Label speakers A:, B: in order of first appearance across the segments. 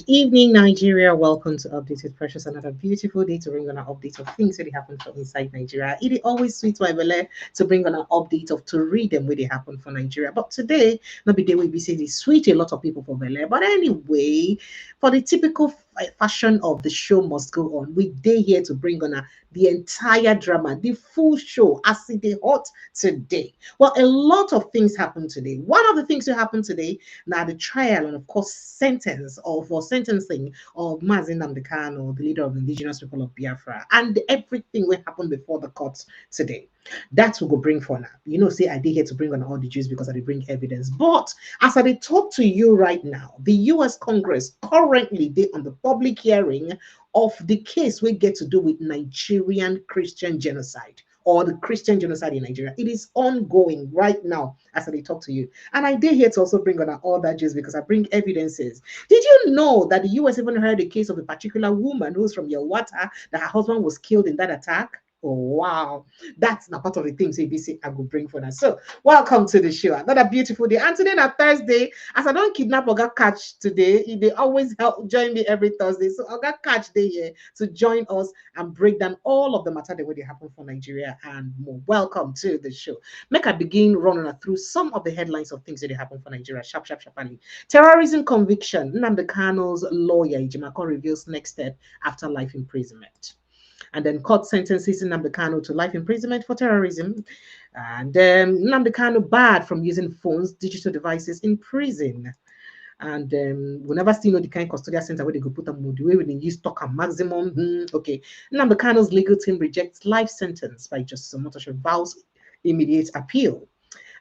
A: Good evening, Nigeria. Welcome to Updated Precious. Another beautiful day to bring on an update of things that happen from inside Nigeria. It is always sweet my belly to bring on an update of to read them where they happen for Nigeria. But today, not be day we be saying it's sweet a lot of people for belly. But anyway, for the typical fashion of the show must go on. We day here to bring on the entire drama, the full show as it hot today. Well, a lot of things happened today. One of the things that happened today, now the trial and of course sentence or for sentencing of Nnamdi Kanu, the leader of the indigenous people of Biafra, and everything will happen before the courts today. That will go bring for now. You know, say I did here to bring on all the Jews because I did bring evidence. But as I talk to you right now, the US Congress currently they on the public hearing of the case we get to do with Nigerian Christian genocide or the Christian genocide in Nigeria. It is ongoing right now as I talk to you. And I did here to also bring on all that just because I bring evidences. Did you know that the US even heard the case of a particular woman who's from Yawata that her husband was killed in that attack? Oh, wow. That's not part of the things ABC I will bring for us. So, welcome to the show. Another beautiful day. And today, on Thursday, as I don't kidnap Dr Katch today, they always help join me every Thursday. So, Dr Katch Day here to join us and break down all of the matter that will happen for Nigeria and more. Welcome to the show. Make I begin running through some of the headlines of things that happen for Nigeria. Sharply. Terrorism conviction. Nnamdi Kanu's lawyer, Ejimakor, reveals next step after life imprisonment. And then court sentences Nnamdi Kanu to life imprisonment for terrorism. And Nnamdi Kanu barred from using phones, digital devices in prison. And we never still know the kind of custodial center where they go put them the way when they use talk and maximum. Okay. Nnamdi Kanu's legal team rejects life sentence by Justice Alloy vows immediate appeal.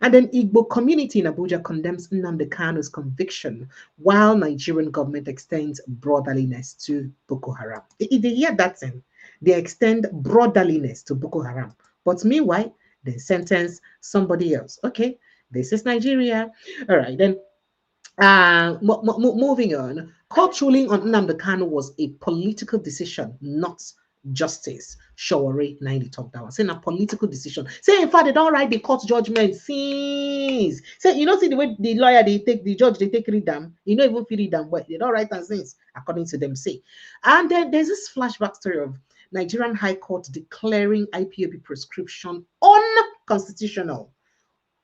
A: And then Igbo community in Abuja condemns Nnamdi Kanu's conviction, while Nigerian government extends brotherliness to Boko Haram. They hear that thing. They extend brotherliness to Boko Haram. But meanwhile, they sentence somebody else. Okay, this is Nigeria. All right, then moving on. Court ruling on Nnamdi Kanu was a political decision, not justice. Shawari 90 talk that one. Saying a political decision. Say in fact they don't write the court judgment since. Say you know see the way the lawyer they take the judge they take read them. You know even read them, but they don't write them since according to them say. And then there's this flashback story of Nigerian High Court declaring IPOB prescription unconstitutional.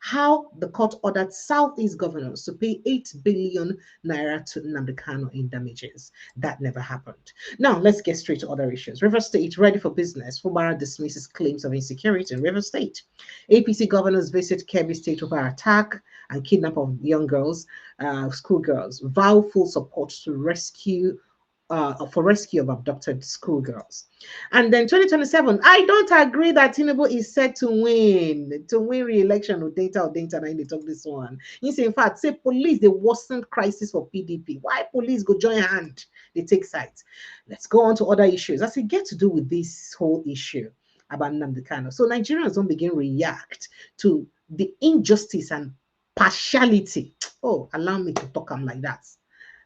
A: How the court ordered Southeast governors to pay 8 billion naira to Nnamdi Kanu in damages. That never happened. Now, let's get straight to other issues. River State, ready for business. Fubara dismisses claims of insecurity in River State. APC governors visit Kebbi State over attack and kidnap of young girls, schoolgirls. Vow full support to rescue of abducted schoolgirls. And then 2027, I don't agree that Tinubu is set to win re-election or data, and they talk this one. You say, in fact, say police, the worsened crisis for PDP. Why police go join hand? They take sides. Let's go on to other issues. As we get to do with this whole issue about Nnamdi Kanu. So Nigerians don't begin react to the injustice and partiality. Oh, allow me to talk like that.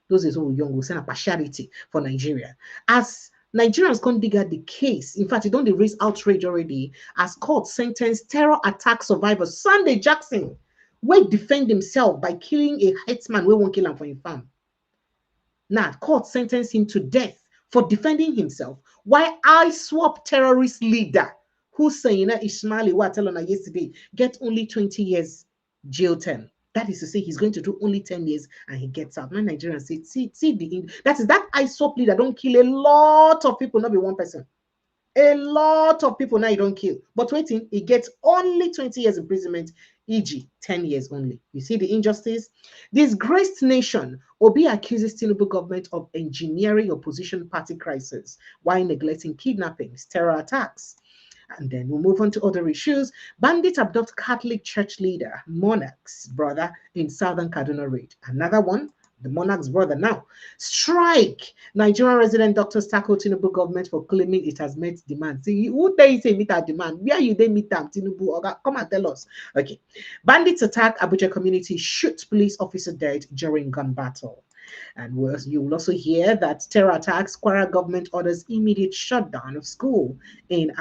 A: Those is all young will send a partiality for Nigeria. As Nigerians can't dig at the case, in fact, it don't raise outrage already, as court sentenced terror attack survivor Sunday Jackson, will defend himself by killing a headsman we won't kill him for his farm. Now, court sentenced him to death for defending himself, while ISWAP terrorist leader Hussein Ismaili, what I tell on yesterday, get only 20 years jail term. That is to say, he's going to do only 10 years and he gets out. My Nigerians say, that ISWAP leader don't kill a lot of people, not be one person. A lot of people now you don't kill. But waiting, he gets only 20 years imprisonment, e.g., 10 years only. You see the injustice? Disgraced nation. Obi accuses Tinubu government of engineering opposition party crisis while neglecting kidnappings, terror attacks. And then we'll move on to other issues. Bandits abduct Catholic church leader, Monarch's brother in southern Kaduna raid. Another one, the Monarch's brother now. Strike. Nigerian resident doctors tackle Tinubu government for claiming it has met demand. See, who tell you say meet our demand? Where you they meet them, Tinubu? Come and tell us. Okay. Bandits attack Abuja community, shoot police officer dead during gun battle. And you will also hear that terror attacks, Kwara government orders immediate shutdown of school in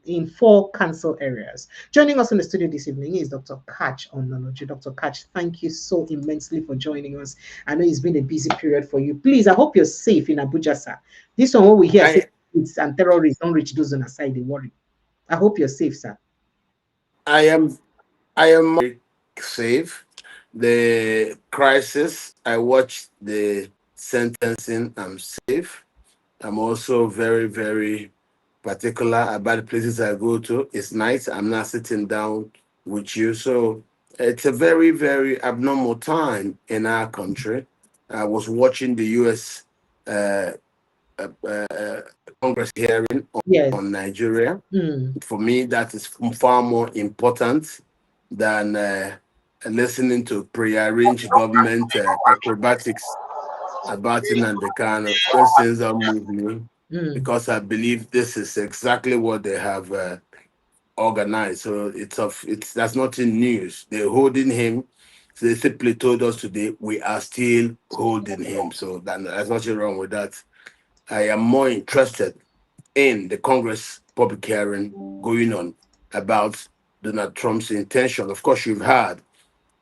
A: in 4 council areas. Joining us in the studio this evening is Dr. Katch Ononuju. Dr. Katch, thank you so immensely for joining us. I know it's been a busy period for you. Please, I hope you're safe in Abuja, sir. This one, what we hear, it's and terrorists don't reach those on the side, they worry. I hope you're safe, sir.
B: I am very safe. The crisis, I watched the sentencing, I'm safe. I'm also very, very particular about the places I go to. It's nice. I'm not sitting down with you. So it's a very, very abnormal time in our country. I was watching the US uh, Congress hearing on
A: Yes.
B: Nigeria.
A: Mm.
B: For me, that is far more important than listening to prearranged government acrobatics about Nnamdi Kanu. Those things don't move me
A: Mm.
B: because I believe this is exactly what they have organized. So it's that's not in news. They're holding him. So they simply told us today we are still holding him. So there's nothing wrong with that. I am more interested in the Congress public hearing going on about Donald Trump's intention. Of course, you've heard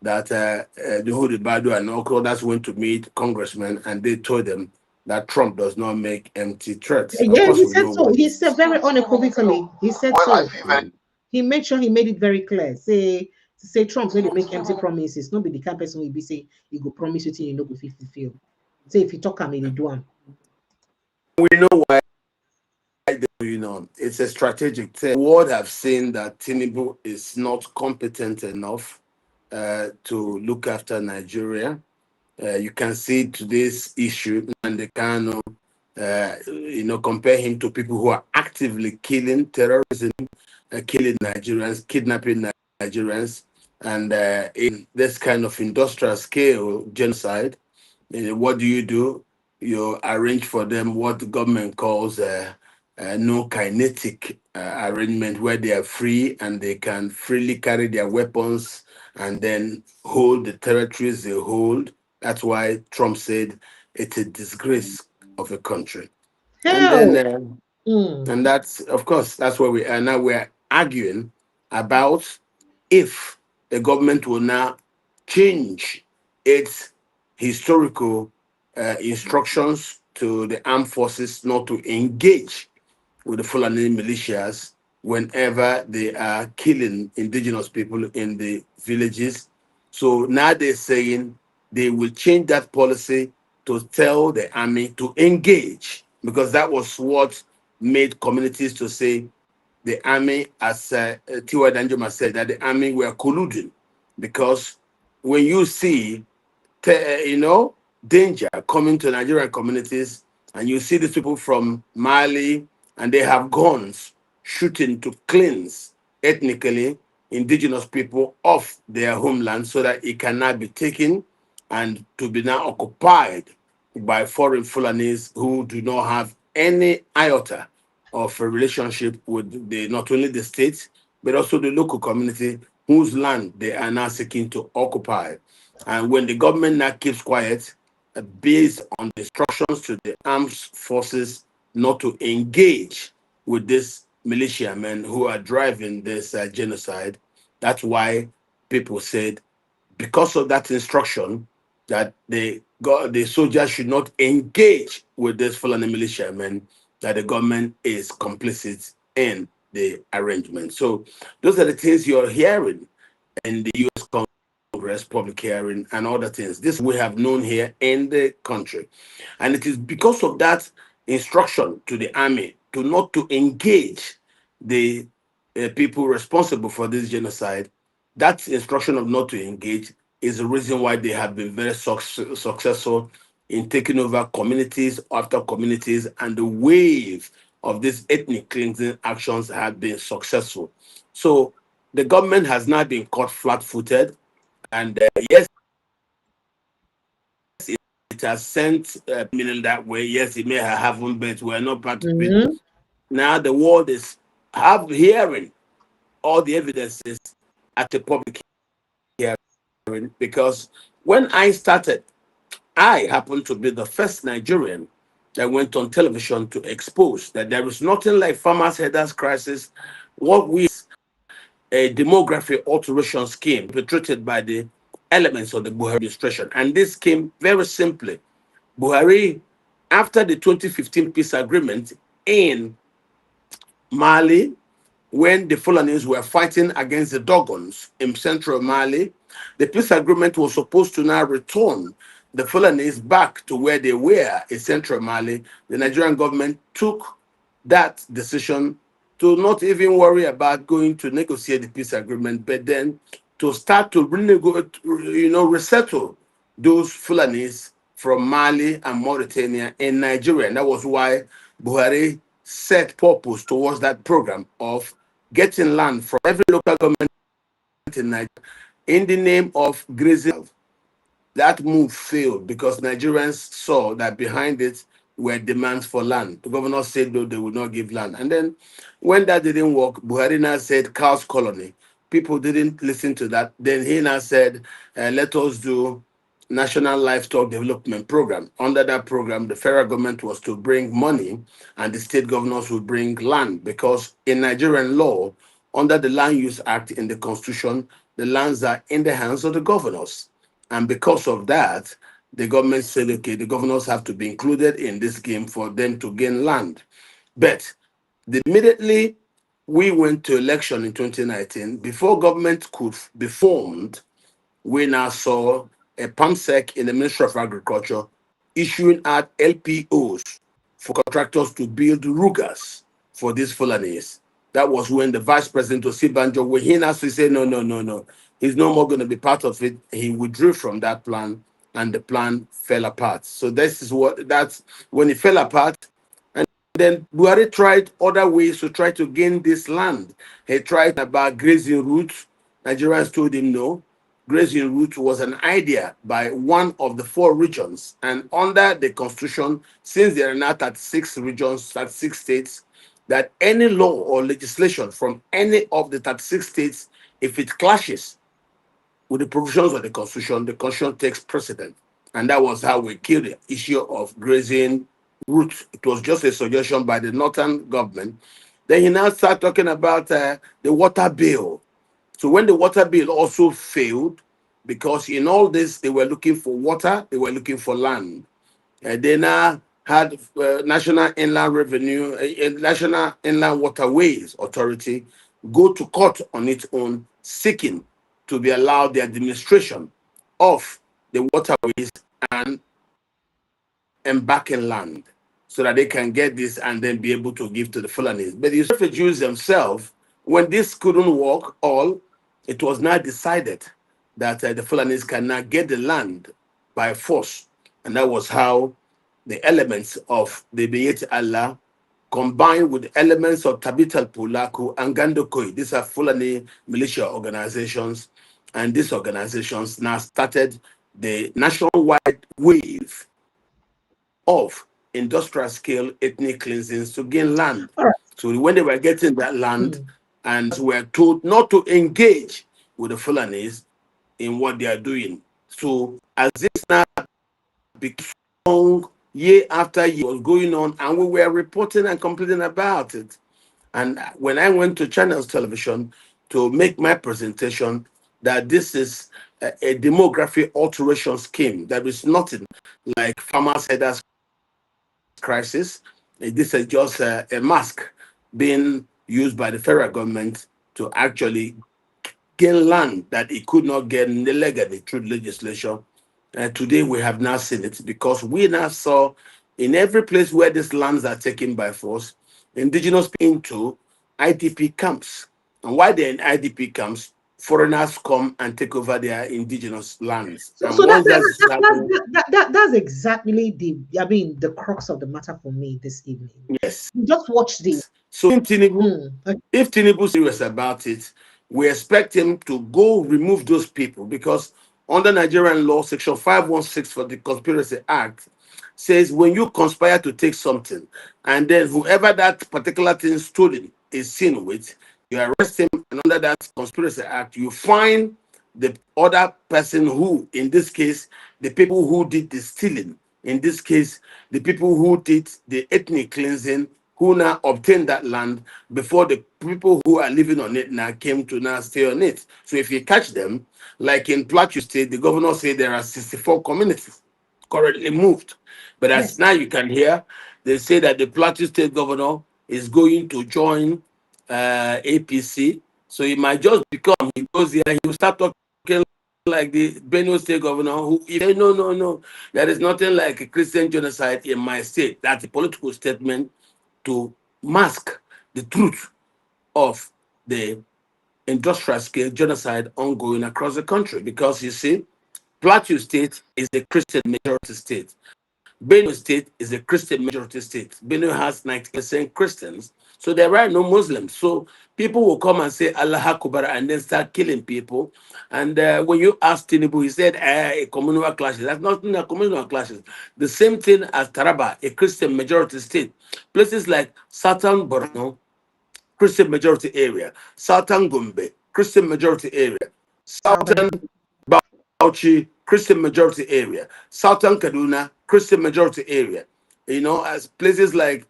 B: that the Hood Badu and others went to meet congressmen and they told them that Trump does not make empty threats. Of
A: Yeah,
B: course,
A: he
B: we
A: said
B: know
A: so.
B: what.
A: He said very unequivocally. He said so. He made sure he made it very clear. Say Trump when they make empty promises. Not be the kind of person will be say you go promise you you know go fulfill. Say if you talk him, he do him.
B: We know why they're going on. It's a strategic thing. The world have seen that Tinubu is not competent enough to look after Nigeria. You can see today's issue, and they can, compare him to people who are actively killing terrorism, killing Nigerians, kidnapping Nigerians, and in this kind of industrial scale genocide. What do? You arrange for them what the government calls no kinetic arrangement, where they are free and they can freely carry their weapons and then hold the territories they hold. That's why Trump said it's a disgrace of a country. And then,
A: Hell. Mm.
B: and that's, of course, that's where we are now. We're arguing about if the government will now change its historical instructions to the armed forces not to engage with the Fulani militias whenever they are killing indigenous people in the villages. So now they're saying they will change that policy to tell the army to engage, because that was what made communities to say the army, as Tiwa Danjuma said, that the army were colluding, because when you see danger coming to Nigerian communities, and you see these people from Mali, and they have guns shooting to cleanse ethnically indigenous people off their homeland so that it cannot be taken and to be now occupied by foreign Fulanis who do not have any iota of a relationship with not only the state but also the local community whose land they are now seeking to occupy. And when the government now keeps quiet, based on the instructions to the armed forces not to engage with these militiamen who are driving this genocide, that's why people said, because of that instruction, that the soldiers should not engage with this Fulani militiamen, that the government is complicit in the arrangement. So those are the things you're hearing in the U.S. Congress public hearing and other things. This we have known here in the country. And it is because of that instruction to the army to not to engage the people responsible for this genocide. That instruction of not to engage is the reason why they have been very successful in taking over communities after communities, and the wave of these ethnic cleansing actions have been successful. So the government has not been caught flat-footed, and yes, it has sent meaning that way. Yes, it may have happened, but we're not part of it.
A: Mm-hmm.
B: Now the world is hearing all the evidences at the public hearing, because when I started, I happened to be the first Nigerian that went on television to expose that there is nothing like farmers' headers crisis what we a demography alteration scheme perpetrated by the elements of the Buhari administration. And this came very simply. Buhari, after the 2015 peace agreement in Mali, when the Fulanis were fighting against the Dogons in central Mali, the peace agreement was supposed to now return the Fulanis back to where they were in central Mali. The Nigerian government took that decision to not even worry about going to negotiate the peace agreement, but then to start to resettle those Fulanis from Mali and Mauritania in Nigeria. And that was why Buhari set purpose towards that program of getting land from every local government in Nigeria in the name of grazing. That move failed because Nigerians saw that behind it were demands for land. The governor said no, they would not give land. And then when that didn't work, Buhari now said cows colony. People didn't listen to that. Then he now said, let us do National Livestock Development Program. Under that program, the federal government was to bring money and the state governors would bring land, because in Nigerian law, under the Land Use Act in the Constitution, the lands are in the hands of the governors. And because of that, the government said, okay, the governors have to be included in this game for them to gain land. But immediately we went to election in 2019, before government could be formed, we now saw a PAMSEC in the Ministry of Agriculture issuing out LPOs for contractors to build rugas for these Fulanis. That was when the Vice President Osibanjo, when he now said, no. He's no more going to be part of it. He withdrew from that plan and the plan fell apart. So that's when it fell apart. And then Buhari tried other ways to try to gain this land. He tried about grazing routes. Nigerians told him no. Grazing route was an idea by one of the 4 regions. And under the constitution, since there are now 36 regions, 36 states, that any law or legislation from any of the 36 states, if it clashes with the provisions of the constitution takes precedent. And that was how we killed the issue of grazing route. It was just a suggestion by the northern government. Then he now started talking about the water bill. So when the water bill also failed, because in all this, they were looking for water, they were looking for land. They now had National Inland Revenue, National Inland Waterways Authority go to court on its own, seeking to be allowed the administration of the waterways and embarking land, so that they can get this and then be able to give to the Fulanis. But the refugees themselves, when this couldn't work all, it was now decided that the Fulanis cannot get the land by force. And that was how the elements of the Beyet Allah combined with the elements of Tabital Pulaku and Gandokoi. These are Fulani militia organizations. And these organizations now started the nationwide wave of industrial scale ethnic cleansings to gain land.
A: Right.
B: So when they were getting that land and were told not to engage with the Fulanis in what they are doing. So as this now became year after year was going on, and we were reporting and complaining about it. And when I went to Channels Television to make my presentation, that this is a demography alteration scheme, that is nothing like farmers' headers crisis. This is just a mask being used by the federal government to actually gain land that it could not get illegally through legislation. Today we have now seen it, because we now saw in every place where these lands are taken by force, indigenous into IDP camps. And while they're in IDP camps, foreigners come and take over their indigenous lands.
A: So,
B: And
A: so
B: once that's
A: that's exactly the crux of the matter for me this evening.
B: yes.
A: You just watch this.
B: So if Tinubu is serious about it, we expect him to go remove those people, because under Nigerian law, Section 516 for the Conspiracy Act says when you conspire to take something, and then whoever that particular thing stolen is seen with, you arrest him, and under that Conspiracy Act, you find the other person who, in this case, the people who did the stealing, in this case, the people who did the ethnic cleansing, who now obtained that land before the people who are living on it now came to now stay on it. So if you catch them, like in Plateau State, the governor said there are 64 communities currently moved. But as
A: Yes.
B: now you can hear, they say that the Plateau State governor is going to join APC. So it might just become, he goes here, he will start talking like the Benue State governor, who if say, no, no, no, there is nothing like a Christian genocide in my state. That's a political statement to mask the truth of the industrial scale genocide ongoing across the country. Because you see, Plateau State is a Christian majority state. Benue State is a Christian majority state. Benue has 90% Christians, so there are no Muslims. So people will come and say Allah Akbar and then start killing people. And when you ask Tinubu, he said communal clashes. That's not communal clashes. The same thing as Taraba, a Christian majority state. Places like Southern Borno, Christian majority area. Southern Gombe, Christian majority area.
A: Southern.
B: Southern Bauchi, Christian majority area. Southern Kaduna, Christian majority area. You know, as places like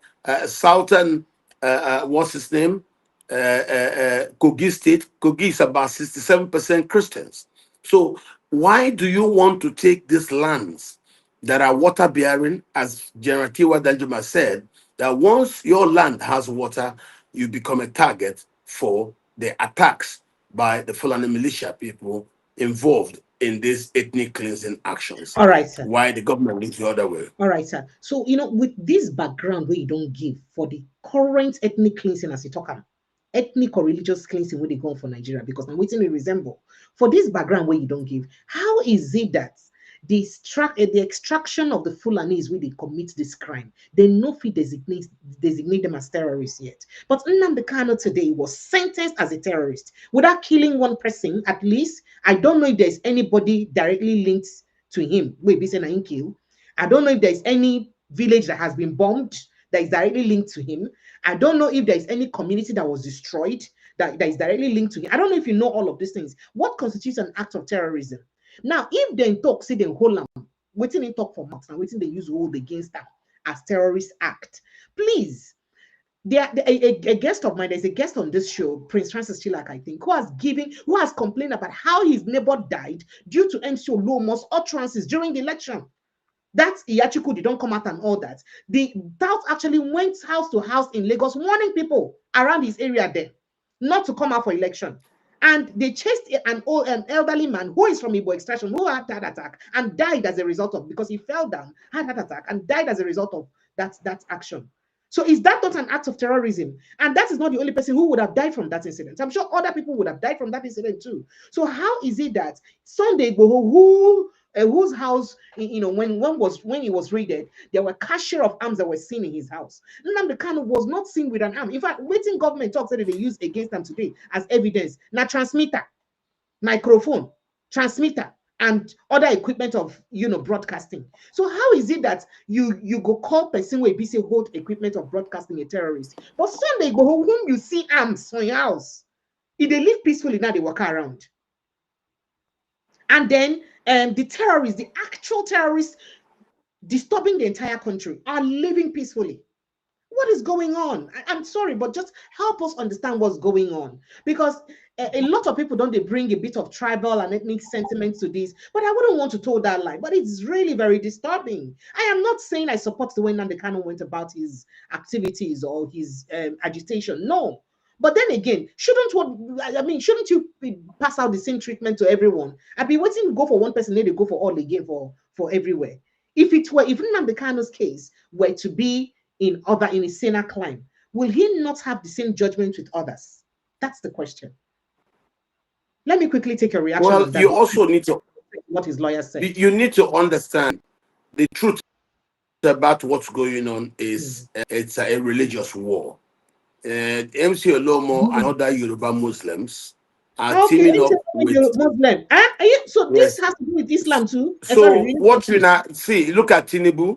B: Southern, what's his name? Kogi State. Kogi is about 67% Christians. So why do you want to take these lands that are water bearing, as General Tiwa Danjuma said, that once your land has water, you become a target for the attacks by the Fulani militia people involved in these ethnic cleansing actions.
A: All right, sir.
B: Why the government is the other way.
A: All right, sir. So, with this background where you don't give for the current ethnic cleansing, as you talk about, ethnic or religious cleansing where they go on for Nigeria, because I'm waiting to resemble. For this background where you don't give, how is it that the extraction of the Fulanis where they commit this crime, they no fit designate them as terrorists yet? But Nnamdi Kanu today was sentenced as a terrorist without killing one person, at least. I don't know if there's anybody directly linked to him. Wait, be saying I ain't kill. I don't know if there's any village that has been bombed that is directly linked to him. I don't know if there's any community that was destroyed that is directly linked to him. I don't know if you know all of these things. What constitutes an act of terrorism? Now, if they talk, say they hold them, waiting they talk for marks and waiting they use hold against them as terrorist act. Please, a guest of mine, there's a guest on this show, Prince Francis Chilak, I think, who has complained about how his neighbor died due to MC Olomo's utterances during the election. That's Iyachiku, they don't come out and all that. The Tout actually went house to house in Lagos, warning people around his area there not to come out for election. And they chased an elderly man who is from Igbo extraction, who had heart attack and died as a result of, because he fell down, had heart attack and died as a result of that action. So is that not an act of terrorism? And that is not the only person who would have died from that incident. I'm sure other people would have died from that incident too. So how is it that Sunday Igboho, whose house, when he was raided, there were cache of arms that were seen in his house. Nnamdi Kanu was not seen with an arm. In fact, waiting government talks that they use against them today as evidence. Now transmitter, microphone, transmitter, and other equipment of broadcasting. So how is it that you go call person where be say hold equipment of broadcasting a terrorist, but Sunday go whom you see arms on your house, if they live peacefully now they walk around, and then the terrorists, the actual terrorists disturbing the entire country, are living peacefully. What is going on? I'm sorry, but just help us understand what's going on, because a lot of people don't they bring a bit of tribal and ethnic sentiments to this, but I wouldn't want to toe that line. But it's really very disturbing. I am not saying I support the way Nnamdi Kanu went about his activities or his agitation. No. But then again, shouldn't you pass out the same treatment to everyone? I've been waiting to go for one person, then they go for all again for everywhere. If Nnamdi Kanu's case were to be in a saner climb, will he not have the same judgment with others? That's the question. Let me quickly take a reaction.
B: Well,
A: on that.
B: you also need to
A: what his lawyer said.
B: You need to understand the truth about what's going on is it's a religious war. MC Olomo and other Yoruba Muslims are teaming up with
A: Muslim. So this has to do with Islam too.
B: So what you now see, look at Tinubu.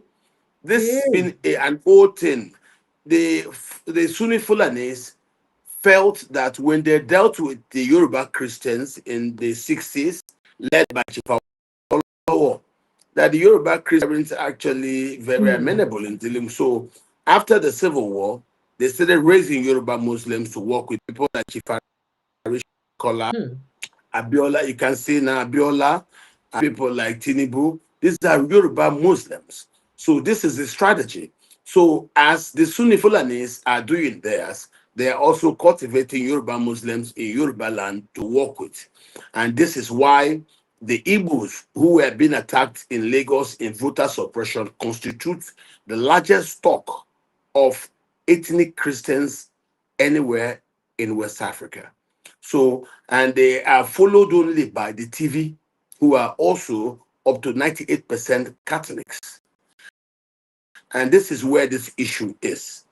B: This has been an old thing. The Sunni Fulanis felt that when they dealt with the Yoruba Christians in the 60s, led by Chief Awolowo, that the Yoruba Christians are actually very amenable in dealing. So after the Civil War, they started raising Yoruba Muslims to work with people like Chifari Kola, Abiola. You can see now Abiola, people like Tinubu. These are Yoruba Muslims. So this is the strategy. So as the Sunni Fulanis are doing theirs, they are also cultivating Yoruba Muslims in Yoruba land to work with. And this is why the Igbos who were being attacked in Lagos in voter suppression constitute the largest stock of ethnic Christians anywhere in West Africa. So, and they are followed only by the TV, who are also up to 98% Catholics. And this is where this issue is.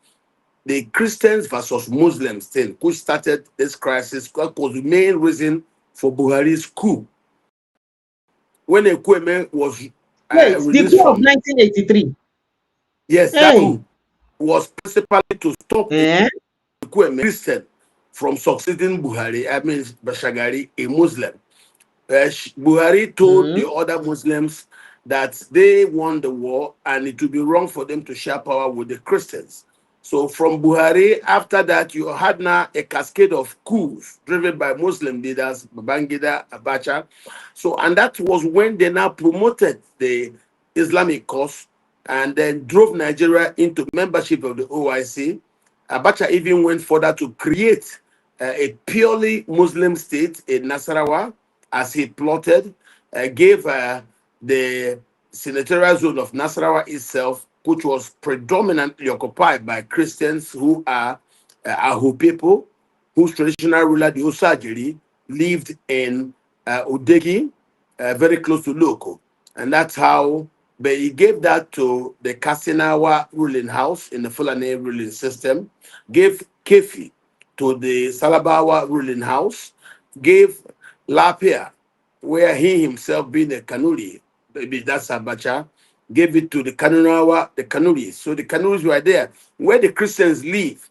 B: The Christians versus Muslims thing, which started this crisis, was the main reason for Buhari's coup. When Ekweme was
A: Wait, the
B: released
A: coup of
B: from,
A: 1983.
B: yes, that
A: Hey.
B: coup was principally to stop
A: Eh?
B: Ekweme, Christian, from succeeding Buhari, I mean Bashagari, a Muslim. Buhari told the other Muslims that they won the war and it would be wrong for them to share power with the Christians. So from Buhari, after that, you had now a cascade of coups driven by Muslim leaders, Babangida, Abacha. So, and that was when they now promoted the Islamic cause and then drove Nigeria into membership of the OIC. Abacha even went further to create a purely Muslim state in Nasarawa, as he plotted, gave the senatorial zone of Nasarawa itself, which was predominantly occupied by Christians who are Ahu people, whose traditional ruler, the Osagiri, lived in Udegi, very close to Loko. And that's how, but he gave that to the Kasinawa ruling house in the Fulani ruling system, gave Kefi to the Salabawa ruling house, gave Lapia, where he himself being a Kanuri, maybe that's Abacha, gave it to the Kanunawa, the Kanuris. So the Kanuris were there. Where the Christians live,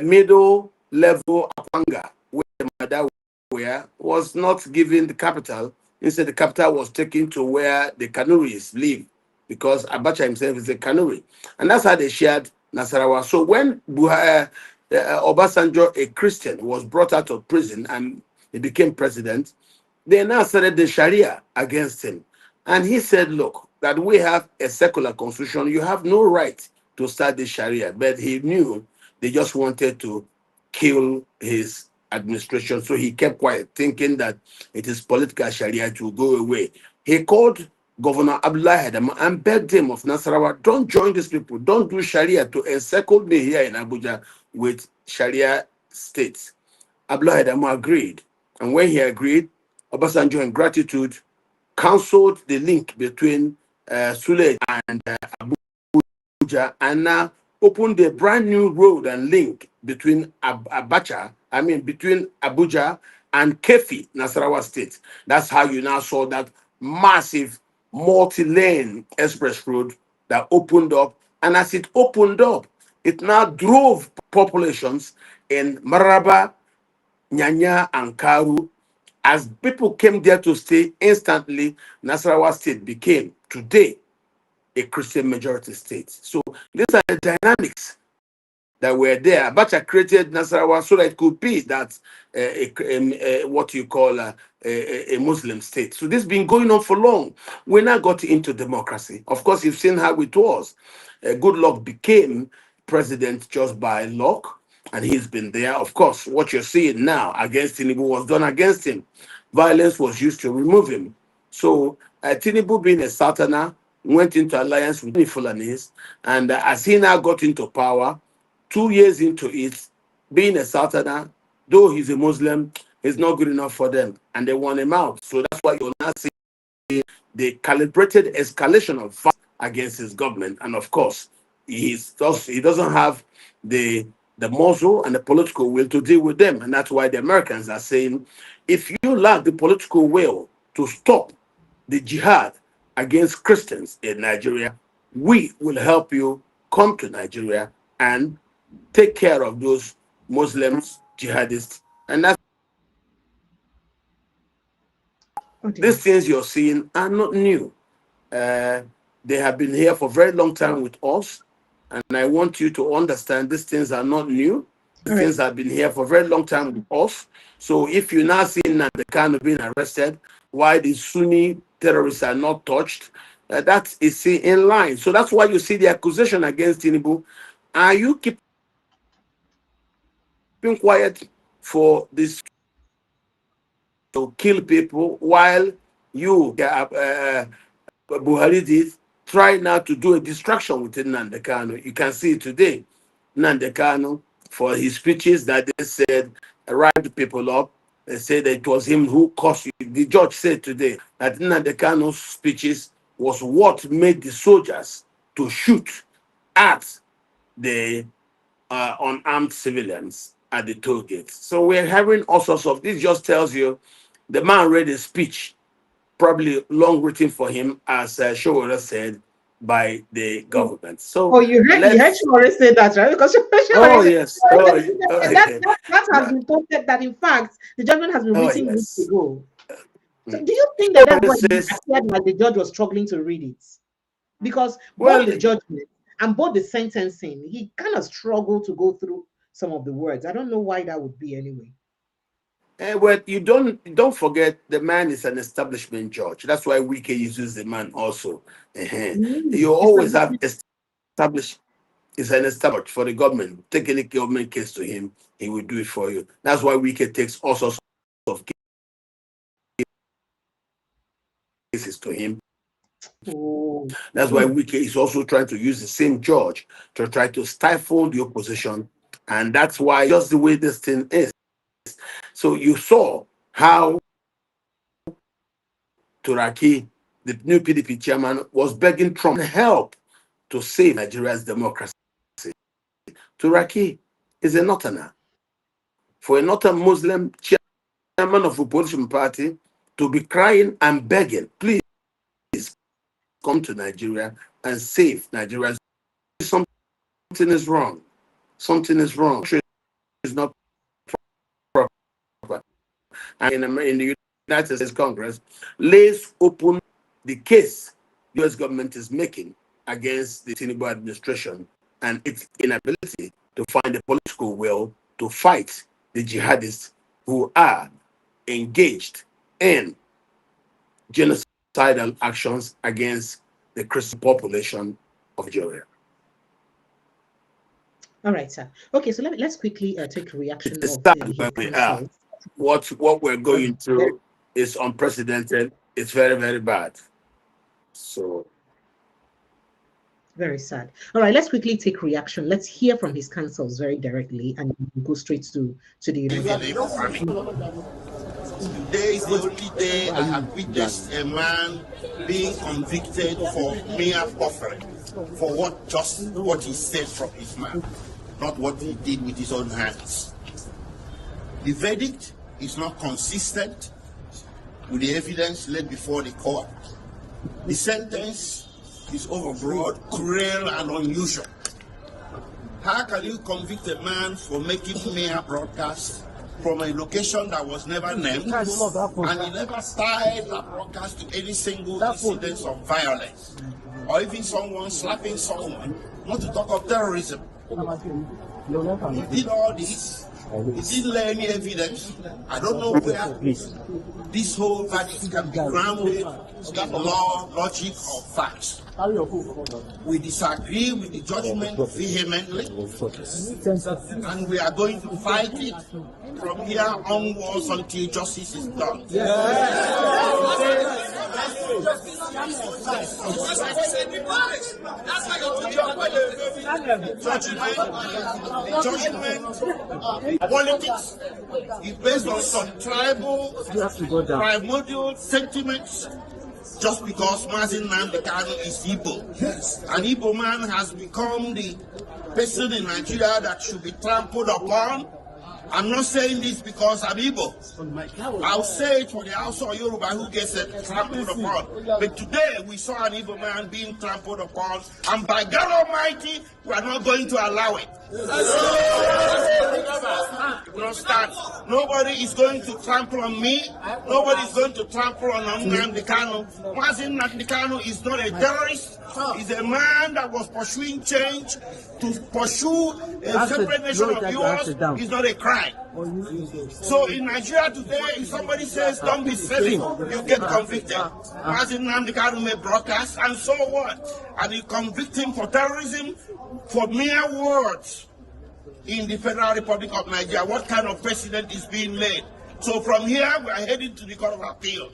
B: middle level Apanga, where the mother were, was not given the capital. Instead, the capital was taken to where the Kanuris live, because Abacha himself is a Kanuri. And that's how they shared Nasarawa. So when Obasanjo, a Christian, was brought out of prison and he became president, they now started the Sharia against him. And he said, look, that we have a secular constitution. You have no right to start the Sharia. But he knew they just wanted to kill his administration. So he kept quiet, thinking that it is political Sharia to go away. He called Governor Abdullah Hedama and begged him of Nasarawa, don't join these people. Don't do Sharia to encircle me here in Abuja with Sharia states. Abdullah Hedama agreed. And when he agreed, Obasanjo, in gratitude, cancelled the link between Sule and Abuja, and now opened a brand new road and link between between Abuja and Kefi, Nasarawa State. That's how you now saw that massive multi-lane express road that opened up. And as it opened up, it now drove populations in Maraba, Nyanya, and Karu. As people came there to stay, instantly Nasarawa State became today a Christian majority state. So these are the dynamics that were there. Abacha created Nasarawa so that it could be that what you call a Muslim state. So this has been going on for long. We now got into democracy. Of course, you've seen how it was. Goodluck became president just by luck, and he's been there. Of course, what you're seeing now against Tinubu was done against him. Violence was used to remove him. So Tinubu, being a Southerner, went into alliance with the Fulanis, and as he now got into power, 2 years into it, being a Southerner, though he's a Muslim, is not good enough for them, and they want him out. So that's why you'll now see the calibrated escalation of violence against his government. And of course, he doesn't have the muscle and the political will to deal with them. And that's why the Americans are saying, if you lack the political will to stop the jihad against Christians in Nigeria, we will help you come to Nigeria and take care of those Muslims, jihadists. And that's
A: Oh
B: these
A: dear.
B: things you're seeing are not new. Uh, they have been here for a very long time with us. And I want you to understand these things are not new. These
A: All right.
B: things have been here for a very long time with us. So if you now see Nnamdi Kanu being arrested, why the Sunni terrorists are not touched, that is in line. So that's why you see the accusation against Tinubu. Are you keeping quiet for this to kill people while you, Buhari did, try now to do a distraction within Nnamdi Kanu? You can see today, Nnamdi Kanu, for his speeches that they said riled people up. They said that it was him who caused you. The judge said today that Nnamdi Kanu's speeches was what made the soldiers to shoot at the unarmed civilians at the toll gate. So we're having all sorts of this. Just tells you the man read a speech, probably long written for him, as Showora said, by the government. So
A: Oh, you heard
B: let's.
A: Showora say that, right? Because
B: Oh yes.
A: that has been posted that in fact the judgment has been
B: Oh
A: written weeks
B: yes.
A: ago. So do you think that that's why it
B: This is,
A: appeared like the judge was struggling to read it? Because
B: well,
A: both the judgment and both the sentencing, he kind of struggled to go through some of the words. I don't know why that would be anyway.
B: well, you don't forget the man is an establishment judge. That's why Wike uses the man also. You always have established. Is an established for the government. Take any government case to him, he will do it for you. That's why Wike takes all sorts of cases to him.
A: Oh.
B: That's why Wike is also trying to use the same judge to try to stifle the opposition. And that's why just the way this thing is. So you saw how Turaki, the new PDP chairman, was begging Trump help to save Nigeria's democracy. Turaki is a Northerner. For a Northern Muslim chairman of opposition party to be crying and begging, please come to Nigeria and save Nigeria. Something is wrong. Something is wrong. It's not proper. And in the United States Congress, lays open the case the US government is making against the Tinubu administration and its inability to find the political will to fight the jihadists who are engaged in genocidal actions against the Christian population of Nigeria.
A: All right, sir. Okay, so let's quickly take a reaction
B: It's
A: of
B: sad where we are. What we're going through is unprecedented. It's very, very bad. So
A: very sad. All right, let's quickly take reaction. Let's hear from his counsels very directly and go straight to the United States.
C: Today is the only day I have witnessed a man being convicted for mere buffering, for what he said from his mouth, not what he did with his own hands. The verdict is not consistent with the evidence laid before the court. The sentence is overbroad, cruel, and unusual. How can you convict a man for making mere broadcasts from a location that was never named, and he never tied that broadcast to any single incident of violence, or even someone slapping someone, not to talk of terrorism? He did all this. He didn't lay any evidence. I don't know where this whole verdict can be grounded in law, logic, or facts. We disagree with the judgment vehemently, and we are going to fight it from here onwards until justice is done. Judgment politics is based on some primordial sentiments. Just because Nnamdi Kanu is Igbo, an Igbo man has become the person in Nigeria that should be trampled upon. I'm not saying this because I'm Igbo. I'll say it for the House of Yoruba who gets trampled upon. But today we saw an Igbo man being trampled upon, and by God Almighty, we are not going to allow it. We will not stand. Nobody is going to trample on me. Nobody is going to trample on Nnamdi Kanu. Nnamdi Kanu is not a terrorist. He's a man that was pursuing change. To pursue a separate nation of yours is not a crime. So in Nigeria today, if somebody says don't be silly, you get convicted. Nnamdi Kanu may broadcast, and so what? And you convict him for terrorism for mere words. In the Federal Republic of Nigeria, what kind of precedent is being made? So from here, we are heading to the Court of Appeal.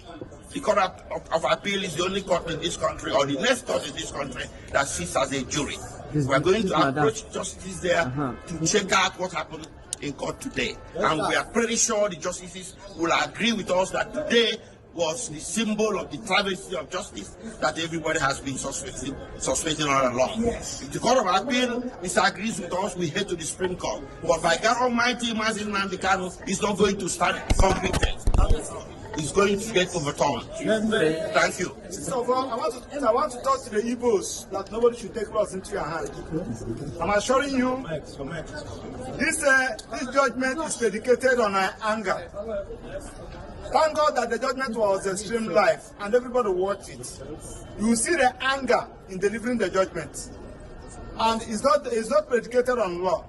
C: The Court of Appeal is the only court in this country, or the next court in this country, that sits as a jury. We are going to approach justice there to check out what happened in court today. And we are pretty sure the justices will agree with us that today was the symbol of the travesty of justice that everybody has been suspecting all along. If the Court of Appeal disagrees with us, we head to the Supreme Court. But by God Almighty, Nnamdi Kanu is not going to stand convicted. He's going to get overturned. Thank you.
D: So, I want to talk to the Igbos that nobody should take laws into your hand. I'm assuring you, this judgment is predicated on anger. Thank God that the judgment was streamed live and everybody watched it. You will see the anger in delivering the judgment. And it's not predicated on law.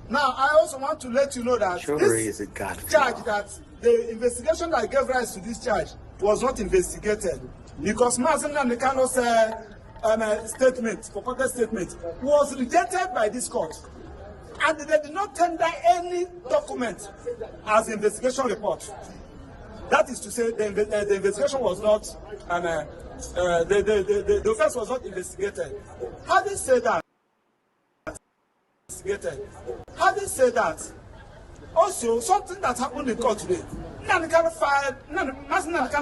D: Now, I also want to let you know that this charge, that the investigation that gave rise to this charge was not investigated, because Nnamdi Kanu's statement, purported statement, was rejected by this court. And they did not tender any document as investigation report. That is to say, the investigation was not, the offense was not investigated. Having said that, also something that happened in court today, Nnamdi Kanu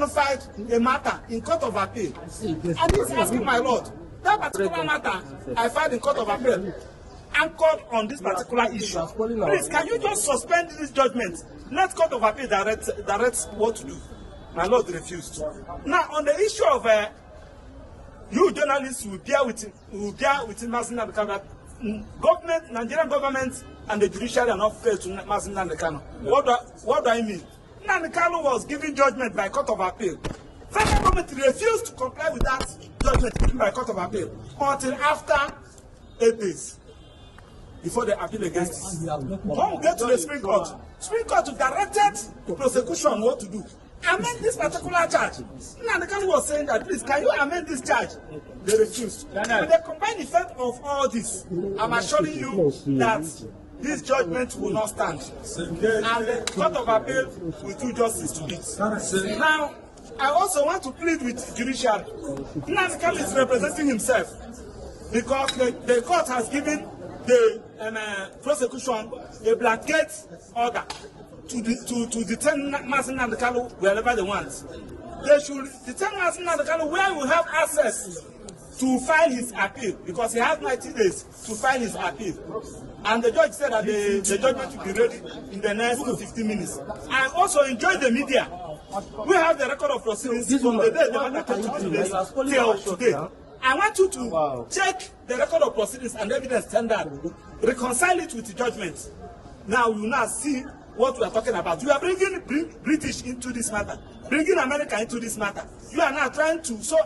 D: filed a matter in Court of Appeal, and he's asking, my lord, that particular matter I filed in Court of Appeal anchored on this particular issue. Please, can you just suspend this judgment? Let Court of Appeal direct what to do. My lord refused. Now, on the issue of you journalists will bear with Nnamdi Kanu, government, Nigerian government, and the judiciary are not fair to Nnamdi Kanu. What do I mean? Nnamdi Kanu was given judgment by Court of Appeal. Federal government refused to comply with that judgment given by Court of Appeal until after 8 days before they appeal against it. When we get to the Supreme Court directed the prosecution on what to do. Amend this particular charge. Nnamdi Kanu was saying that, please, can you amend this charge? They refused. With the combined effect of all this, I'm assuring you that this judgment will not stand. And the Court of Appeal will do justice to it. Now, I also want to plead with judiciary. Nnamdi Kanu is representing himself because the court has given the prosecution a blanket order to detain Nnamdi Kanu wherever they want. They should detain Nnamdi Kanu where we have access to file his appeal, because he has 90 days to file his appeal. And the judge said that the judgment will be ready in the next 15 minutes. I also enjoy the media. We have the record of proceedings from the day the matter came to this place till today. I want you to check the record of proceedings and evidence standard, reconcile it with the judgment. Now you will now see what we are talking about. You are bringing British into this matter, bringing America into this matter. You are now trying to so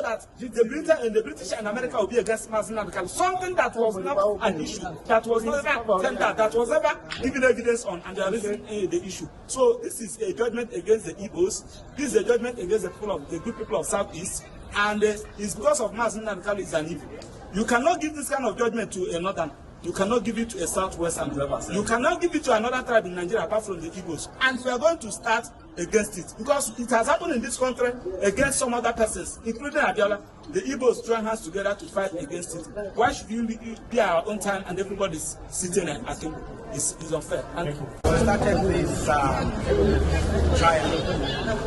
D: that the British and America will be against Nnamdi Kanu, something that was not an issue, that was never tendered, that was never given evidence on, and they are raising the issue. So this is a judgment against the Igbos. This is a judgment against the good people of Southeast. And it's because of Nnamdi Kanu is an evil. You cannot give this kind of judgment to a northern. You cannot give it to a southwestern. You cannot give it to another tribe in Nigeria apart from the Igbos. And we are going to start against it, because it has happened in this country against some other persons, including Abiola. The Igbos join hands together to fight against it. Why should you be our own time and everybody's sitting at home? It's unfair. Thank you.
E: We started this trial,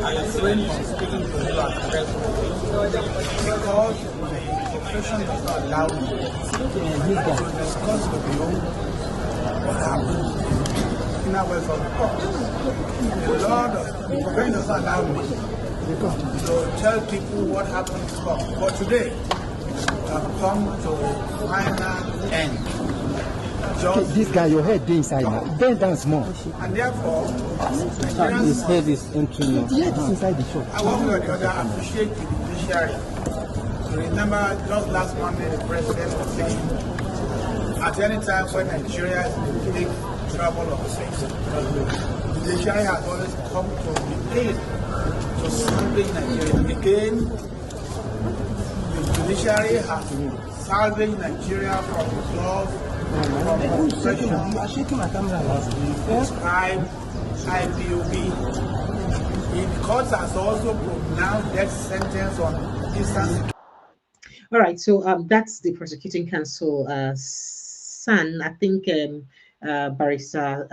E: and a friend is speaking to you at because the operation does not allow me to discuss with you what happened in our way from the court. The operation does not allow me to tell people what happened in court. But today, we have come to a final end. just
F: this guy, your head dey inside now. Bend down small.
E: and therefore Nigerians,
F: His head is entering your
E: yeah, it's inside the shop. I one way or the other appreciate the judiciary. So remember just last Monday the president was saying at any time when Nigeria is in big trouble of things, the judiciary has always come to the aid to salvage Nigeria. Again, the judiciary has salvaged Nigeria from the laws, from oppression, crime, IPOB. The court has also pronounced death sentence on instant.
A: All right, so that's the prosecuting counsel, son. I think barrister,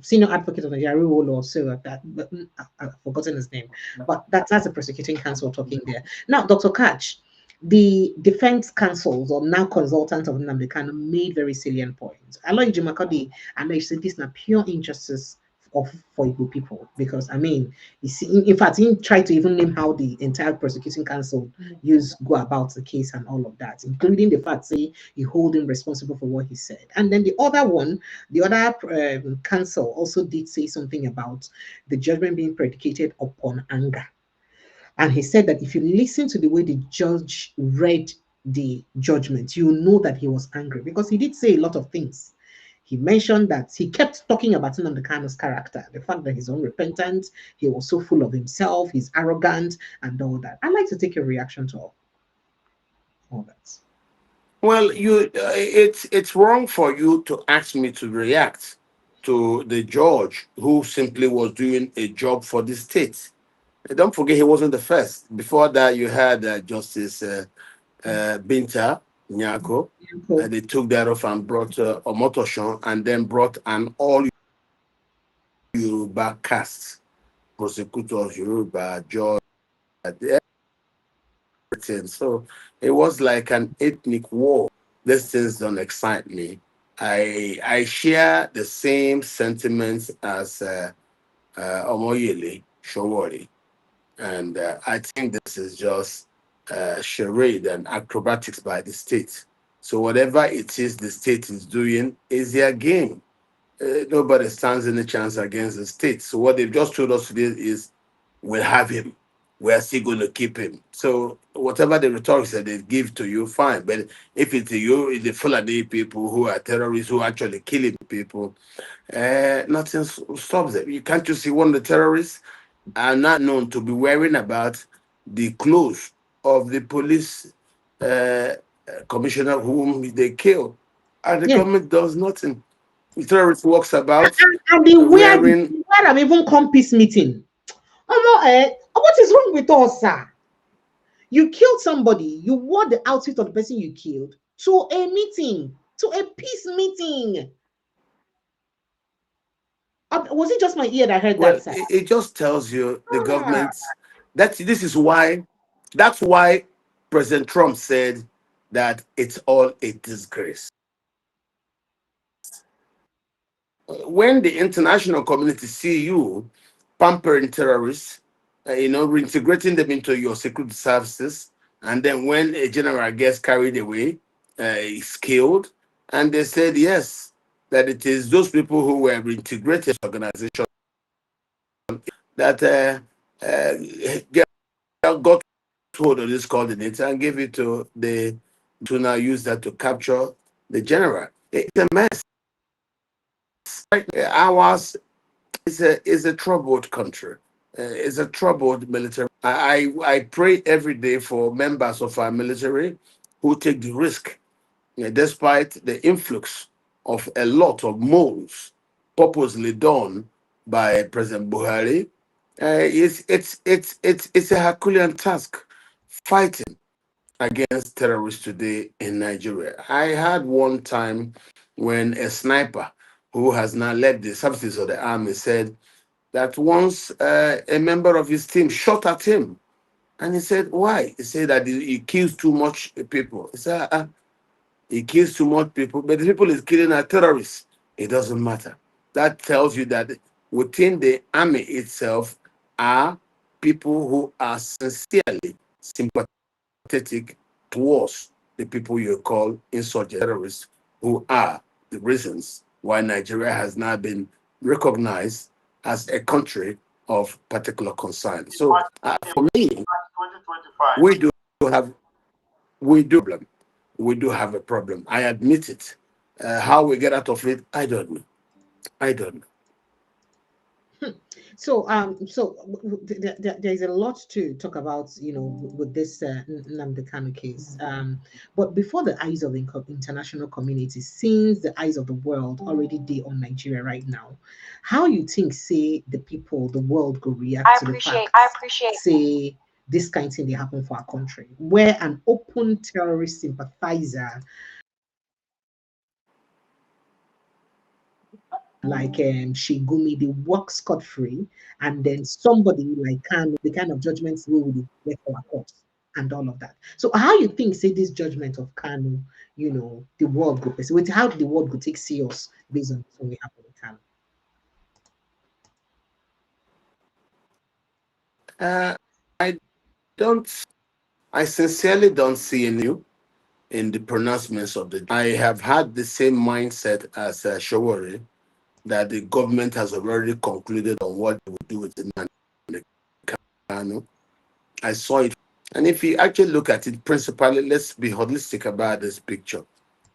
A: senior advocate of Nigeria law. So that, but I've forgotten his name. But that's the prosecuting counsel talking there. Now, Dr. Katch, the defense counsels or now consultants of Nnamdi Kanu made very salient points. Alloy Ejimakor and they said this is not pure injustice for Igbo people, because I mean, you see, in fact, he tried to even name how the entire prosecuting counsel go about the case and all of that, including the fact say he hold him responsible for what he said. And then the other counsel also did say something about the judgment being predicated upon anger. And he said that if you listen to the way the judge read the judgment, you know that he was angry, because he did say a lot of things. He mentioned that he kept talking about Nnamdi Kanu's character, the fact that he's unrepentant, he was so full of himself, he's arrogant, and all that. I'd like to take a reaction to all that.
B: Well, it's wrong for you to ask me to react to the judge who simply was doing a job for the state. Don't forget, he wasn't the first. Before that, you had Justice Binta Nyako.
A: Cool.
B: They took that off and brought Omotosho, and then brought an all Yoruba cast, prosecutors, Yoruba, judge, everything. So it was like an ethnic war. These things don't excite me. I share the same sentiments as Omoyele Showori. And I think this is just charade and acrobatics by the state. So whatever it is the state is doing is their game. Nobody stands any chance against the state. So what they've just told us today is, we'll have him. We're still going to keep him. So whatever the rhetoric that they give to you, fine. But if it's the Fulani people who are terrorists who are actually killing people, nothing stops them. You can't you see one of the terrorists are not known to be worrying about the clothes of the police commissioner whom they killed, and the government does nothing. The terrorist walks about
A: and they
B: wearing.
A: I'm even come peace meeting. What is wrong with us, sir? You killed somebody, you wore the outfit of the person you killed to a meeting, to a peace meeting. Was it just my ear that heard that, sir?
B: It just tells you the government that's why President Trump said that it's all a disgrace. When the international community see you pampering terrorists, reintegrating them into your security services, and then when a general gets carried away, is killed, and they said yes, that it is those people who were reintegrated organization that got hold of this coordinator and gave it to now use that to capture the general. It's a mess. Ours is a troubled country. It's a troubled military. I pray every day for members of our military who take the risk, despite the influx of a lot of moles purposely done by President Buhari. It's a Herculean task fighting against terrorists today in Nigeria. I had one time when a sniper who has now led the services of the army said that once a member of his team shot at him, and he said, why? He said that he kills too much people. He said, he kills too much people, but the people he's killing are terrorists. It doesn't matter. That tells you that within the army itself are people who are sincerely sympathetic towards the people you call insurgent terrorists, who are the reasons why Nigeria has now been recognized as a country of particular concern. So for me, we do have problem. We do have a problem. I admit it. How we get out of it, I don't know. I don't know.
A: So, there's a lot to talk about, with this Nnamdi Kanu case. But before the eyes of the international community, since the eyes of the world already day on Nigeria right now, how you think, say, the people, the world could react to the fact, say, this kind of thing they happen for our country, where an open terrorist sympathizer like Shigumi, they walk scot free, and then somebody like Kanu, the kind of judgments we will get for our courts and all of that. So, how you think, say, this judgment of Kanu, the world go perceive? How the world go take serious based on what happened with Kanu?
B: I don't. I sincerely don't see any in the pronouncements of the. I have had the same mindset as Shawari, that the government has already concluded on what they would do with the Nnamdi Kanu. I saw it. And if you actually look at it principally, let's be holistic about this picture.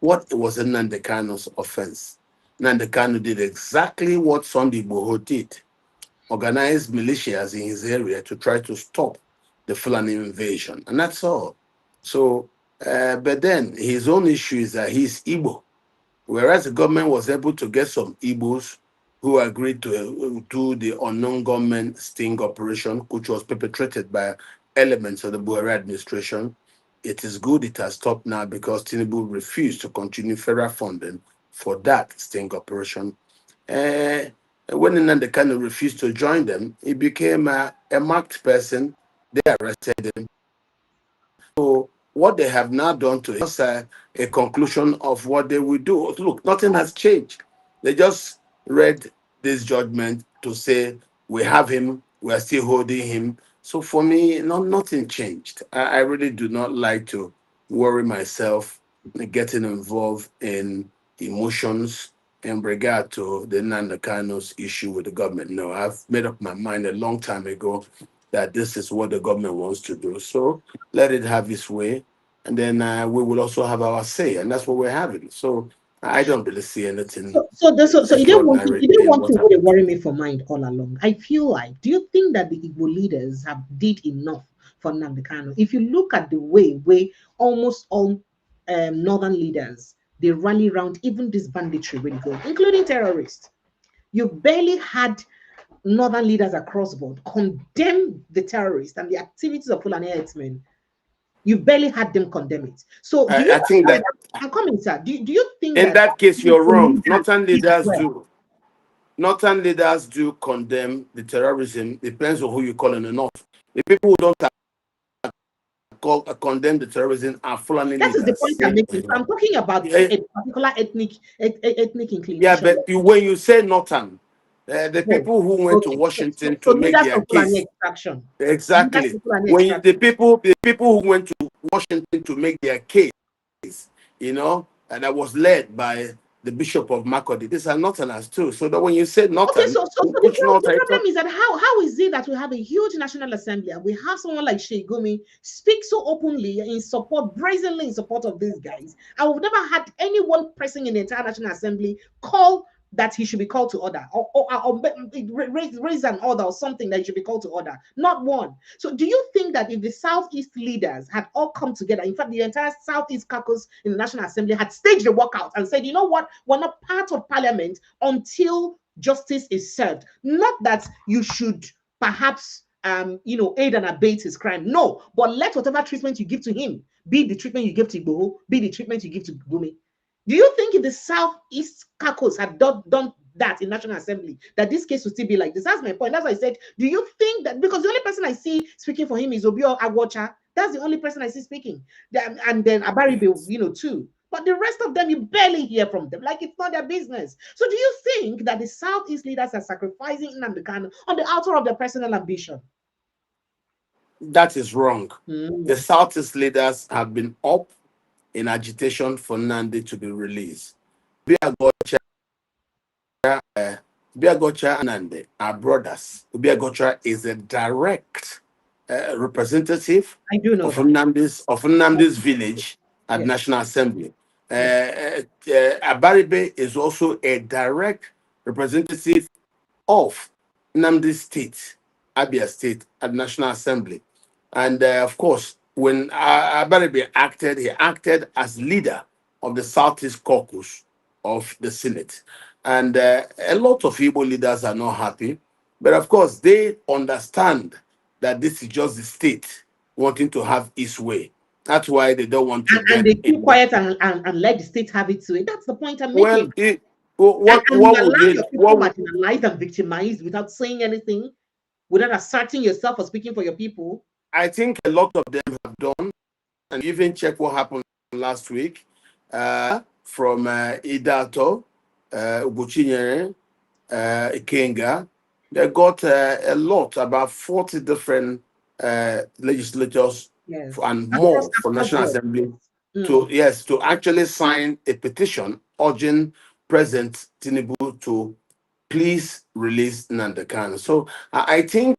B: What was Nnamdi Kanu's offense? Nnamdi Kanu did exactly what Sunday Igboho did. Organized militias in his area to try to stop the Fulani invasion. And that's all. So, but then his own issue is that he's Igbo. Whereas the government was able to get some Igbos who agreed to do the unknown government sting operation, which was perpetrated by elements of the Buhari administration. It is good it has stopped now because Tinubu refused to continue federal funding for that sting operation. When Nnamdi Kanu refused to join them, he became a marked person. They arrested him. So what they have now done to us a conclusion of what they will do. Look, nothing has changed. They just read this judgment to say we have him, we are still holding him. So for me, nothing changed. I really do not like to worry myself getting involved in emotions in regard to the Nnamdi Kanu's issue with the government. No, I've made up my mind a long time ago that this is what the government wants to do. So let it have its way, and then we will also have our say, and that's what we're having. So I don't really see anything
A: So you didn't want to,
B: extraordinary
A: you didn't
B: in
A: want
B: what
A: to really
B: happened.
A: worry me for mind all along. I feel like, do you think that the Igbo leaders have did enough for Nnamdi Kanu? If you look at the way almost all northern leaders, they rally around even this banditry really good, including terrorists. You barely had northern leaders across board condemn the terrorists and the activities of Fulani herdsmen. You barely had them condemn it. So do you
B: I think that
A: I'm coming, sir. Do you think
B: in
A: that
B: that case
A: Igbo
B: you're wrong.
A: leaders did well?
B: Northern leaders do condemn the terrorism. Depends on who you call in the north. The people who don't condemn the terrorism are Fulani
A: That is the point
B: leaders.
A: I'm making. So I'm talking about
B: Yeah,
A: a particular ethnic
B: yeah,
A: inclination.
B: but when you say Northern, the
A: Oh,
B: people who went to
A: okay.
B: Washington
A: So
B: to make
A: leaders
B: their
A: of Fulani
B: case.
A: extraction. Leaders
B: Exactly.
A: of Fulani
B: When
A: extraction.
B: the people who went to Washington to make their case, and that was led by the Bishop of Makurdi. These are Northerners too. So that when you say
A: Okay,
B: Northern,
A: the
B: which North
A: the
B: are you
A: problem
B: talking?
A: is that how is it that we have a huge national assembly and we have someone like Sheikh speak so openly in support, brazenly in support of these guys, and we've never had anyone pressing in the entire national assembly call that he should be called to order or raise an order or something that he should be called to order. Not one. So do you think that if the Southeast leaders had all come together, in fact, the entire Southeast caucus in the National Assembly had staged the walkout and said, you know what, we're not part of parliament until justice is served. Not that you should perhaps aid and abet his crime. No, but let whatever treatment you give to him be the treatment you give to Igboho, be the treatment you give to Gumi. Do you think if the Southeast caucus had done that in National Assembly, that this case would still be like this? That's my point. That's why I said, do you think that because the only person I see speaking for him is Obio Agwocha? That's the only person I see speaking. And then Abaribe, too. But the rest of them, you barely hear from them. Like it's not their business. So do you think that the Southeast leaders are sacrificing Nnamdi Kanu on the altar of their personal ambition?
B: That is wrong. The
A: Mm.
B: Southeast leaders have been up in agitation for Nandi to be released. Obiagocha, Obiagocha and are brothers. Obiagocha is a direct representative
A: I do know
B: of
A: that.
B: Nnamdi's village at
A: Yes.
B: National Assembly.
A: Yes.
B: Abaribe is also a direct representative of Nnamdi State, Abia State at National Assembly. And of course, when Abaribe acted, he acted as leader of the Southeast Caucus of the Senate. And a lot of Igbo leaders are not happy. But of course, they understand that this is just the state wanting to have its way. That's why they don't want to
A: And
B: get
A: they keep
B: in.
A: quiet and let the state have its way. That's the point I'm
B: Well,
A: making. And you
B: what would
A: allow
B: it?
A: your people
B: What would,
A: marginalized and victimized without saying anything, without asserting yourself or speaking for your people.
B: I think a lot of them have done, and even check what happened last week from Idato, Ugochinyere, Ikenga. They got a lot, about 40 different legislators
A: Yes.
B: and
A: Across
B: more for National
A: board.
B: Assembly to,
A: Mm.
B: yes, to actually sign a petition urging President Tinubu to please release Nnamdi Kanu. So I think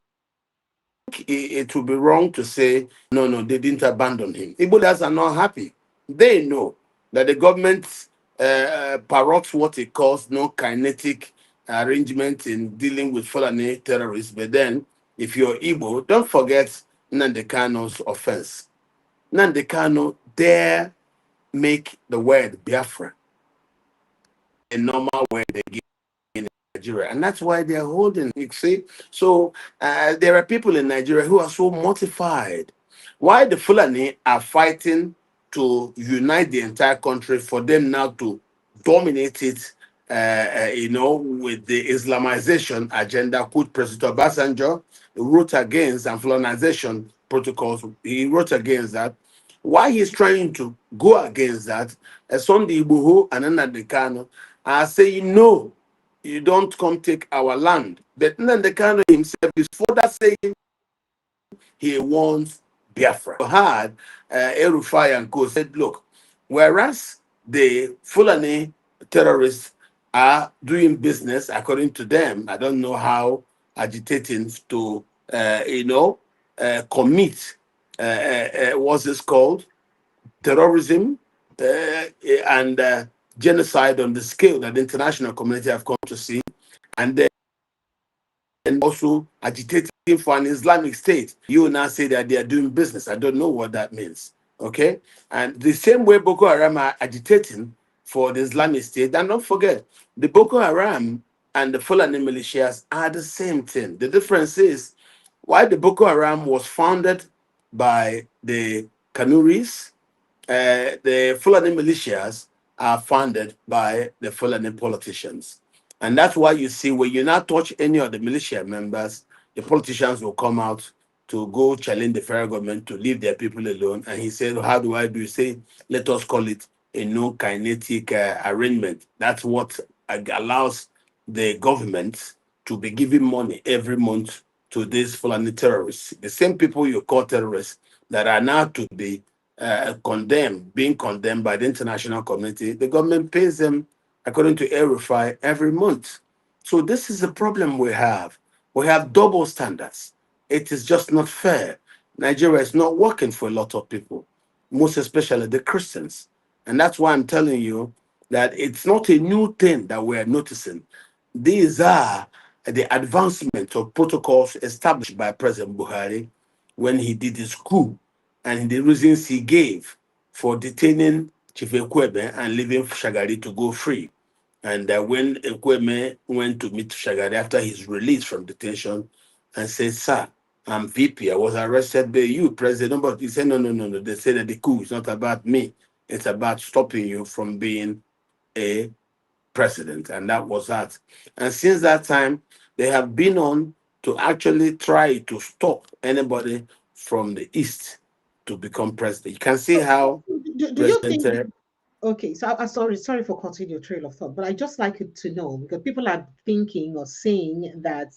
B: it would be wrong to say, no, no, they didn't abandon him. Igbo leaders are not happy. They know that the government parrots what it calls no kinetic arrangement in dealing with Fulani terrorists. But then, if you're Igbo, don't forget Nnamdi Kanu's offense. Nnamdi Kanu dare make the word Biafra a normal word again in Nigeria. And that's why they're holding, you see. So there are people in Nigeria who are so mortified. Why the Fulani are fighting to unite the entire country for them now to dominate it, with the Islamization agenda, put President Obasanjo wrote against, and Fulanization protocols, he wrote against that. Why he's trying to go against that, Sunday Igboho and Nnamdi Kanu are saying, no, you don't come take our land. But Nnamdi Kanu himself is further saying he wants Biafra. Had Erufai and Co said, look, whereas the Fulani terrorists are doing business according to them, I don't know how agitating to, commit, what's this called? Terrorism and genocide on the scale that the international community have come to see, and then also agitating for an Islamic state. You now say that they are doing business. I don't know what that means. Okay? And the same way Boko Haram are agitating for the Islamic state, and don't forget, the Boko Haram and the Fulani militias are the same thing. The difference is why the Boko Haram was founded by the Kanuris, the Fulani militias are funded by the Fulani politicians. And that's why you see when you not touch any of the militia members, the politicians will come out to go challenge the federal government to leave their people alone. And he said, how do I do? He say, let us call it a no kinetic arrangement. That's what allows the government to be giving money every month to these Fulani terrorists. The same people you call terrorists that are now to be being condemned by the international community, the government pays them according to Erufai every month. So this is the problem we have. We have double standards. It is just not fair. Nigeria is not working for a lot of people, most especially the Christians. And that's why I'm telling you that it's not a new thing that we're noticing. These are the advancement of protocols established by President Buhari when he did his coup, and the reasons he gave for detaining Chief Ekweme and leaving Shagari to go free. And when Ekweme went to meet Shagari after his release from detention and said, sir, I'm VP, I was arrested by you, President. But he said, no, no, no, no. They said that the coup is not about me. It's about stopping you from being a president. And that was that. And since that time, they have been on to actually try to stop anybody from the East to become president. You can see how
A: Do you
B: President
A: think? Okay, so I'm sorry for cutting your trail of thought, but I just like it to know because people are thinking or saying that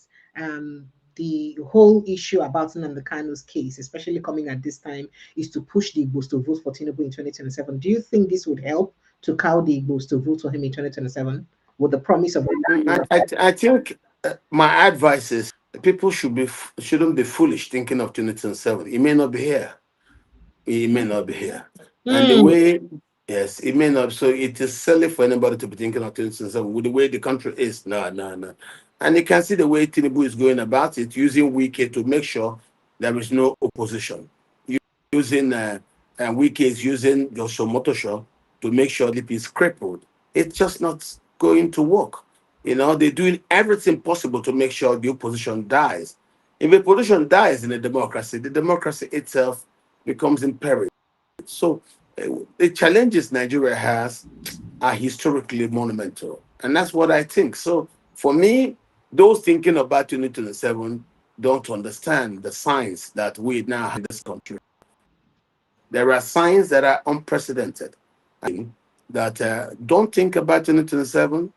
A: the whole issue about Nnamdi Kanu's case, especially coming at this time, is to push the Igbos to vote for Tinubu in 2027. Do you think this would help to cow the Igbos to vote for him in 2027 with the promise of.
B: I think my advice is people shouldn't be foolish thinking of 2027. It may not be here. It may not be here. And the way, yes, it may not. So it is silly for anybody to be thinking of 2027 with the way the country is. No. And you can see the way Tinubu is going about it, using Wike to make sure there is no opposition. Using Wike is using Joshua Motosho to make sure the is crippled. It's just not going to work. You know, they're doing everything possible to make sure the opposition dies. If the opposition dies in a democracy, the democracy itself becomes imperative. So the challenges Nigeria has are historically monumental. And that's what I think. So for me, those thinking about 2027 don't understand the signs that we now have in this country. There are signs that are unprecedented. That don't think about 2027.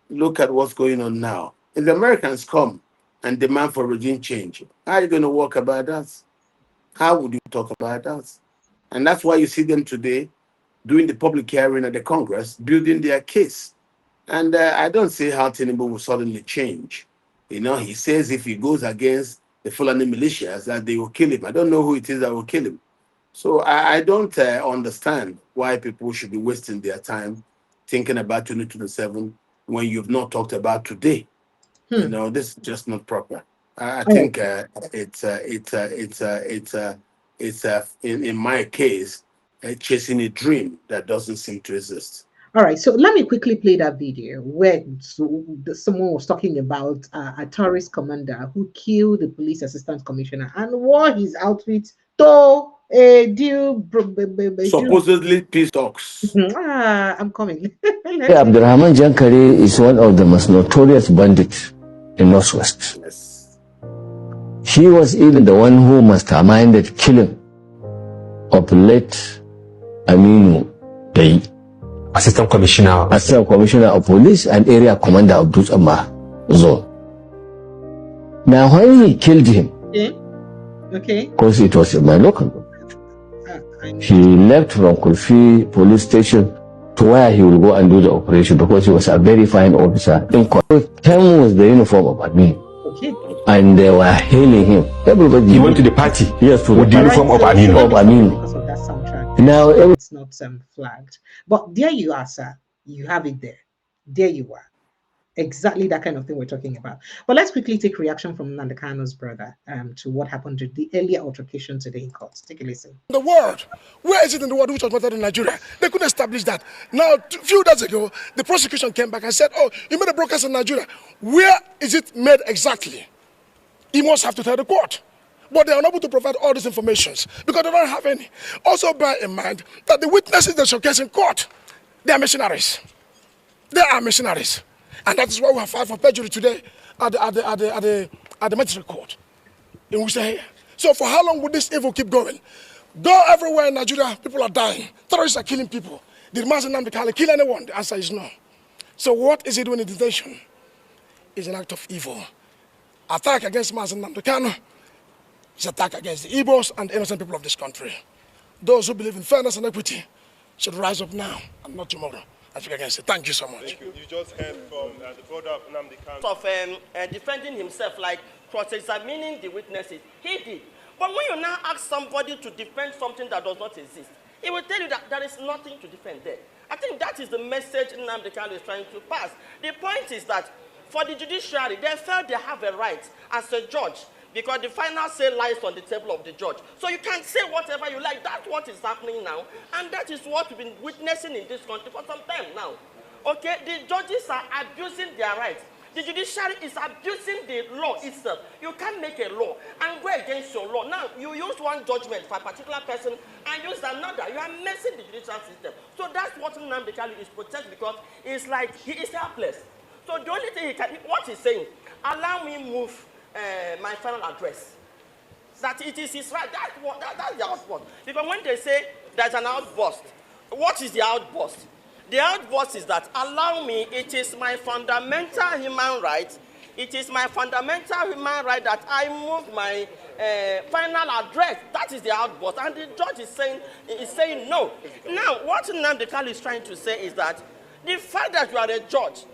B: Look at what's going on now. If the Americans come and demand for regime change, how are you going to walk about that? How would you talk about that? And that's why you see them today doing the public hearing at the Congress, building their case. And I don't see how Tinubu will suddenly change. You know, he says if he goes against the Fulani militias, that they will kill him. I don't know who it is that will kill him. So I don't understand why people should be wasting their time thinking about 2027 when you've not talked about today. You know, this is just not proper. I think it's in my case chasing a dream that doesn't seem to exist.
A: All right, so let me quickly play that video where someone was talking about a terrorist commander who killed the police assistant commissioner and wore his outfit to
B: supposedly peace talks.
A: I'm coming.
G: Abdurrahman Jankare is one of the most notorious bandits in Northwest.
B: Yes.
G: He was even the one who masterminded killing of late Aminu Day,
H: Assistant Commissioner
G: of Police and Area Commander of Dutama Zone. Now, when he killed him,
A: okay,
G: because it was in my local government, he left from Kulfi police station to where he will go and do the operation because he was a very fine officer. Him was the uniform of admin.
A: Okay.
G: And they were hailing him. Everybody.
H: He went to the party.
G: Yes,
H: with the uniform of Aminu.
A: Because of that soundtrack.
G: Now
A: it's not flagged. But there you are, sir. You have it there. There you are. Exactly that kind of thing we're talking about. But let's quickly take reaction from Nnamdi Kanu's brother to what happened to the earlier altercation today in court. Take a listen.
D: The world, where is it in the world which was better than Nigeria? They couldn't establish that. Now, a few days ago, the prosecution came back and said, oh, you made a broadcast in Nigeria. Where is it made exactly? He must have to tell the court. But they are unable to provide all these informations because they don't have any. Also bear in mind that the witnesses they showcase in court, they are mercenaries. They are mercenaries. And that is why we have filed for perjury today at the magistrate court in Wuse. So for how long would this evil keep going? Though everywhere in Nigeria, people are dying. Terrorists are killing people. Did Mazi Nnamdi Kanu kill anyone? The answer is no. So what is he doing in detention? It's an act of evil. Attack against Mazi Nnamdi Kanu is attack against the Igbos and the innocent people of this country. Those who believe in fairness and equity should rise up now and not tomorrow. Thank you so much.
I: Thank you. You just heard from the brother of Nnamdi Kanu.
J: Of defending himself, like cross-examining the witnesses. He did. But when you now ask somebody to defend something that does not exist, he will tell you that there is nothing to defend there. I think that is the message Nnamdi Kanu is trying to pass. The point is that for the judiciary, they felt they have a right as a judge because the final say lies on the table of the judge. So you can say whatever you like. That's what is happening now. And that is what we've been witnessing in this country for some time now. Okay, the judges are abusing their rights. The judiciary is abusing the law itself. You can't make a law and go against your law. Now, you use one judgment for a particular person and use another. You are messing the judicial system. So that's what Nnamdi Kanu is protected because it's like he is helpless. So the only thing he can, what he's saying, allow me move my final address. That it is his right. That's the outburst. Because when they say there's an outburst, what is the outburst? The outburst is that, allow me, it is my fundamental human right. It is my fundamental human right that I move my final address. That is the outburst, and the judge is saying no. Now, what Nnamdi Kanu is trying to say is that the fact that you are a judge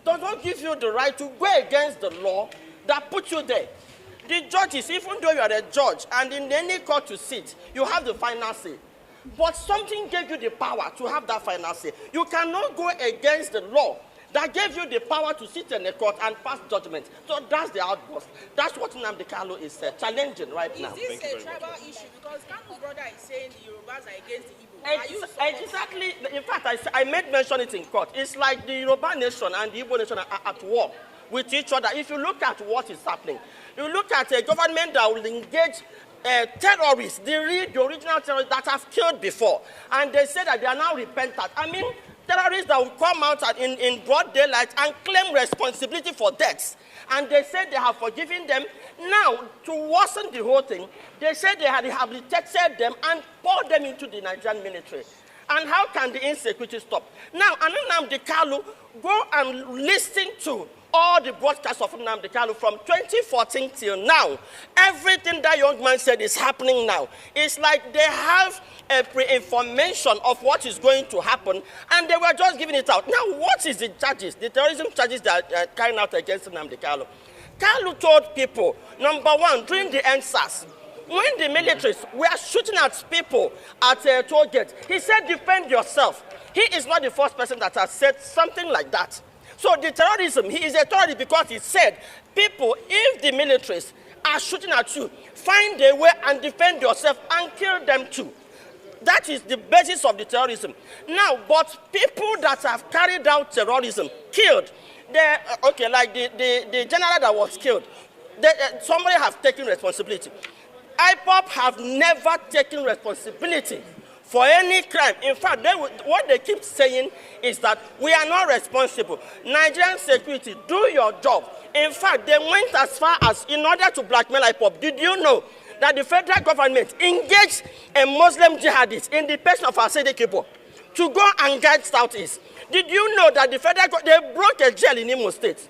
J: does not give you the right to go against the law that put you there. The judges, even though you are a judge and in any court you sit, you have the final say. But something gave you the power to have that final say. You cannot go against the law that gave you the power to sit in a court and pass judgment. So that's the outburst. That's what Nnamdi Kanu is challenging right now.
K: Is this a tribal issue? Because Kanu's brother is saying the Yorubas are against the Igbo.
J: Exactly. In fact, I made mention it in court. It's like the Yoruba nation and the Igbo nation are at war with each other. If you look at what is happening, you look at a government that will engage terrorists, the original terrorists that have killed before, and they say that they are now repentant. I mean, terrorists that will come out in broad daylight and claim responsibility for deaths. And they say they have forgiven them. Now, to worsen the whole thing, they say they have rehabilitated them and poured them into the Nigerian military. And how can the insecurity stop? Now, Nnamdi Kanu, go and listen to all the broadcasts of Nnamdi Kanu from 2014 till now. Everything that young man said is happening now. It's like they have a pre-information of what is going to happen, and they were just giving it out. Now, what is the charges, the terrorism charges that are carrying out against Nnamdi Kanu? Kanu told people, number one, during the NSAS, when the militaries were shooting at people at a toll gate, he said, defend yourself. He is not the first person that has said something like that. So the terrorism, he is a terrorist because he said, people, if the militaries are shooting at you, find a way and defend yourself and kill them too. That is the basis of the terrorism. Now, but people that have carried out terrorism, killed, like the general that was killed, somebody have taken responsibility. IPOB have never taken responsibility for any crime. In fact, what they keep saying is that we are not responsible. Nigerian security, do your job. In fact, they went as far as, in order to blackmail IPOB, did you know that the federal government engaged a Muslim jihadist in the person of Asede Kibo to go and guide Southeast? Did you know that the federal they broke a jail in Imo State,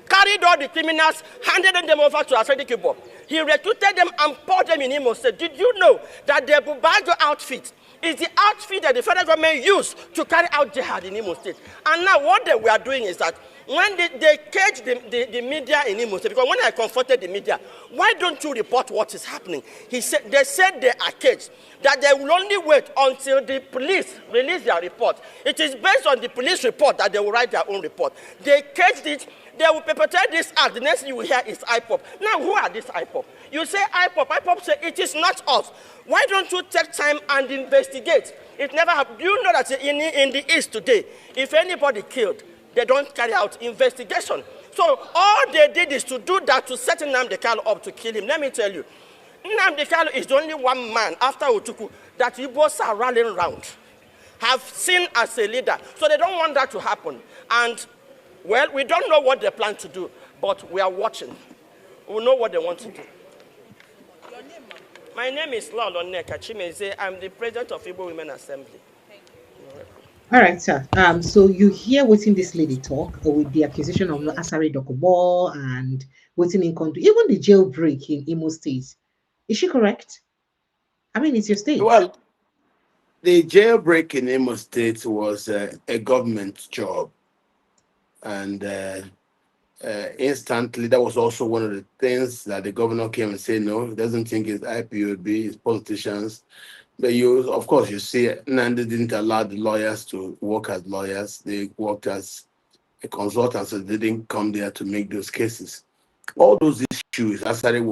J: carried all the criminals, handed them over to Asede Kibo? He recruited them and poured them in Imo State. Did you know that the Bubago outfit is the outfit that the federal government used to carry out jihad in Imo State? And now what they were doing is that when they caged the media in Imo State, because when I confronted the media, why don't you report what is happening? They said they are caged, that they will only wait until the police release their report. It is based on the police report that they will write their own report. They caged it. They will perpetrate this act. The next thing you will hear is IPOB. Now, who are these IPOB? You say IPOB. IPOB say it is not us. Why don't you take time and investigate? It never happened. Do you know that in the East today, if anybody killed, they don't carry out investigation? So all they did is to do that to set Nnamdi Kanu up to kill him. Let me tell you, Nnamdi Kanu is the only one man after Otuku that Igbos are rallying around, have seen as a leader. So they don't want that to happen. And well, we don't know what they plan to do, but we are watching. We know what they want to do.
K: Your name, ma'am?
J: My name is Dr Katch Ononuju. I'm the president of Igbo Women Assembly.
K: Thank you.
A: All right, sir. So you hear waiting this lady talk with the accusation of Asare Dokubo and waiting in country, even the jailbreak in Imo State. Is she correct? I mean, it's your state.
B: Well, the jailbreak in Imo State was a government job. And instantly, that was also one of the things that the governor came and said, no, he doesn't think it's IPOB, it's politicians. But of course, you see, Nnamdi didn't allow the lawyers to work as lawyers. They worked as a consultant, so they didn't come there to make those cases. All those issues Asare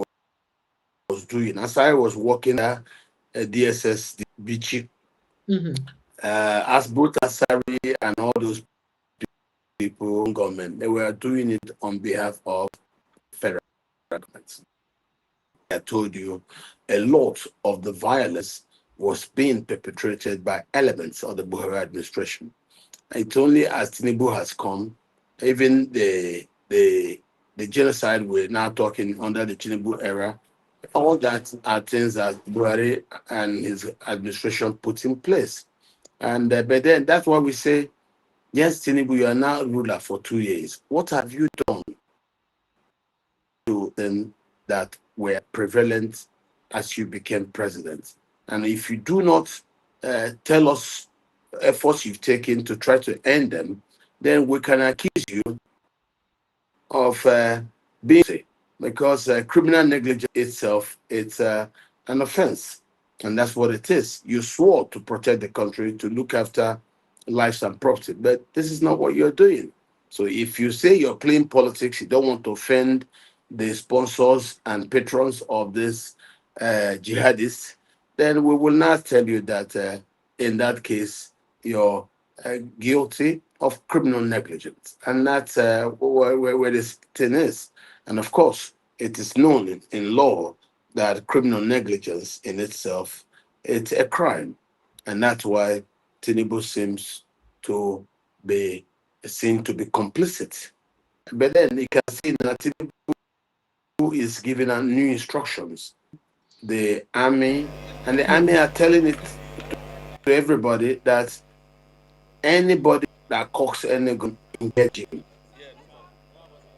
B: was doing. Asare was working at DSS, Bichi, as both Asare and all those people in government, they were doing it on behalf of federal governments. I told you, a lot of the violence was being perpetrated by elements of the Buhari administration. It's only as Tinubu has come, even the genocide we're now talking under the Tinubu era, all that are things that Buhari and his administration put in place. And but then that's why we say, yes, Tinubu, you are now ruler for 2 years. What have you done to that were prevalent as you became president. And if you do not tell us efforts you've taken to try to end them, then we can accuse you of being, because criminal negligence itself, it's an offense. And that's what it is. You swore to protect the country, to look after lives and property, but this is not what you're doing. So if you say you're playing politics, you don't want to offend the sponsors and patrons of this jihadists, then we will not tell you that in that case, you're guilty of criminal negligence. And that's where this thing is. And of course, it is known in law that criminal negligence in itself, it's a crime. And that's why Tinubu seems to be seen to be complicit. But then you can see that Tinubu is giving out new instructions. The army, and the army are telling it to everybody that anybody that cocks any gun, engage him.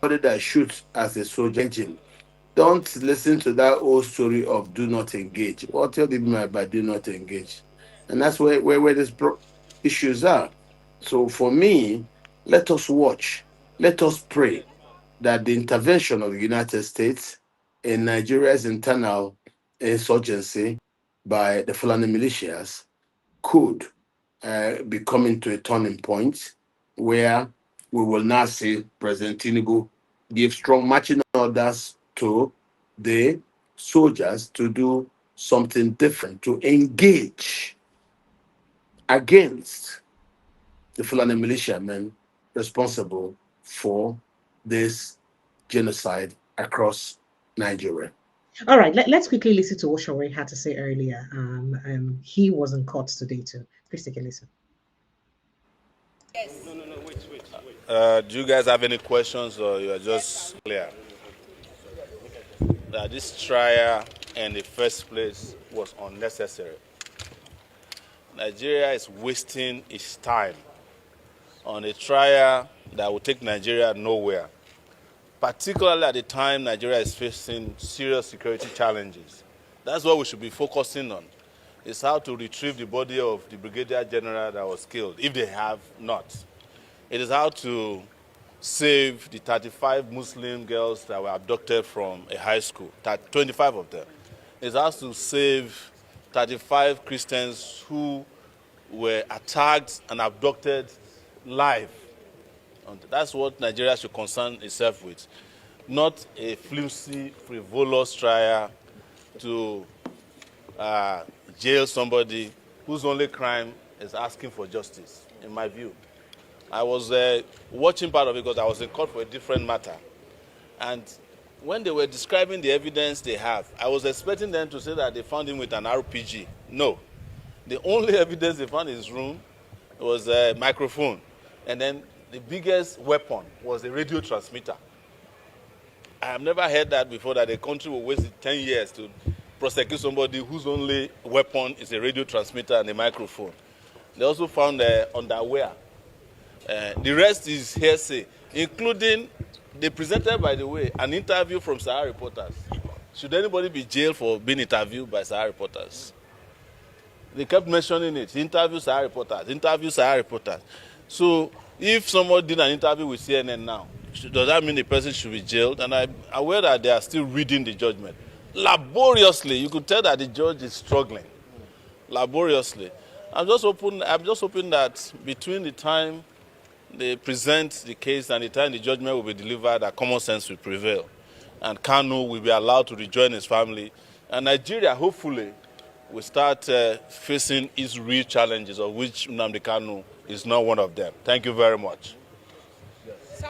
B: Anybody that shoots as a soldier, engage him. Don't listen to that old story of do not engage. What do you mean by do not engage? And that's where these issues are. So for me, let us watch, let us pray that the intervention of the United States in Nigeria's internal insurgency by the Fulani militias could be coming to a turning point where we will now see President Tinubu give strong marching orders to the soldiers to do something different, to engage against the Fulani militiamen responsible for this genocide across Nigeria.
A: All right, let's quickly listen to what Shawari had to say earlier. He was in court today too. Please take a listen.
K: Yes.
I: No, wait.
L: Do you guys have any questions, or you are just clear that this trial in the first place was unnecessary? Nigeria is wasting its time on a trial that will take Nigeria nowhere, particularly at the time Nigeria is facing serious security challenges. That's what we should be focusing on, is how to retrieve the body of the Brigadier General that was killed, if they have not. It is how to save the 35 Muslim girls that were abducted from a high school, 25 of them. It is how to save 35 Christians who were attacked and abducted live. And that's what Nigeria should concern itself with, not a flimsy, frivolous trial to jail somebody whose only crime is asking for justice, in my view. I was watching part of it because I was in court for a different matter. And when they were describing the evidence they have, I was expecting them to say that they found him with an RPG. No. The only evidence they found in his room was a microphone. And then the biggest weapon was a radio transmitter. I have never heard that before, that a country will waste 10 years to prosecute somebody whose only weapon is a radio transmitter and a microphone. They also found underwear. The rest is hearsay, including, they presented, by the way, an interview from Sahara reporters. Should anybody be jailed for being interviewed by Sahara reporters? They kept mentioning it. Interview Sahara reporters, interview Sahara reporters. So if someone did an interview with CNN now, does that mean the person should be jailed? And I'm aware that they are still reading the judgment. Laboriously, you could tell that the judge is struggling. Laboriously. I'm just hoping that between the time they present the case and the time the judgment will be delivered, that common sense will prevail. And Kanu will be allowed to rejoin his family. And Nigeria, hopefully, will start facing its real challenges, of which Nnamdi Kanu is not one of them. Thank you very much.
K: So,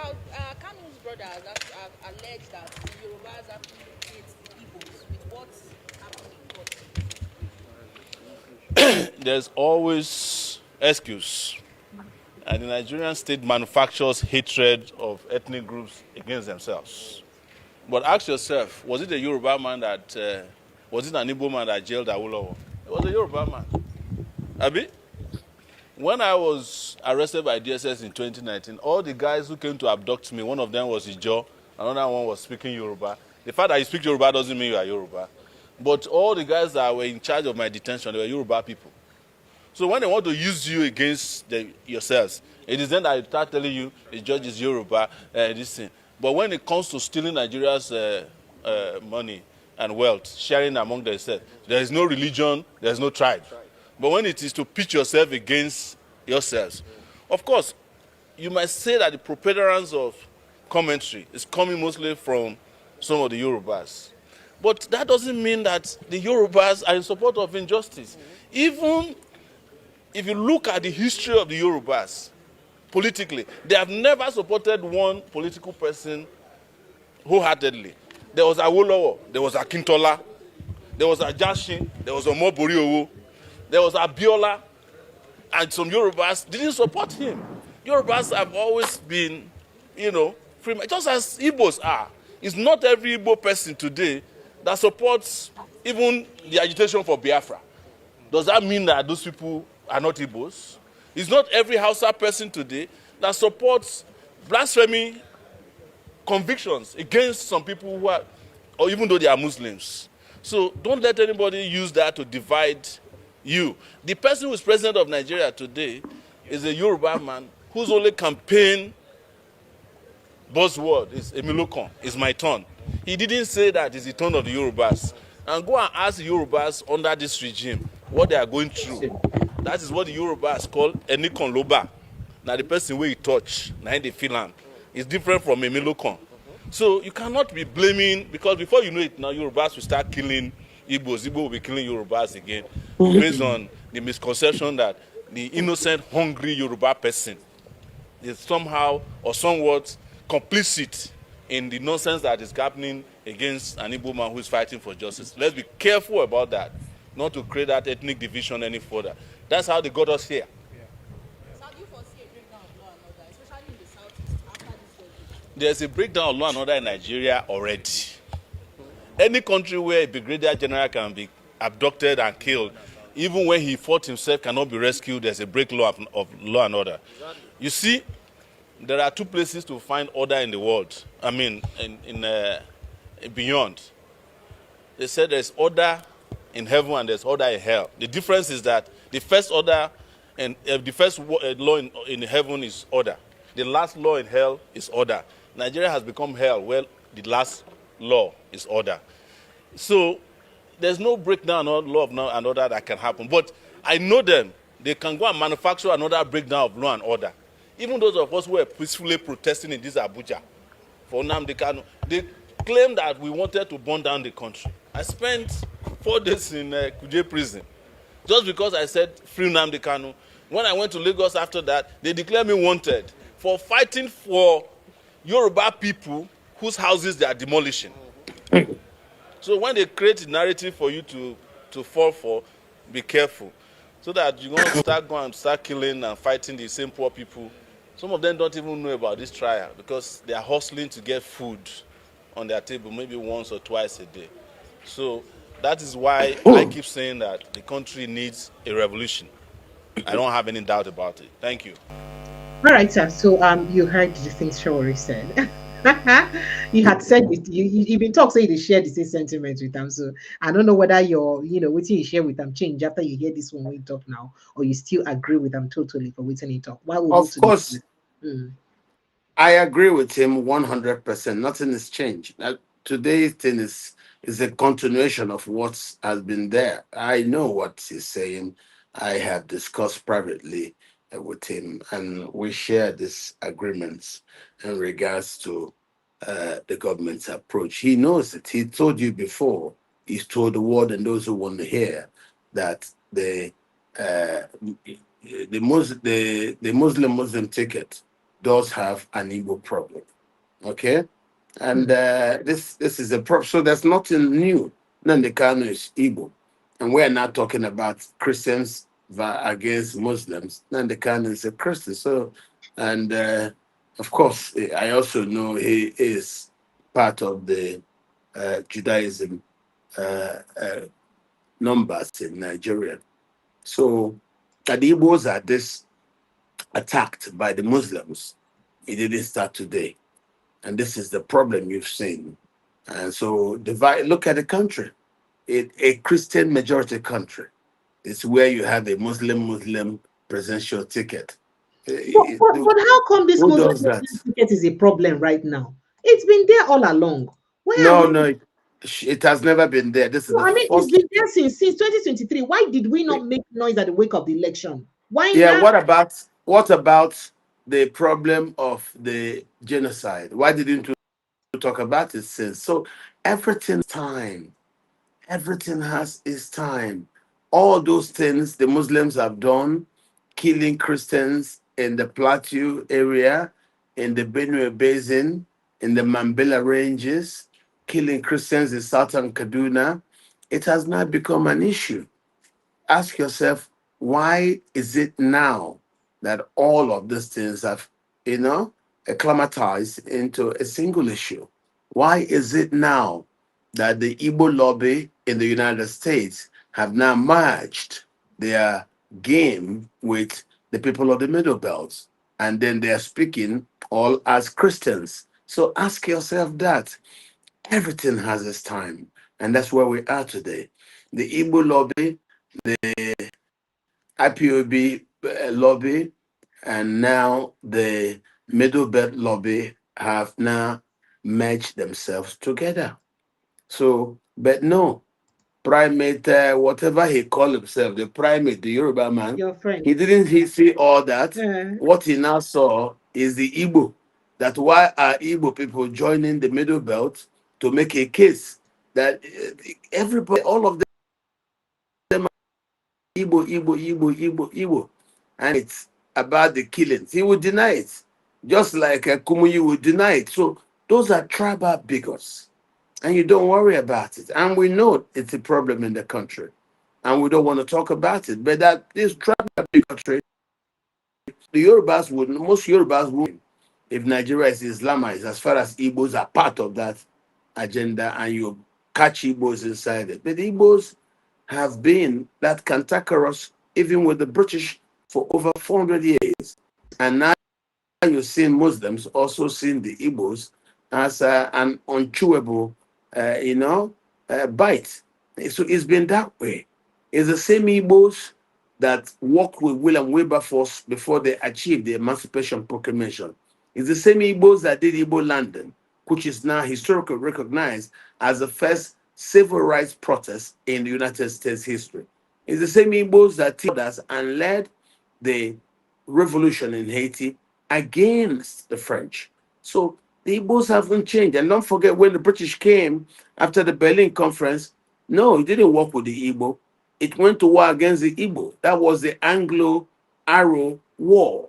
K: Kanu's brother has alleged that the Yorubas actually hate the Igbos with what's happening in court.
L: There's always excuse. And the Nigerian state manufactures hatred of ethnic groups against themselves. But ask yourself, was it a Yoruba man was it an Igbo man that jailed Awolowo? It was a Yoruba man. Abi? When I was arrested by DSS in 2019, all the guys who came to abduct me, one of them was Ijo, another one was speaking Yoruba. The fact that you speak Yoruba doesn't mean you are Yoruba. But all the guys that were in charge of my detention, they were Yoruba people. So when they want to use you against yourselves, it is then that I start telling you the judge is Yoruba, this thing. But when it comes to stealing Nigeria's money and wealth, sharing among themselves, there is no religion, there is no tribe. But when it is to pitch yourself against yourselves, of course, you might say that the preponderance of commentary is coming mostly from some of the Yorubas. But that doesn't mean that the Yorubas are in support of injustice. Even if you look at the history of the Yorubas, politically, they have never supported one political person wholeheartedly. There was Awolowo, there was Akintola, there was Ajashin, there was Omoboriowo, there was Abiola, and some Yorubas didn't support him. Yorubas have always been, free, just as Igbos are. It's not every Igbo person today that supports even the agitation for Biafra. Does that mean that those people are not Igbos? It's not every Hausa person today that supports blasphemy convictions against some people who are, or even though they are Muslims. So don't let anybody use that to divide you. The person who is president of Nigeria today is a Yoruba man whose only campaign buzzword is Emilokon, is my turn. He didn't say that it's the turn of the Yorubas. And go and ask the Yorubas under this regime what they are going through. That is what the Yorubas call Enikon Loba. Now the person where you touch, now they feel him. It's different from Emilokon. So you cannot be blaming, because before you know it now, Yorubas will start killing Igbos. Igbo will be killing Yorubas again, based on the misconception that the innocent, hungry Yoruba person is somehow or somewhat complicit in the nonsense that is happening against an Igbo man who is fighting for justice. Let's be careful about that, not to create that ethnic division any further. That's how they got us here.
K: So do you foresee a breakdown of law and order, especially in the southeast after this judgment?
L: There's a breakdown of law and order in Nigeria already. Any country where a brigadier general can be abducted and killed, even when he fought himself, cannot be rescued, there's a breakdown of law and order. You see, there are two places to find order in the world. I mean, beyond. They said there's order in heaven and there's order in hell. The difference is that the first order and the first law in heaven is order. The last law in hell is order. Nigeria has become hell, well, the last law is order. So there's no breakdown of law and order that can happen. But I know them. They can go and manufacture another breakdown of law and order. Even those of us who were peacefully protesting in this Abuja for Nnamdi Kanu, they claimed that we wanted to burn down the country. I spent 4 days in Kuje prison just because I said free Nnamdi Kanu. When I went to Lagos after that, they declared me wanted for fighting for Yoruba people whose houses they are demolishing. So when they create a narrative for you to fall for, be careful. So that you're going to start killing and fighting the same poor people. Some of them don't even know about this trial because they are hustling to get food on their table maybe once or twice a day. So that is why I keep saying that the country needs a revolution. I don't have any doubt about it. Thank you.
A: All right, sir. So you heard the things Shawari said. You had said it. You been talking, say they share the same sentiments with them. So I don't know whether your, what you share with them change after you hear this one we talk now, or you still agree with them totally for waiting you talk. Why
B: of course, I agree with him 100%. Nothing has changed. Today's thing is a continuation of what has been there. I know what he's saying. I have discussed privately with him, and we share these agreements in regards to the government's approach. He knows it. He told you before. He's told the world and those who want to hear that the Muslim ticket does have an Igbo problem. Okay, and this is a problem. So there's nothing new. Nnamdi Kanu is Igbo, and we're not talking about Christians against Muslims. Nnamdi Kanu is a Christian. So, and of course, I also know he is part of the Judaism numbers in Nigeria. So, the Igbos are attacked by the Muslims. It didn't start today. And this is the problem you've seen. And so divide. Look at the country. A Christian majority country. It's where you have a Muslim presidential ticket.
A: But how come this
B: Who
A: Muslim
B: does that?
A: ticket is a problem right now? It's been there all along. Why have
B: No,
A: we?
B: no, it has never been there. This is
A: No,
B: the
A: I mean, it's
B: first.
A: been there since 2023. Why did we not make noise at the wake of the election? Why
B: Yeah,
A: now?
B: what about the problem of the genocide? Why didn't you talk about it since? So everything's time. Everything has its time. All those things the Muslims have done, killing Christians in the Plateau area, in the Benue Basin, in the Mambila Ranges, killing Christians in southern Kaduna, it has not become an issue. Ask yourself, why is it now that all of these things have, acclimatized into a single issue? Why is it now that the Igbo lobby in the United States have now merged their game with the people of the Middle Belt? And then they are speaking all as Christians. So ask yourself that. Everything has its time. And that's where we are today. The Igbo lobby, the IPOB lobby, and now the Middle Belt lobby have now merged themselves together. So, but no, primate, whatever he called himself, the primate, the Yoruba man,
A: Your friend.
B: he see all that.
A: Yeah.
B: What he now saw is the Igbo. That why are Igbo people joining the Middle Belt to make a case that everybody, all of them Igbo, Igbo, Igbo, Igbo, Igbo. And it's about the killings. He would deny it. Just like Kumuyi would deny it. So those are tribal bigots. And you don't worry about it. And we know it's a problem in the country. And we don't want to talk about it. But that this tribal bigotry, most Yorubas would, if Nigeria is Islamized, as far as Igbos are part of that agenda and you catch Igbos inside it. But the Igbos have been that cantankerous even with the British for over 400 years. And now you're seeing Muslims also seeing the Igbos as an unchewable, bite. So it's been that way. It's the same Igbos that worked with William Wilberforce before they achieved the Emancipation Proclamation. It's the same Igbos that did Igbo London, which is now historically recognized as the first civil rights protest in the United States history. It's the same Igbos that told us and led the revolution in Haiti against the French. So the Igbos haven't changed. And don't forget, when the British came after the Berlin Conference, no, it didn't work with the Igbo. It went to war against the Igbo. That was the Anglo-Arrow War,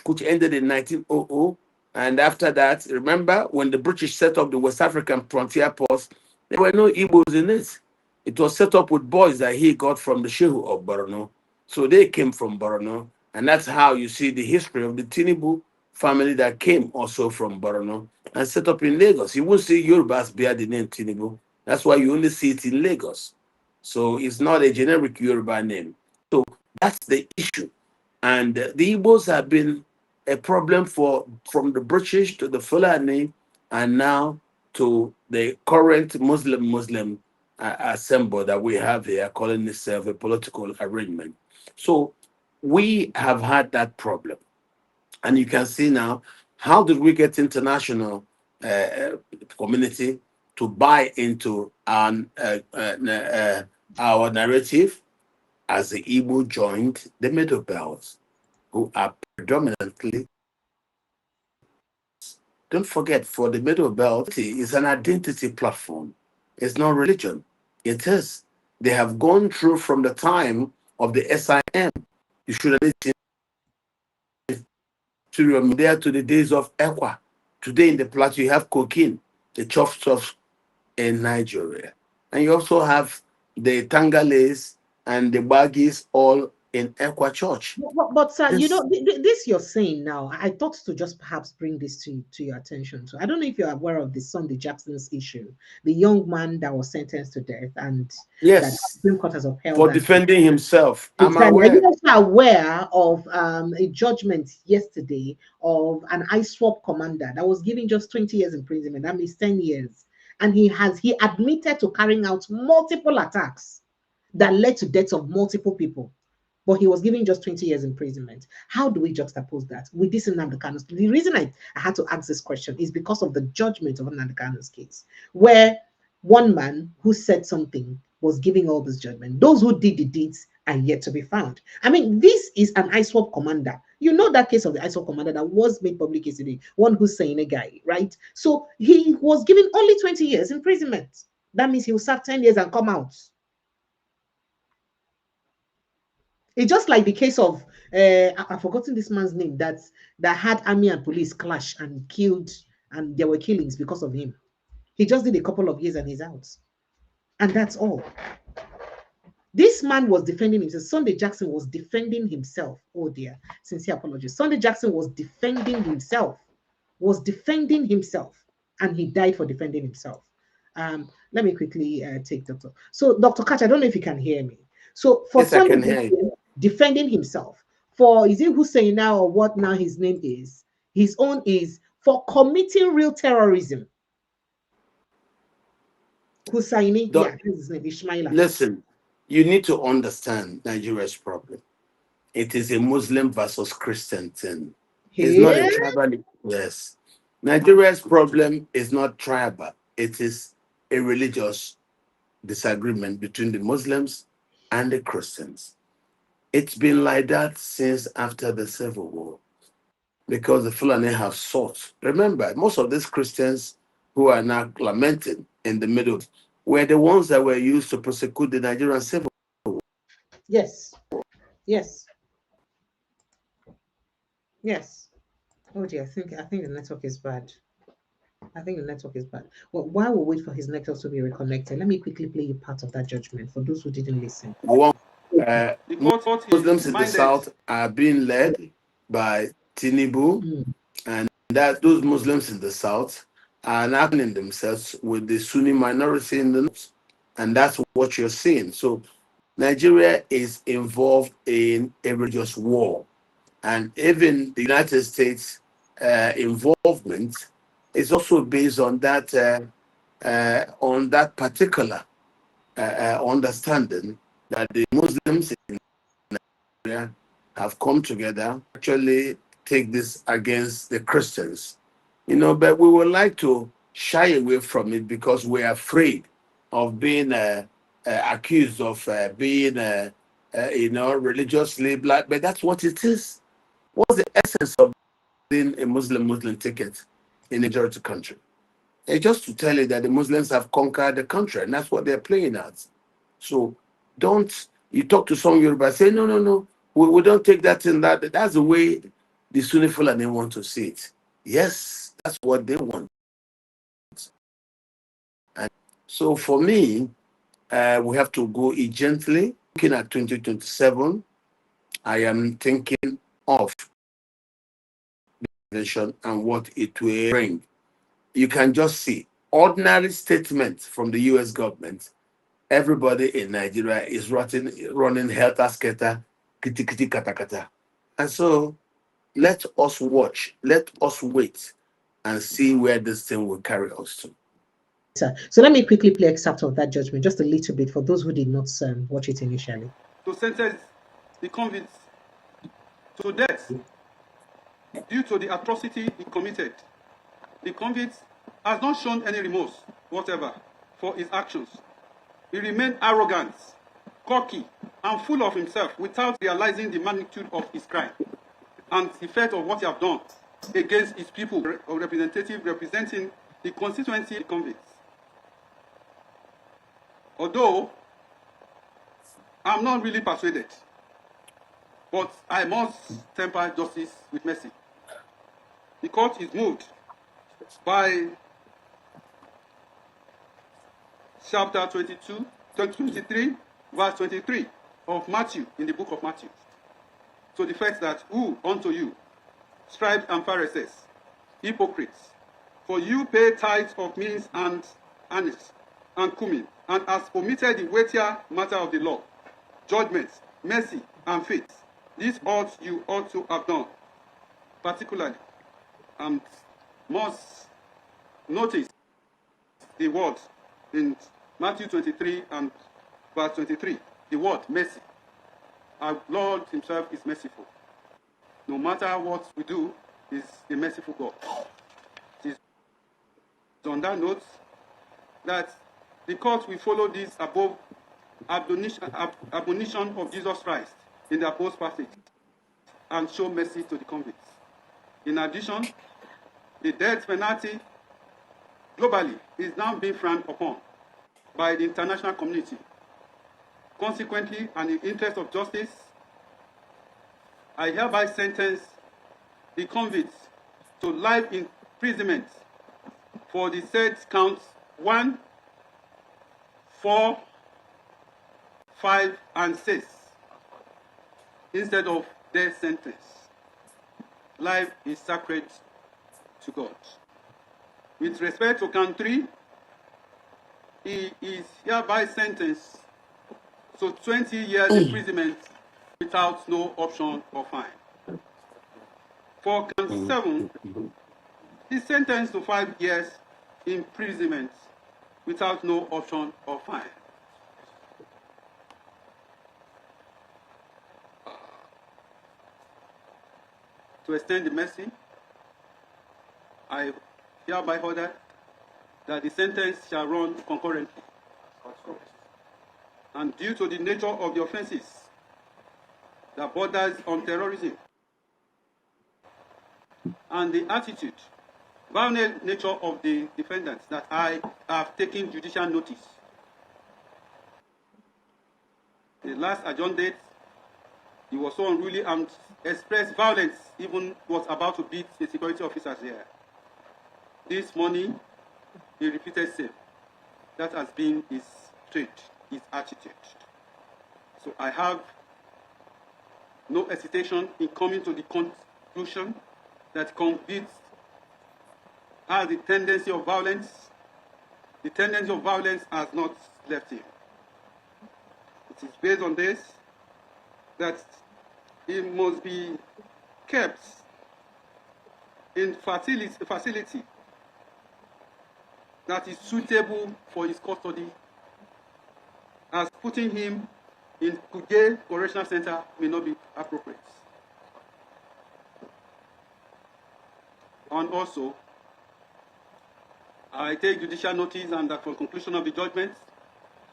B: which ended in 1900. And after that, remember, when the British set up the West African frontier post, there were no Igbos in it. It was set up with boys that he got from the Shehu of Borno. So they came from Borno. And that's how you see the history of the Tinubu family that came also from Borno and set up in Lagos. You won't see Yorubas bear the name Tinubu. That's why you only see it in Lagos. So it's not a generic Yoruba name. So that's the issue. And the Igbos have been a problem from the British to the Fulani and now to the current Muslim assembly that we have here, calling itself a political arrangement. So we have had that problem. And you can see now, how did we get international community to buy into our narrative as the Igbo joined the Middle Belt, who are predominantly, don't forget, for the Middle Belt, it's an identity platform. It's not religion. It is. They have gone through from the time of the SIM. You should have listened to there to the days of Ekwa. Today in the plateau, you have cocaine, the chof chof in Nigeria. And you also have the Tangales and the Baggies all in Ekwa Church.
A: But sir, this you're saying now, I thought to just perhaps bring this to your attention. So I don't know if you're aware of the Sunday Jackson's issue, the young man that was sentenced to death and that Supreme Court has upheld
B: for defending himself. I'm
A: Are
B: aware.
A: you also aware of a judgment yesterday of an ISWAP commander that was given just 20 years imprisonment? That means 10 years. and he admitted to carrying out multiple attacks that led to deaths of multiple people. But he was given just 20 years imprisonment. How do we juxtapose that with this Nnamdi Kanu? The reason I had to ask this question is because of the judgment of Nnamdi Kanu's case, where one man who said something was giving all this judgment. Those who did the deeds are yet to be found. I mean, this is an IPOB commander. You know that case of the IPOB commander that was made public yesterday, one Hussein guy, right? So he was given only 20 years imprisonment. That means he will serve 10 years and come out. It's just like the case of I've forgotten this man's name that had army and police clash and killed, and there were killings because of him. He just did a couple of years and he's out, and that's all. This man was defending himself. Sunday Jackson was defending himself. Oh dear, sincere apologies. Sunday Jackson was defending himself, and he died for defending himself. Let me quickly take Dr. So Dr. Katch, I don't know if you can hear me. So for
B: yes, I can hear you.
A: Defending himself, for is it Hussein now or what now his name is? His own is for committing real terrorism. Husseini, yeah, his name is Ishmaila.
B: Listen, you need to understand Nigeria's problem. It is a Muslim versus Christian thing. It's not a tribal. Yes. Nigeria's problem is not tribal. It is a religious disagreement between the Muslims and the Christians. It's been like that since after the Civil War, because the Fulani have sought. Remember, most of these Christians who are now lamenting in the middle were the ones that were used to prosecute the Nigerian Civil War.
A: Yes. Yes. Yes. Oh dear, I think the network is bad. Well, while we wait for his network to be reconnected, let me quickly play you part of that judgment for those who didn't listen.
B: Muslims in the south are being led by Tinubu, and that those Muslims in the south are aligning themselves with the Sunni minority in the north, and that's what you're seeing. So Nigeria is involved in a religious war, and even the United States involvement is also based on that particular understanding that the Muslims in Nigeria have come together actually take this against the Christians. But we would like to shy away from it because we're afraid of being accused of being religiously black. But that's what it is. What's the essence of being a Muslim ticket in a majority country? It's just to tell you that the Muslims have conquered the country, and that's what they're playing at. So you talk to some Yoruba, say, no, we don't take that in that. That's the way the Sunni Fulani want to see it. Yes, that's what they want. And so for me, we have to go gently. Looking at 2027, I am thinking of vision and what it will bring. You can just see ordinary statements from the US government. Everybody in Nigeria is running helter-skelter, kiti kata kata. And so let us watch, let us wait and see where this thing will carry us to.
A: So let me quickly play excerpt of that judgment, just a little bit for those who did not watch it initially.
M: To sentence the convicts to death due to the atrocity he committed. The convict has not shown any remorse whatever for his actions. He remained arrogant, cocky, and full of himself without realizing the magnitude of his crime and the effect of what he has done against his people or representative representing the constituency of convicts. Although I'm not really persuaded, but I must temper justice with mercy. The court is moved by chapter 23, verse 23 of Matthew, in the book of Matthew, to the fact that, who unto you, scribes and Pharisees, hypocrites, for you pay tithes of mint and anise and cumin, and has omitted the weightier matter of the law, judgment, mercy, and faith. This you ought to have done, particularly, and must notice the word in Matthew 23 and verse 23. The word mercy. Our Lord himself is merciful. No matter what we do, he's a merciful God. It is on that note that the court will follow this above admonition of Jesus Christ in the above passage and show mercy to the convicts. In addition, the death penalty globally is now being frowned upon by the international community. Consequently, and in the interest of justice, I hereby sentence the convicts to life imprisonment for the said counts 1, 4, 5, and 6 instead of death sentence. Life is sacred to God. With respect to count 3, he is hereby sentenced to 20 years imprisonment without no option or fine. For count 7, he is sentenced to 5 years imprisonment without no option or fine. To extend the mercy, I hereby order that the sentence shall run concurrently. And due to the nature of the offenses that borders on terrorism and the attitude, violent nature of the defendants, that I have taken judicial notice. The last adjourned date, he was so unruly and expressed violence, even was about to beat the security officers there. This morning, he repeated same. That has been his trait, his attitude. So I have no hesitation in coming to the conclusion that convicts has the tendency of violence. The tendency of violence has not left him. It is based on this that he must be kept in facility that is suitable for his custody, as putting him in Kuje Correctional Center may not be appropriate. And also, I take judicial notice and that for conclusion of the judgment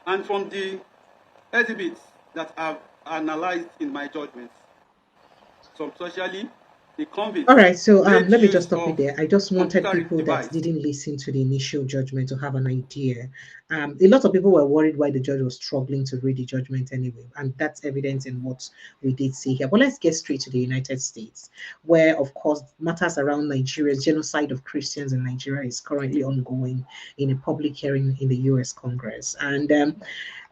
M: and from the exhibits that I've analyzed in my judgments. Substantially, the convict.
A: All right, so let me just stop it there. I just wanted people that didn't listen to the initial judgment to have an idea. A lot of people were worried why the judge was struggling to read the judgment anyway, and that's evident in what we did see here. But let's get straight to the United States, where, of course, matters around Nigeria's genocide of Christians in Nigeria is currently ongoing in a public hearing in the U.S. Congress. And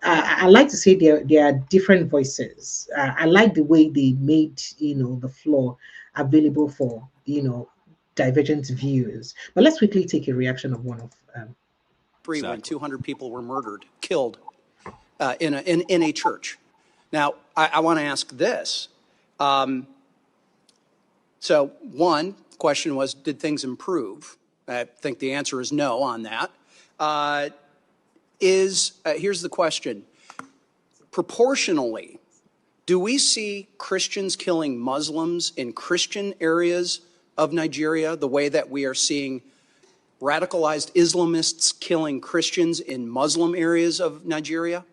A: I like to say there are different voices. I like the way they made, the floor available for, divergent views. But let's quickly take a reaction of one of
N: when 200 people were murdered, killed in a church. Now, I want to ask this. So one question was, did things improve? I think the answer is no on that. Here's the question. Proportionally, do we see Christians killing Muslims in Christian areas of Nigeria the way that we are seeing radicalized Islamists killing Christians in Muslim areas of Nigeria?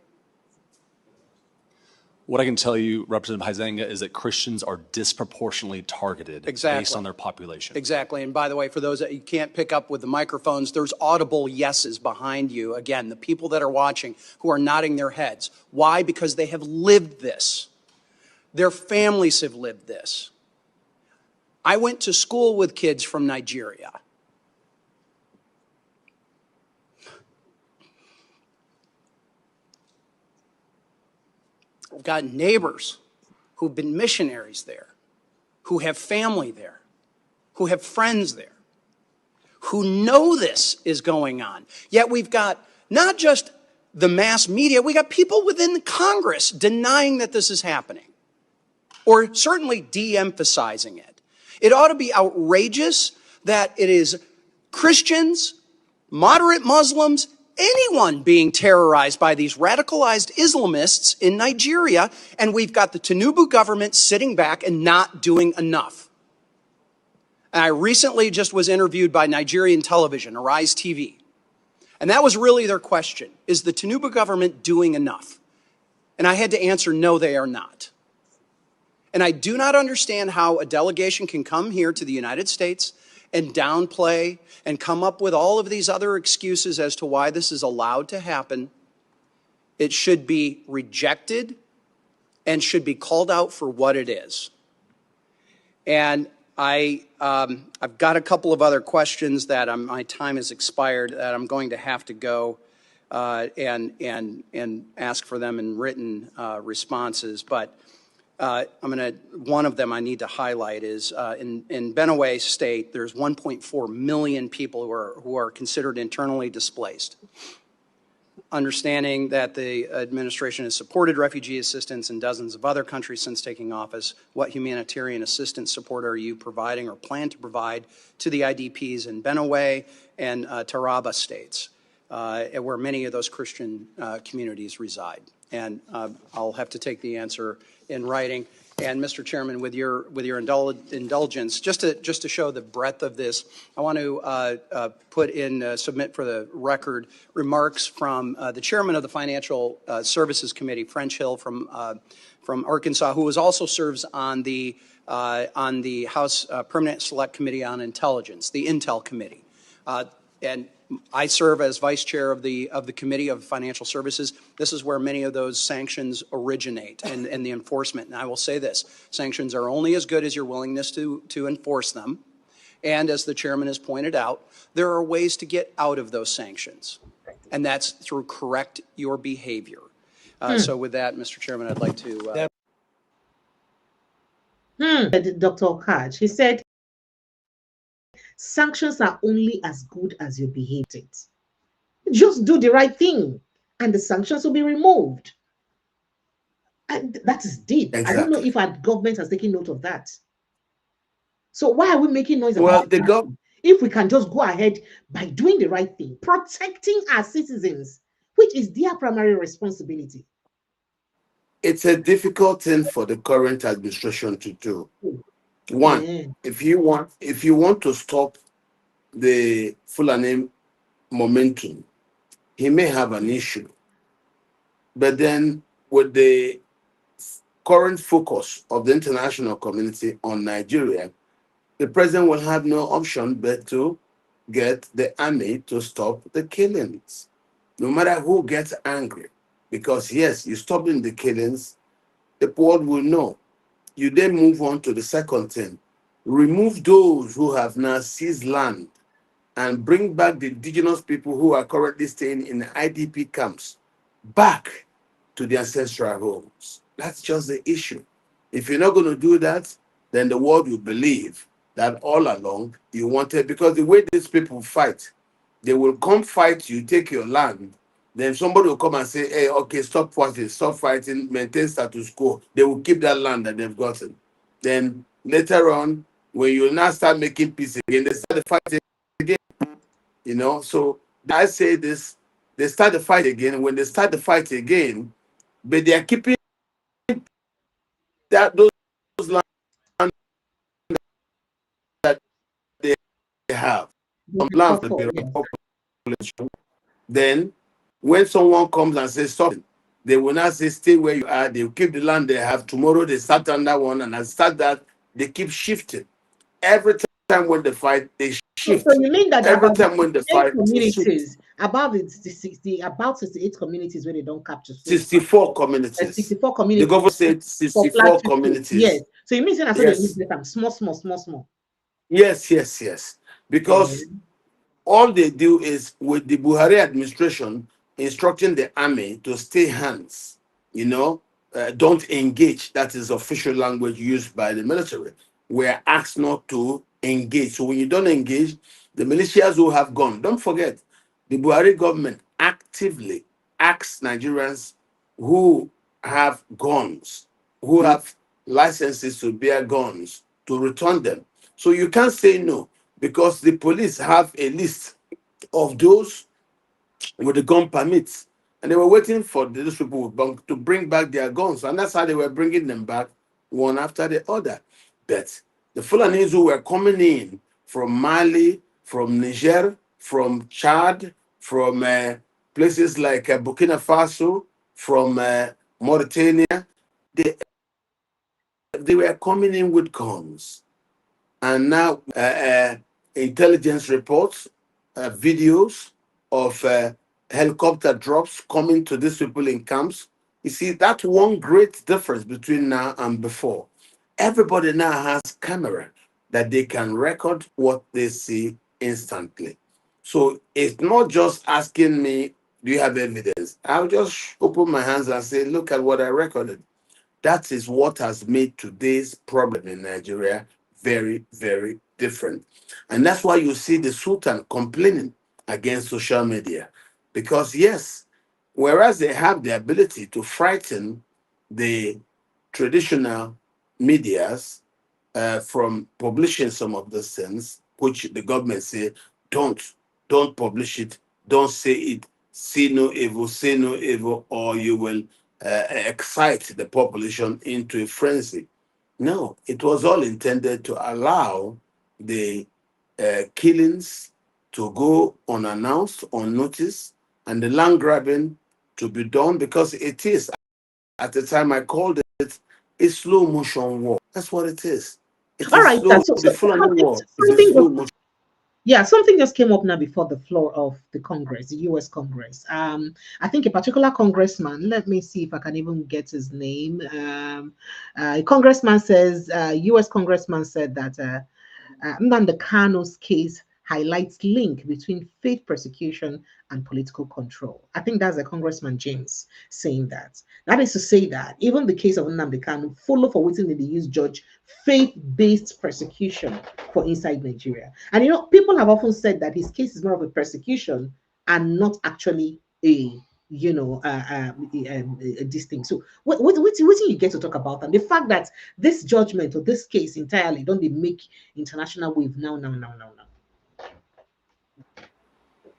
O: What I can tell you, Representative Huizenga, is that Christians are disproportionately targeted based on their population.
N: Exactly. And by the way, for those that you can't pick up with the microphones, there's audible yeses behind you. Again, the people that are watching who are nodding their heads. Why? Because they have lived this. Their families have lived this. I went to school with kids from Nigeria. I've got neighbors who've been missionaries there, who have family there, who have friends there, who know this is going on. Yet we've got not just the mass media, we got people within Congress denying that this is happening, or certainly de-emphasizing it. It ought to be outrageous that it is Christians moderate Muslims, anyone being terrorized by these radicalized Islamists in Nigeria, and we've got the Tinubu government sitting back and not doing enough. And I recently just was interviewed by Nigerian television, Arise TV, and that was really their question. Is the Tinubu government doing enough? And I had to answer, no, they are not. And I do not understand how a delegation can come here to the United States and downplay and come up with all of these other excuses as to why this is allowed to happen. It should be rejected and should be called out for what it is. And I've got a couple of other questions that my time has expired that I'm going to have to go and ask for them in written responses. But one of them I need to highlight is in Benue State, there's 1.4 million people who are considered internally displaced. Understanding that the administration has supported refugee assistance in dozens of other countries since taking office, what humanitarian assistance support are you providing or plan to provide to the IDPs in Benue and Taraba states, where many of those Christian communities reside? And I'll have to take the answer in writing. And Mr. Chairman, with your indulgence, just to show the breadth of this, I want to submit for the record remarks from the chairman of the Financial Services Committee, French Hill from Arkansas, who also serves on the House Permanent Select Committee on Intelligence, the Intel Committee, and I serve as vice chair of the Committee of Financial Services. This is where many of those sanctions originate and the enforcement. And I will say this, sanctions are only as good as your willingness to enforce them. And as the chairman has pointed out, there are ways to get out of those sanctions. And that's through correct your behavior. So with that, Mr. Chairman, I'd like to...
A: Dr. Katch, he said, sanctions are only as good as you behaved it. Just do the right thing and the sanctions will be removed. And that is deep.
B: Exactly.
A: I don't know if our government has taken note of that. So why are we making noise
B: about
A: that? If we can just go ahead by doing the right thing, protecting our citizens, which is their primary responsibility.
B: It's a difficult thing for the current administration to do. One, if you want to stop the Fulani momentum, he may have an issue. But then with the current focus of the international community on Nigeria, the president will have no option but to get the army to stop the killings, no matter who gets angry. Because yes, you're stopping the killings, the world will know. You then move on to the second thing. Remove those who have now seized land and bring back the indigenous people who are currently staying in the IDP camps back to their ancestral homes. That's just the issue. If you're not going to do that, then the world will believe that all along you wanted, because the way these people fight, they will come fight you, take your land, then somebody will come and say, hey, okay, stop fighting, maintain status quo. They will keep that land that they've gotten. Then later on, when you now start making peace again, they start the fight again. You know, so I say this, they start the fight again. When they start the fight again, but they are keeping those land that they have. Land for the population. Then when someone comes and says stop, they will not say stay where you are. They will keep the land they have. Tomorrow they start on that one, and as start that, they keep shifting. Every time when they fight, they shift.
A: So you mean that
B: every time when they fight,
A: communities, about 68 communities where they don't capture.
B: 64 communities.
A: 64 communities.
B: The government said 64 communities.
A: Yes. So you mean that yes. Small.
B: Yes. Because all they do is, with the Buhari administration instructing the army to stay hands, don't engage. That is official language used by the military. We are asked not to engage. So when you don't engage, the militias who have gone, don't forget, the Buhari government actively asks Nigerians who have guns, who have licenses to bear guns, to return them. So you can't say no, because the police have a list of those with the gun permits. And they were waiting for those people to bring back their guns. And that's how they were bringing them back one after the other. But the Fulanis who were coming in from Mali, from Niger, from Chad, from places like Burkina Faso, from Mauritania, they were coming in with guns. And now intelligence reports, videos of helicopter drops coming to these people in camps. You see, that's one great difference between now and before. Everybody now has camera that they can record what they see instantly. So it's not just asking me, do you have evidence? I'll just open my hands and say, look at what I recorded. That is what has made today's problem in Nigeria very, very different. And that's why you see the Sultan complaining against social media. Because, yes, whereas they have the ability to frighten the traditional medias from publishing some of those things, which the government say, don't publish it, don't say it, say no evil, or you will excite the population into a frenzy. No, it was all intended to allow the killings to go unannounced, unnoticed, and the land grabbing to be done, because it is, at the time I called it, a slow motion war. That's what it is. It
A: All
B: is
A: right,
B: slow.
A: so
B: The Fulani war is a
A: something
B: slow
A: just,
B: motion.
A: yeah, something just came up now before the floor of the Congress, the U.S. Congress. I think a particular congressman. Let me see if I can even get his name. A congressman says, U.S. congressman said that Nnamdi Kanu's case highlights link between faith persecution and political control. I think that's a Congressman James saying that. That is to say that even the case of Nnamdi Kanu follow for waiting in the use judge faith-based persecution for inside Nigeria. And people have often said that his case is more of a persecution and not actually a this thing. So what do you get to talk about? And the fact that this judgment or this case entirely don't they make international wave now.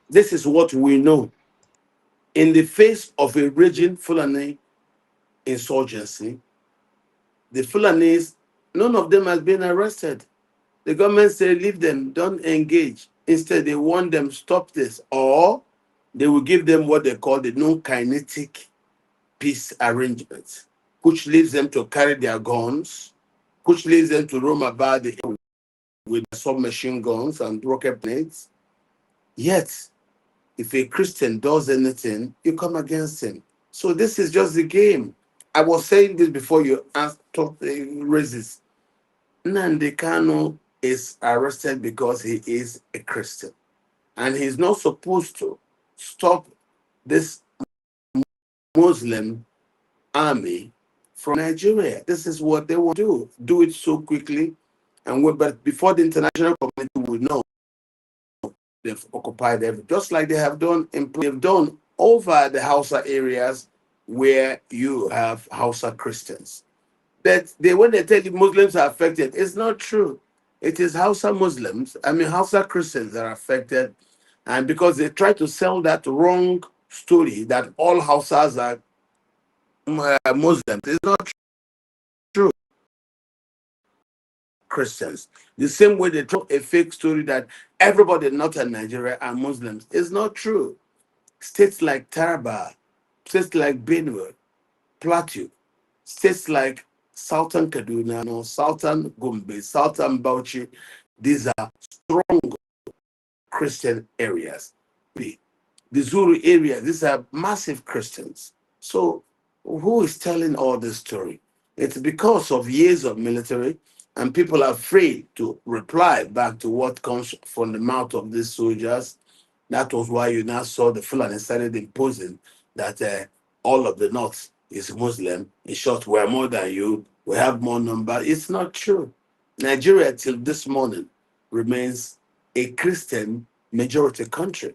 B: This is what we know. In the face of a raging Fulani insurgency, the Fulanis, none of them has been arrested. The government said, leave them, don't engage. Instead, they want them, stop this. Or they will give them what they call the non-kinetic peace arrangement, which leaves them to carry their guns, which leaves them to roam about with submachine guns and rocket planes. Yet, if a Christian does anything, you come against him. So this is just the game. I was saying this before you raised this. Nnamdi Kanu is arrested because he is a Christian. And he's not supposed to stop this Muslim army from Nigeria. This is what they want to do. Do it so quickly. But before the international community will know, they've occupied everything, just like they've done over the Hausa areas where you have Hausa Christians. But when they tell you Muslims are affected, it's not true. It is Hausa Christians that are affected. And because they try to sell that wrong story that all Hausas are Muslims, it's not true. Christians. The same way they told a fake story that everybody not in Nigeria are Muslims. It's not true. States like Taraba, states like Benue, Plateau, states like Southern Kaduna, Southern Gombe, Southern Bauchi, these are strong Christian areas. The Zulu area, these are massive Christians. So who is telling all this story? It's because of years of military, and people are afraid to reply back to what comes from the mouth of these soldiers. That was why you now saw the Fulani started imposing that all of the North is Muslim. In short, we're more than you. We have more number. It's not true. Nigeria, till this morning, remains a Christian majority country.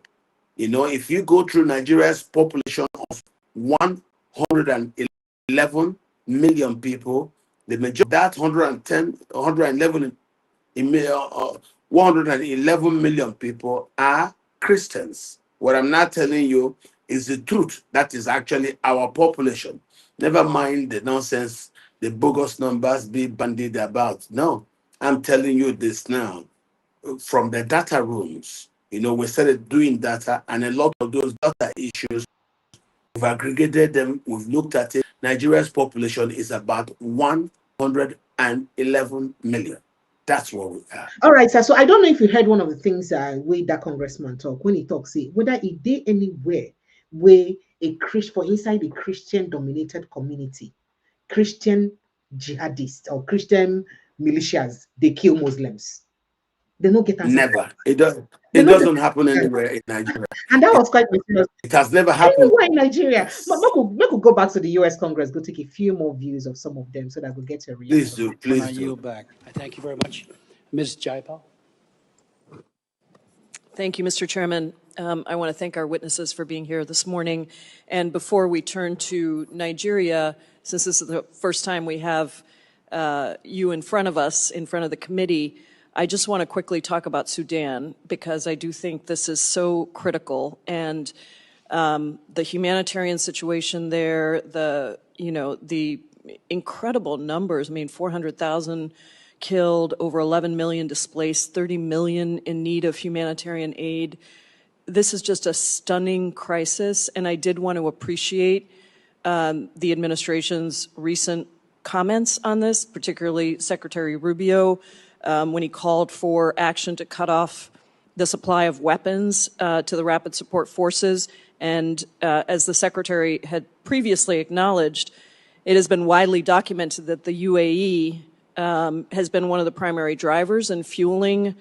B: If you go through Nigeria's population of 111 million people, the majority of that 111 million people are Christians. What I'm not telling you is the truth. That is actually our population. Never mind the nonsense, the bogus numbers be bandied about. No, I'm telling you this now. From the data rooms, we started doing data, and a lot of those data issues, we've aggregated them, we've looked at it. Nigeria's population is about 111 million. That's what we are.
A: All right, sir. So I don't know if you heard one of the things way that congressman talk when he talks, say whether he did anywhere where a Christian for inside a Christian dominated community, Christian jihadists or Christian militias, they kill Muslims. They don't get answer.
B: Never. It doesn't happen anywhere in Nigeria.
A: And that was quite mysterious.
B: It has never happened
A: anywhere in Nigeria. We could go back to the US Congress, go take a few more views of some of them so that we'll get a reaction.
B: Please do, please do.
P: Yield back. I thank you very much. Ms. Jaipal.
Q: Thank you, Mr. Chairman. I want to thank our witnesses for being here this morning. And before we turn to Nigeria, since this is the first time we have you in front of us, in front of the committee, I just want to quickly talk about Sudan, because I do think this is so critical. And the humanitarian situation there, the incredible numbers, 400,000 killed, over 11 million displaced, 30 million in need of humanitarian aid. This is just a stunning crisis, and I did want to appreciate the administration's recent comments on this, particularly Secretary Rubio, when he called for action to cut off the supply of weapons to the Rapid Support Forces. And as the Secretary had previously acknowledged, it has been widely documented that the UAE has been one of the primary drivers in fueling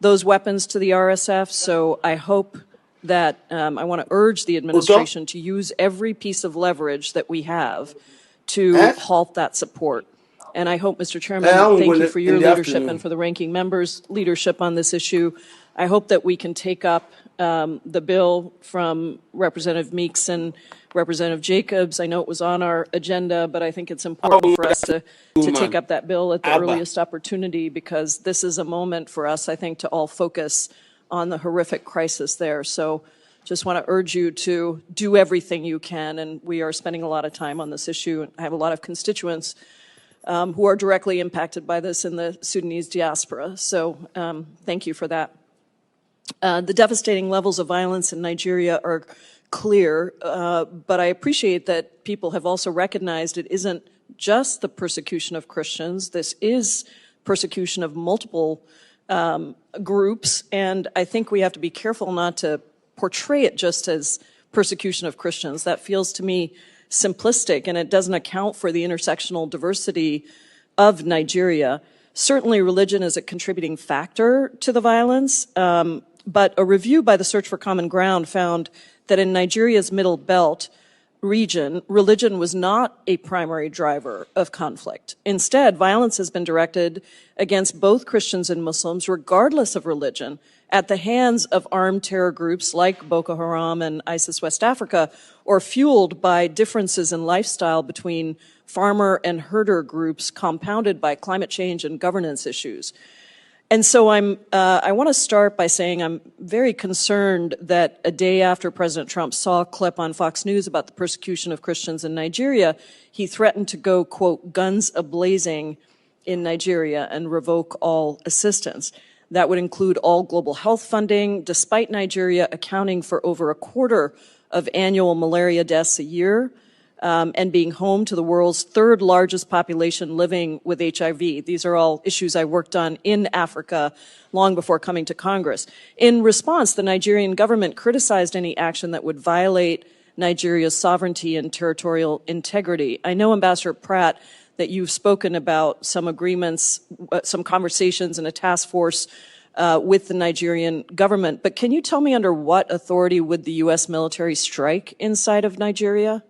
Q: those weapons to the RSF. So I hope that I want to urge the administration to use every piece of leverage that we have to halt that support. And I hope, Mr. Chairman, thank you for your leadership and for the ranking member's leadership on this issue. I hope that we can take up the bill from Representative Meeks and Representative Jacobs. I know it was on our agenda, but I think it's important for us to take up that bill at the earliest opportunity, because this is a moment for us, I think, to all focus on the horrific crisis there. So just want to urge you to do everything you can, and we are spending a lot of time on this issue. I have a lot of constituents who are directly impacted by this in the Sudanese diaspora. So thank you for that. The devastating levels of violence in Nigeria are clear, but I appreciate that people have also recognized it isn't just the persecution of Christians. This is persecution of multiple groups, and I think we have to be careful not to portray it just as persecution of Christians. That feels to me simplistic, and it doesn't account for the intersectional diversity of Nigeria. Certainly religion is a contributing factor to the violence, but a review by the Search for Common Ground found that in Nigeria's Middle Belt region, religion was not a primary driver of conflict. Instead, violence has been directed against both Christians and Muslims, regardless of religion, at the hands of armed terror groups like Boko Haram and ISIS West Africa, or fueled by differences in lifestyle between farmer and herder groups compounded by climate change and governance issues. And so I want to start by saying I'm very concerned that a day after President Trump saw a clip on Fox News about the persecution of Christians in Nigeria, he threatened to go, quote, guns a-blazing in Nigeria and revoke all assistance. That would include all global health funding, despite Nigeria accounting for over a quarter of annual malaria deaths a year, and being home to the world's third largest population living with HIV. These are all issues I worked on in Africa long before coming to Congress. In response, the Nigerian government criticized any action that would violate Nigeria's sovereignty and territorial integrity. I know, Ambassador Pratt, that you've spoken about some agreements, some conversations and a task force with the Nigerian government, but can you tell me under what authority would the U.S. military strike inside of Nigeria?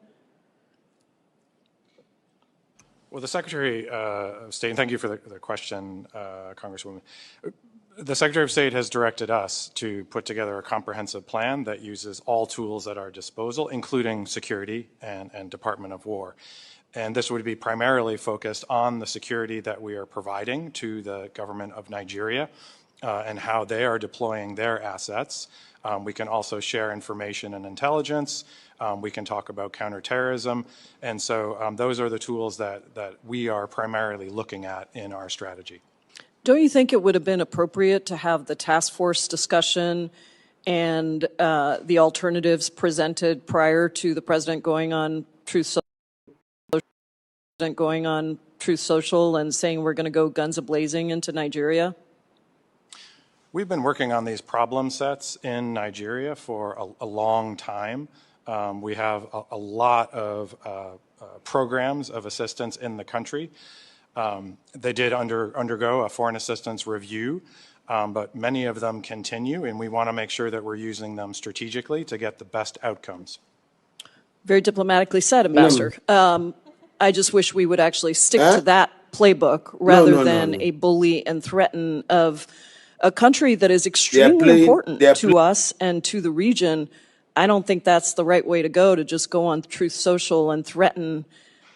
R: Well, the Secretary of State, and thank you for the question, Congresswoman. The Secretary of State has directed us to put together a comprehensive plan that uses all tools at our disposal, including security and Department of War. And this would be primarily focused on the security that we are providing to the government of Nigeria and how they are deploying their assets. We can also share information and intelligence. We can talk about counterterrorism. And so those are the tools that we are primarily looking at in our strategy.
Q: Don't you think it would have been appropriate to have the task force discussion and the alternatives presented prior to the president going on Truth Social and saying we're going to go guns a-blazing into Nigeria?
R: We've been working on these problem sets in Nigeria for a long time. We have a lot of programs of assistance in the country. They did undergo a foreign assistance review, but many of them continue, and we want to make sure that we're using them strategically to get the best outcomes.
Q: Very diplomatically said, Ambassador. I just wish we would actually stick to that playbook rather than a bully and threaten of a country that is extremely important to us and to the region. I don't think that's the right way to go, to just go on Truth Social and threaten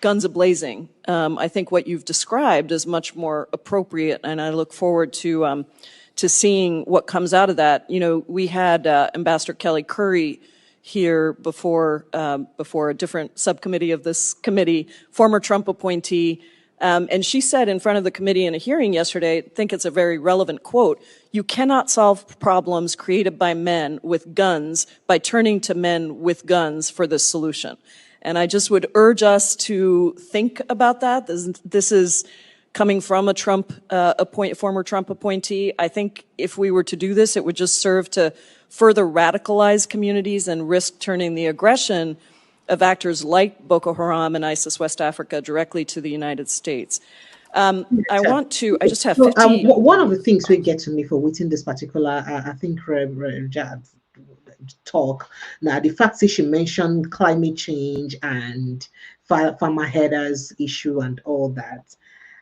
Q: guns a-blazing. I think what you've described is much more appropriate, and I look forward to seeing what comes out of that. You know, we had Ambassador Kelly Curry here before a different subcommittee of this committee, former Trump appointee, and she said in front of the committee in a hearing yesterday, I think it's a very relevant quote, "You cannot solve problems created by men with guns by turning to men with guns for the solution." And I just would urge us to think about that. This is coming from a former Trump appointee. I think if we were to do this, it would just serve to further radicalize communities and risk turning the aggression of actors like Boko Haram and ISIS West Africa directly to the United States. I just have 15.
A: One of the things we get to me for waiting this particular, I think, talk. Now, the fact that she mentioned climate change and farmer headers issue and all that.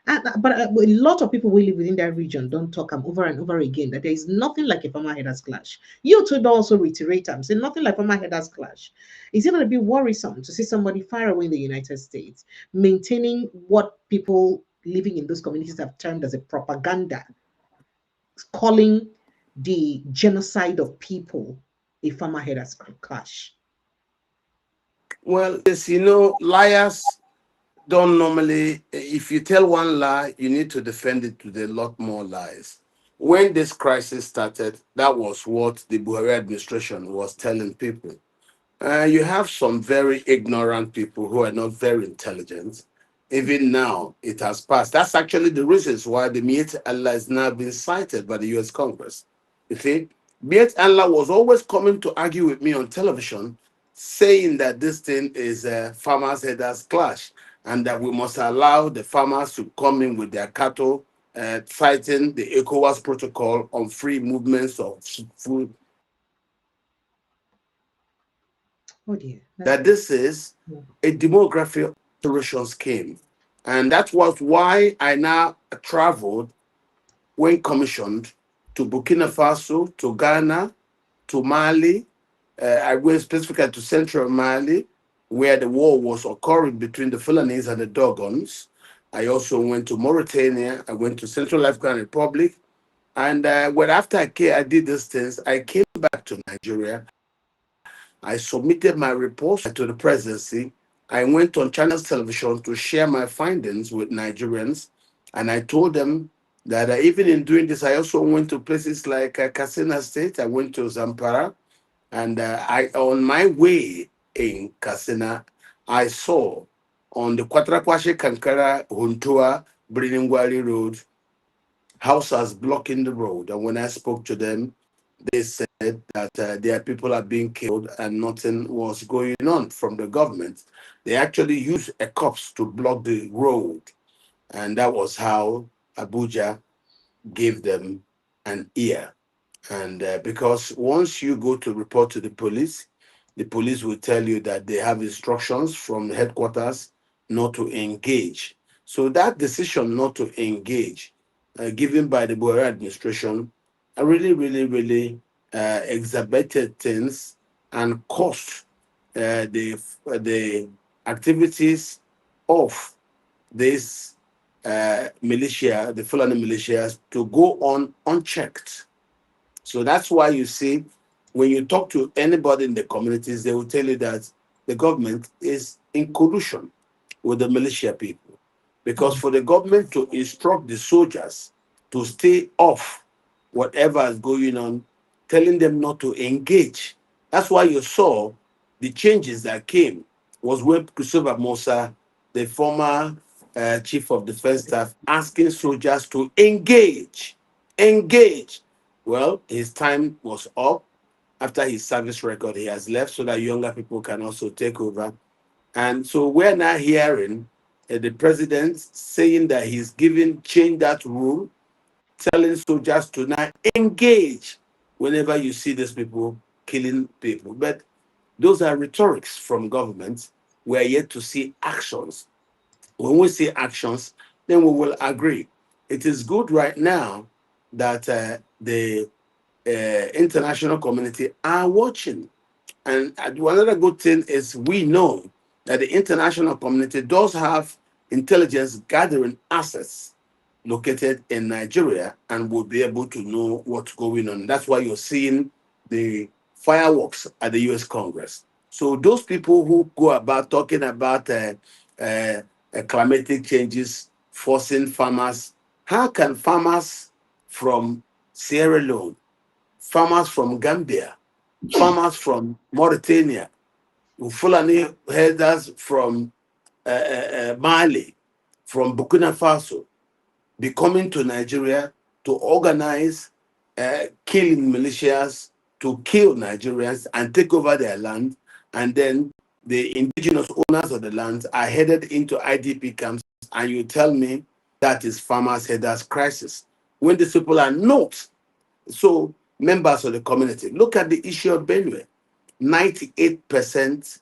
A: But a lot of people who live within that region don't talk over and over again that there is nothing like a farmer headers clash. You too also reiterate them, say nothing like farmer headers clash. Is it going to be worrisome to see somebody far away in the United States maintaining what people living in those communities have termed as a propaganda, calling the genocide of people a farmer headers clash?
B: Well, yes, liars don't normally, if you tell one lie, you need to defend it with a lot more lies. When this crisis started, that was what the Buhari administration was telling people. You have some very ignorant people who are not very intelligent. Even now, it has passed. That's actually the reasons why the Miet Allah is now being cited by the US Congress. You see, Miet Allah was always coming to argue with me on television, saying that this thing is a farmers' headers clash, and that we must allow the farmers to come in with their cattle, fighting the ECOWAS protocol on free movements of food.
A: Oh dear.
B: That this is a demography of alteration scheme. And that was why I now traveled, when commissioned, to Burkina Faso, to Ghana, to Mali. I went specifically to central Mali, where the war was occurring between the Fulanese and the Dogons. I also went to Mauritania. I went to Central African Republic. And after I did these things, I came back to Nigeria. I submitted my reports to the presidency. I went on Channels Television to share my findings with Nigerians. And I told them that even in doing this, I also went to places like Katsina State. I went to Zamfara. And on my way in Katsina, I saw on the Kwatrakwashe Kankara Huntua Briningwari Road, houses blocking the road. And when I spoke to them, they said that their people are being killed and nothing was going on from the government. They actually used a cops to block the road. And that was how Abuja gave them an ear. And because once you go to report to the police will tell you that they have instructions from the headquarters not to engage. So that decision not to engage, given by the Buhari administration, really exacerbated things and caused the activities of this militia, the Fulani militias, to go on unchecked. So that's why you see, when you talk to anybody in the communities, they will tell you that the government is in collusion with the militia people. Because for the government to instruct the soldiers to stay off whatever is going on, telling them not to engage. That's why you saw the changes that came was when Christopher Musa, the former chief of defense staff, asking soldiers to engage. Engage. Well, his time was up. After his service record, he has left so that younger people can also take over. And so we're now hearing the president saying that he's change that rule, telling soldiers to now engage whenever you see these people killing people. But those are rhetorics from government. We're yet to see actions. When we see actions, then we will agree. It is good right now that the international community are watching. And another good thing is we know that the international community does have intelligence gathering assets located in Nigeria and will be able to know what's going on. That's why you're seeing the fireworks at the US Congress. So those people who go about talking about climatic changes forcing farmers, how can farmers from Sierra Leone, farmers from Gambia, farmers from Mauritania, Fulani herders from Mali, from Burkina Faso, be coming to Nigeria to organize killing militias to kill Nigerians and take over their land, and then the indigenous owners of the land are headed into IDP camps, and you tell me that is farmers' herders crisis, when these people are not so members of the community. Look at the issue of Benue. 98%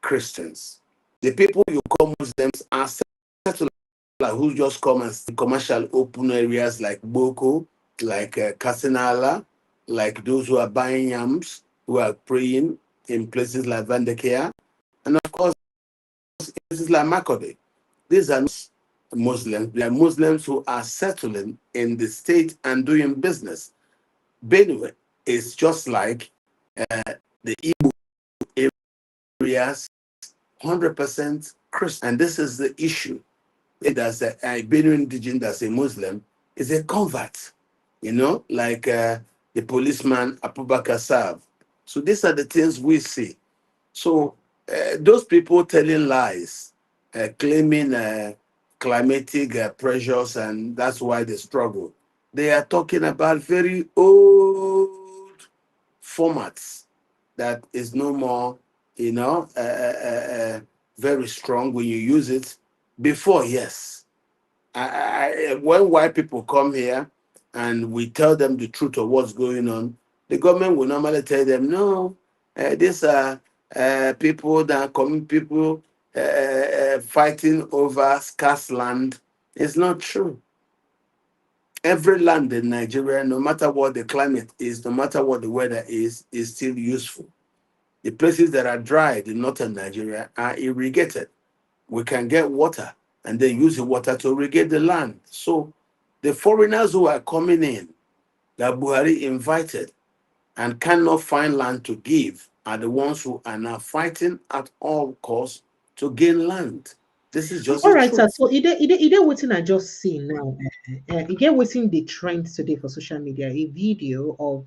B: Christians. The people you call Muslims are settlers who just come and see commercial open areas like Boko, like Kasinala, like those who are buying yams, who are praying in places like Vandekea, and of course, places like Makode. These are not Muslims. They are Muslims who are settling in the state and doing business. Benue is just like the Igbo areas, 100% Christian. And this is the issue. That's a Benue indigenous, that's a Muslim, is a convert, like the policeman Abubakar Saab. So these are the things we see. So those people telling lies, claiming climatic pressures, and that's why they struggle. They are talking about very old formats that is no more, very strong when you use it. Before, yes. When white people come here and we tell them the truth of what's going on, the government will normally tell them, no, these are people that are common people fighting over scarce land. It's not true. Every land in Nigeria, no matter what the climate is, no matter what the weather is still useful. The places that are dry in northern Nigeria are irrigated. We can get water and then use the water to irrigate the land. So the foreigners who are coming in, that Buhari invited and cannot find land to give, are the ones who are now fighting at all costs to gain land. This is just
A: all right, sir.
B: truth.
A: So either waiting I just see now. Again, waiting the trend today for social media. A video of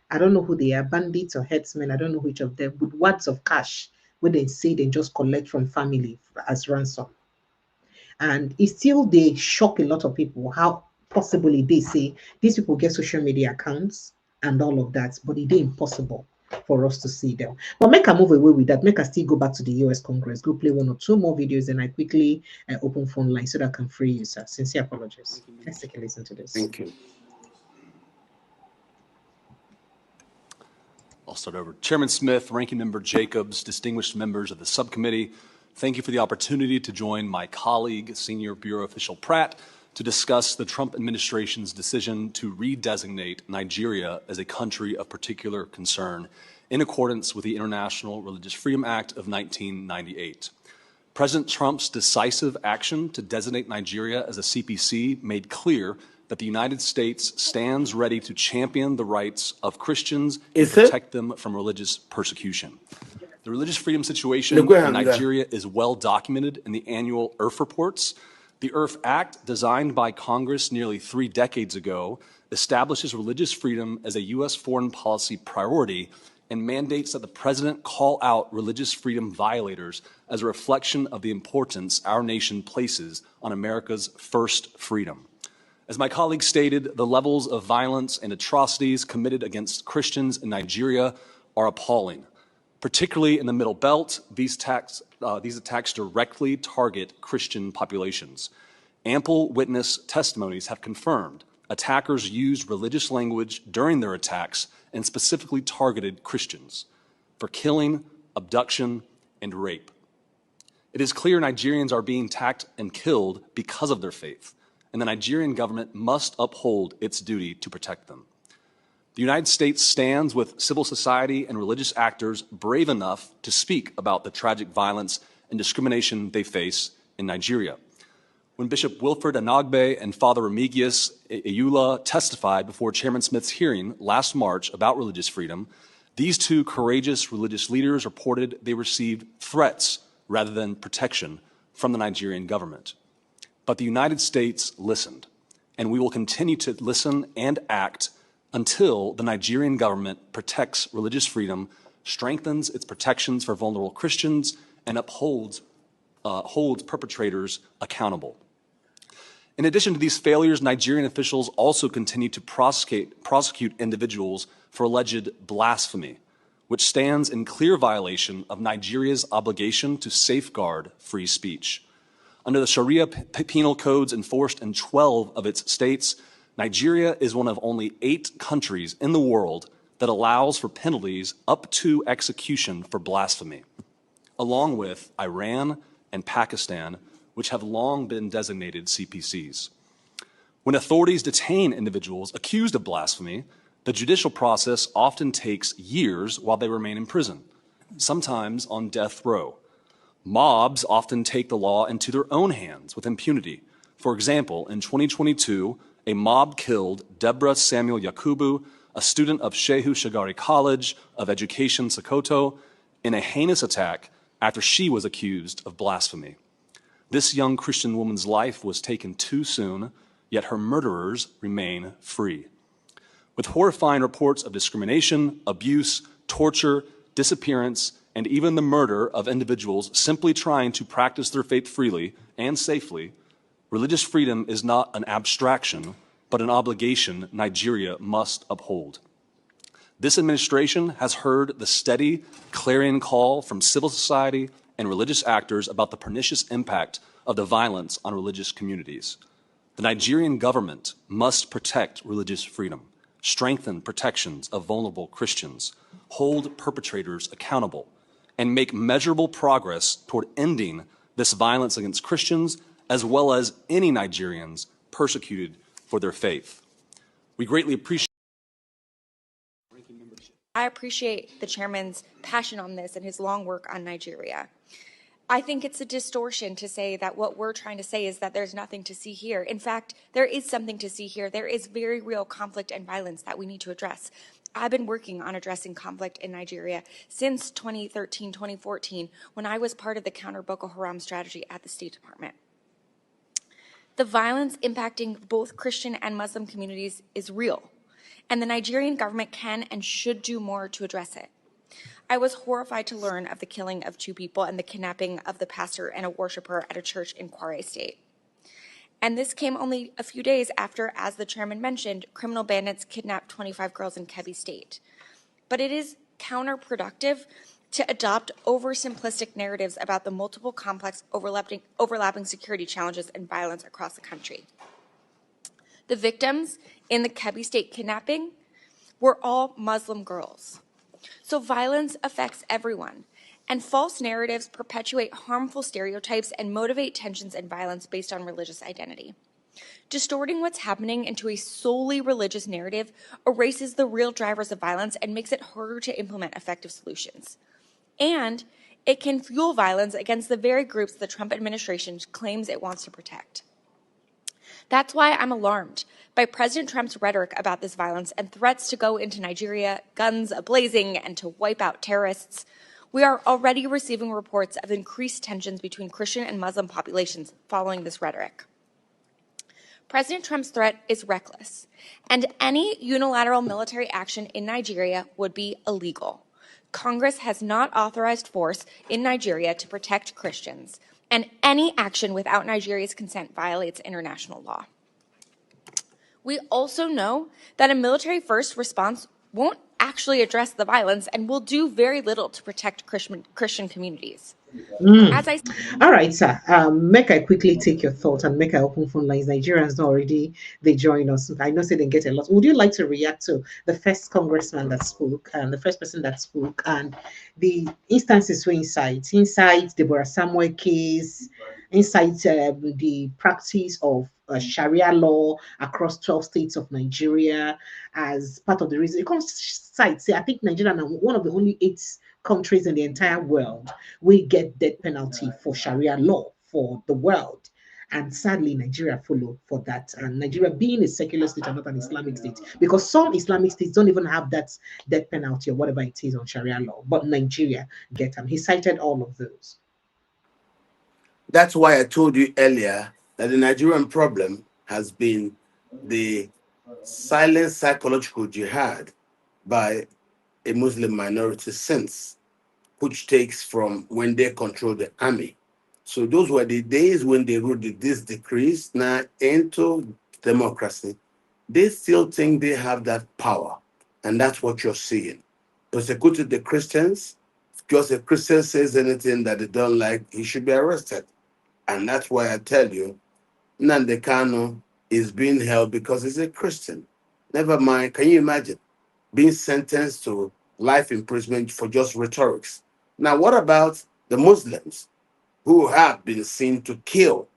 A: I don't know who they are, bandits or headsmen. I don't know which of them, with words of cash where they say they just collect from family as ransom. And it's still they shock a lot of people how possibly they say these people get social media accounts and all of that, but it ain't impossible for us to see them. But make I move away with that. Make I still go back to the US Congress, go play one or two more videos, and I quickly open phone line so that I can free you, sir. Sincere apologies. Let's take a listen to this.
B: Thank you.
O: I'll start over. Chairman Smith, Ranking Member Jacobs, distinguished members of the subcommittee, thank you for the opportunity to join my colleague, Senior Bureau Official Pratt, to discuss the Trump administration's decision to redesignate Nigeria as a country of particular concern in accordance with the International Religious Freedom Act of 1998. President Trump's decisive action to designate Nigeria as a CPC made clear that the United States stands ready to champion the rights of Christians and protect them from religious persecution. The religious freedom situation in Nigeria is well documented in the annual IRF reports. The IRF Act, designed by Congress nearly 3 decades ago, establishes religious freedom as a U.S. foreign policy priority and mandates that the president call out religious freedom violators as a reflection of the importance our nation places on America's first freedom. As my colleague stated, the levels of violence and atrocities committed against Christians in Nigeria are appalling. Particularly in the Middle Belt, these attacks directly target Christian populations. Ample witness testimonies have confirmed attackers used religious language during their attacks and specifically targeted Christians for killing, abduction, and rape. It is clear Nigerians are being attacked and killed because of their faith, and the Nigerian government must uphold its duty to protect them. The United States stands with civil society and religious actors brave enough to speak about the tragic violence and discrimination they face in Nigeria. When Bishop Wilfred Anagbe and Father Remigius Eyula testified before Chairman Smith's hearing last March about religious freedom, these 2 courageous religious leaders reported they received threats rather than protection from the Nigerian government. But the United States listened, and we will continue to listen and act until the Nigerian government protects religious freedom, strengthens its protections for vulnerable Christians, and holds perpetrators accountable. In addition to these failures, Nigerian officials also continue to prosecute individuals for alleged blasphemy, which stands in clear violation of Nigeria's obligation to safeguard free speech. Under the Sharia penal codes enforced in 12 of its states, Nigeria is one of only 8 countries in the world that allows for penalties up to execution for blasphemy, along with Iran and Pakistan, which have long been designated CPCs. When authorities detain individuals accused of blasphemy, the judicial process often takes years while they remain in prison, sometimes on death row. Mobs often take the law into their own hands with impunity. For example, in 2022, a mob killed Deborah Samuel Yakubu, a student of Shehu Shagari College of Education, Sokoto, in a heinous attack after she was accused of blasphemy. This young Christian woman's life was taken too soon, yet her murderers remain free. With horrifying reports of discrimination, abuse, torture, disappearance, and even the murder of individuals simply trying to practice their faith freely and safely, religious freedom is not an abstraction, but an obligation Nigeria must uphold. This administration has heard the steady, clarion call from civil society and religious actors about the pernicious impact of the violence on religious communities. The Nigerian government must protect religious freedom, strengthen protections of vulnerable Christians, hold perpetrators accountable, and make measurable progress toward ending this violence against Christians as well as any Nigerians persecuted for their faith. We greatly appreciate
S: the chairman's passion on this and his long work on Nigeria. I think it's a distortion to say that what we're trying to say is that there's nothing to see here. In fact, there is something to see here. There is very real conflict and violence that we need to address. I've been working on addressing conflict in Nigeria since 2013, 2014, when I was part of the counter Boko Haram strategy at the State Department. The violence impacting both Christian and Muslim communities is real, and the Nigerian government can and should do more to address it. I was horrified to learn of the killing of 2 people and the kidnapping of the pastor and a worshiper at a church in Kwara State. And this came only a few days after, as the chairman mentioned, criminal bandits kidnapped 25 girls in Kebbi State. But it is counterproductive to adopt oversimplistic narratives about the multiple complex overlapping security challenges and violence across the country. The victims in the Kebbi State kidnapping were all Muslim girls. So violence affects everyone, and false narratives perpetuate harmful stereotypes and motivate tensions and violence based on religious identity. Distorting what's happening into a solely religious narrative erases the real drivers of violence and makes it harder to implement effective solutions. And it can fuel violence against the very groups the Trump administration claims it wants to protect. That's why I'm alarmed by President Trump's rhetoric about this violence and threats to go into Nigeria, guns a-blazing, and to wipe out terrorists. We are already receiving reports of increased tensions between Christian and Muslim populations following this rhetoric. President Trump's threat is reckless, and any unilateral military action in Nigeria would be illegal. Congress has not authorized force in Nigeria to protect Christians, and any action without Nigeria's consent violates international law. We also know that a military-first response won't actually address the violence and will do very little to protect Christian communities. As I
A: All right, sir. Make I quickly take your thoughts and make I open phone lines. Nigerians already they join us. I know say they get a lot. Would you like to react to the first congressman that spoke and the first person that spoke and the instances we inside Deborah Samuel case, inside the practice of Sharia law across 12 states of Nigeria as part of the reason? It comes side say I think Nigeria is one of the only 8 countries in the entire world we get death penalty for Sharia law for the world. And sadly, Nigeria follow for that. And Nigeria being a secular state and not an Islamic state, because some Islamic states don't even have that death penalty or whatever it is on Sharia law, but Nigeria get them. He cited all of those.
B: That's why I told you earlier that the Nigerian problem has been the silent psychological jihad by a Muslim minority since, which takes from when they control the army. So those were the days when they wrote these decrees. Now into democracy, they still think they have that power. And that's what you're seeing. Persecuted the Christians. Because a Christian says anything that they don't like, he should be arrested. And that's why I tell you, Nnamdi Kanu is being held because he's a Christian. Never mind, can you imagine being sentenced to life imprisonment for just rhetorics? Now, what about the Muslims who have been seen to kill,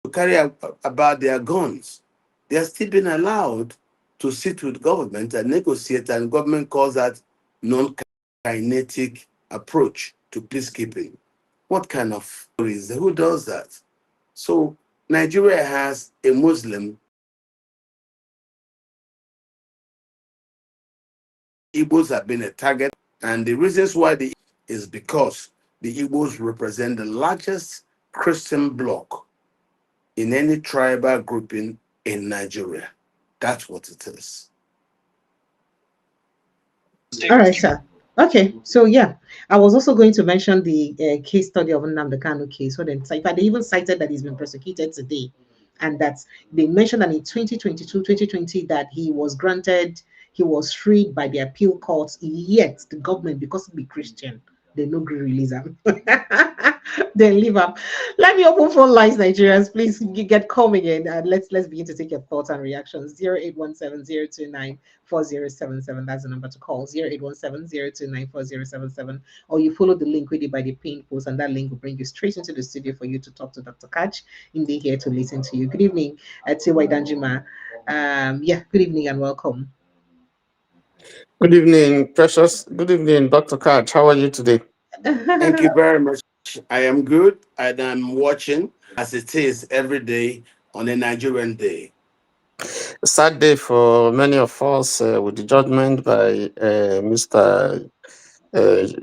B: to carry about their guns? They are still being allowed to sit with government and negotiate, and government calls that non-kinetic approach to peacekeeping. What kind of stories? Who does that? So Nigeria has a Muslim. Igbos have been a target, and the reasons why is because the Igbos represent the largest Christian bloc in any tribal grouping in Nigeria. That's what it is.
A: All right, sir. Okay, so yeah, I was also going to mention the case study of Nnamdi Kanu case. So then, in fact, they even cited that he's been persecuted today, and that they mentioned that in 2020, that he was freed by the appeal courts. Yet the government, because he be Christian, they no agree release him. Then leave up. Let me open phone lines, Nigerians. Please get coming in and let's begin to take your thoughts and reactions. 0817-029-4077. That's the number to call. 0817-029-4077. Or you follow the link with it by the pin post, and that link will bring you straight into the studio for you to talk to Dr. Katch. Indeed, here to listen to you. Good evening, T.Y. Danjuma. Good evening and welcome.
T: Good evening, Precious. Good evening, Dr. Katch. How are you today?
B: Thank you very much. I am good, and I'm watching as it is every day on a Nigerian day.
T: A sad day for many of us with the judgment by Mr.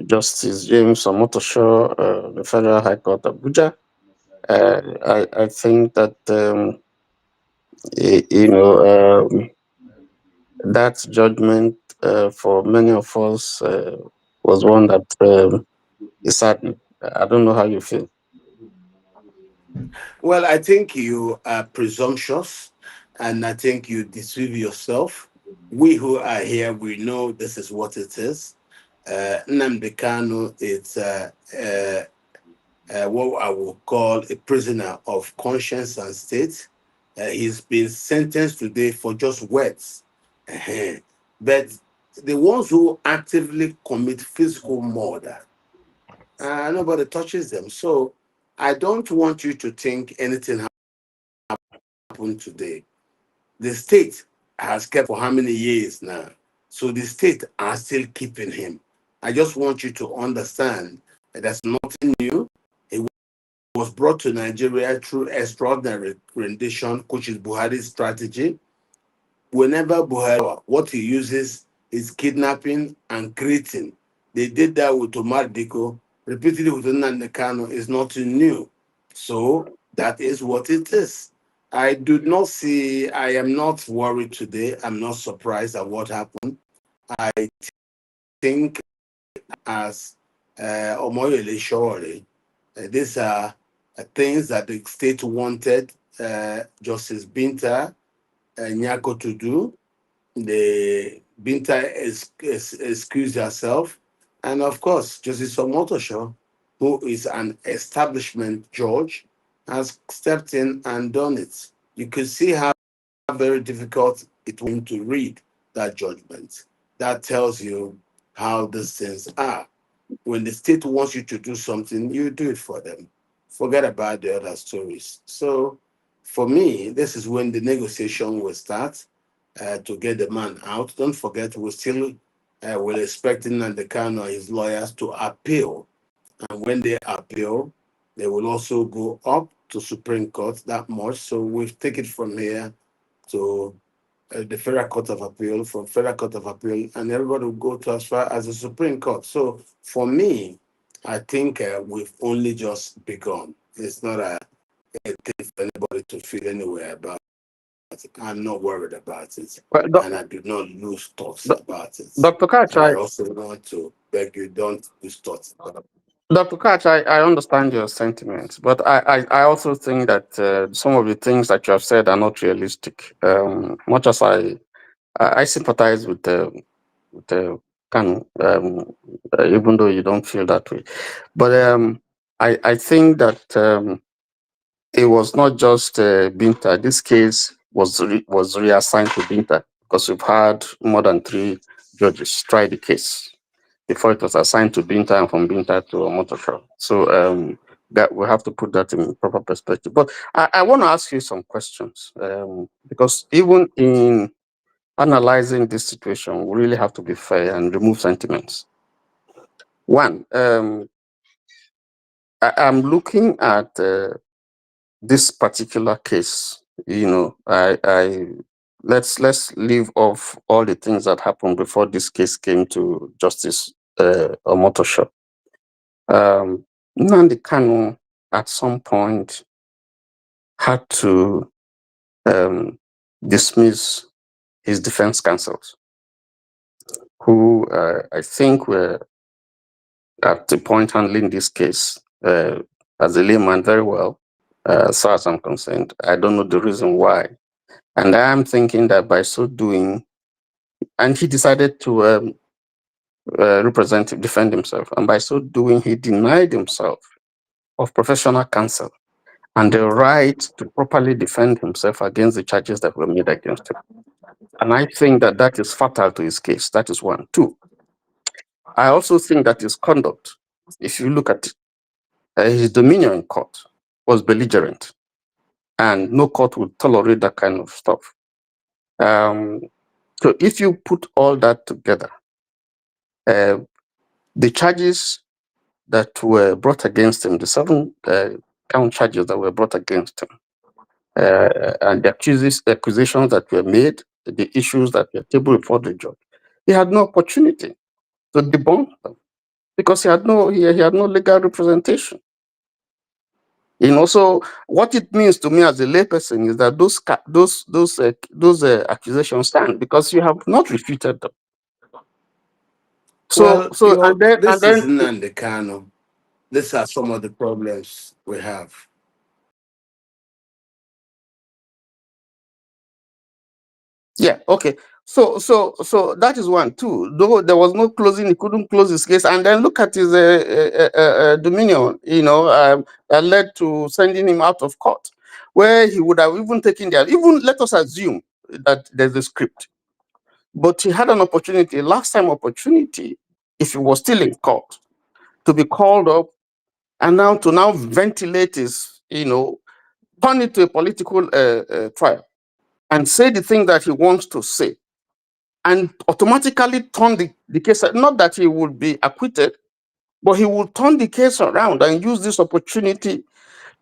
T: Justice James Omotosho, the Federal High Court, Abuja. I think that, that judgment for many of us was one that is saddening. I don't know how you feel.
B: Well, I think you are presumptuous, and I think you deceive yourself. We who are here, we know this is what it is. Nnamdi Kanu is what I will call a prisoner of conscience and state. He's been sentenced today for just words. But the ones who actively commit physical murder, nobody touches them. So I don't want you to think anything happened today. The state has kept for how many years now? So the state are still keeping him. I just want you to understand that that's nothing new. It was brought to Nigeria through extraordinary rendition, which is Buhari's strategy. Whenever Buhari, what he uses is kidnapping and greeting. They did that with Omar Diko, repeatedly with Nnamdi Kanu. Is nothing new. So that is what it is. I do not see, I am not worried today. I'm not surprised at what happened. I think as Omoyele Shore, these are things that the state wanted Justice Binta Nyako to do. The Binta excused herself. And of course, Justice Omotosho, who is an establishment judge, has stepped in and done it. You could see how very difficult it was to read that judgment. That tells you how these things are. When the state wants you to do something, you do it for them. Forget about the other stories. So, for me, this is when the negotiation will start to get the man out. Don't forget, we're still expecting Nnamdi Kanu and his lawyers to appeal. And when they appeal, they will also go up to Supreme Court that much. So we've taken it from here to the Federal Court of Appeal, from Federal Court of Appeal, and everybody will go to as far as the Supreme Court. So for me, I think we've only just begun. It's not a thing for anybody to feel anywhere about it. I'm not worried about it, and I do not lose thoughts about it.
T: Dr. Katch,
B: And I also want to beg you, don't lose thoughts about it.
T: Dr. Katch, I understand your sentiments, but I also think that some of the things that you have said are not realistic. Much as I sympathize with Kanu, even though you don't feel that way. But I think that it was not just Binta. This case was reassigned to Binta because we've had more than 3 judges try the case before it was assigned to Binta and from Binta to Omotosho. So that we have to put that in proper perspective. But I want to ask you some questions because even in analyzing this situation, we really have to be fair and remove sentiments. One, I'm looking at this particular case. You know, let's leave off all the things that happened before this case came to Justice Omotosho. Nnamdi Kanu at some point had to dismiss his defense counsels, who I think were at the point handling this case as a layman very well, as far as I'm concerned. I don't know the reason why. And I am thinking that by so doing, and he decided to defend himself. And by so doing, he denied himself of professional counsel and the right to properly defend himself against the charges that were made against him. And I think that that is fatal to his case. That is one. Two, I also think that his conduct, if you look at his demeanor in court, was belligerent. And no court would tolerate that kind of stuff. So if you put all that together, the charges that were brought against him, the 7 count charges that were brought against him, and the accusations that were made, the issues that were tabled before the judge, he had no opportunity to debunk them because he had no legal representation. You know, so what it means to me as a layperson is that those accusations stand because you have not refuted them. So
B: This is Nnamdi Kanu. These are some of the problems we have.
T: Yeah, okay. So that is one too. Though there was no closing, he couldn't close his case. And then look at his dominion, you know, that led to sending him out of court, where he would have even taken even let us assume that there's a script. But he had an opportunity, last time opportunity, if he was still in court, to be called up and now to ventilate his, you know, turn it to a political trial and say the thing that he wants to say. and automatically turn the case. Not that he would be acquitted, but he will turn the case around and use this opportunity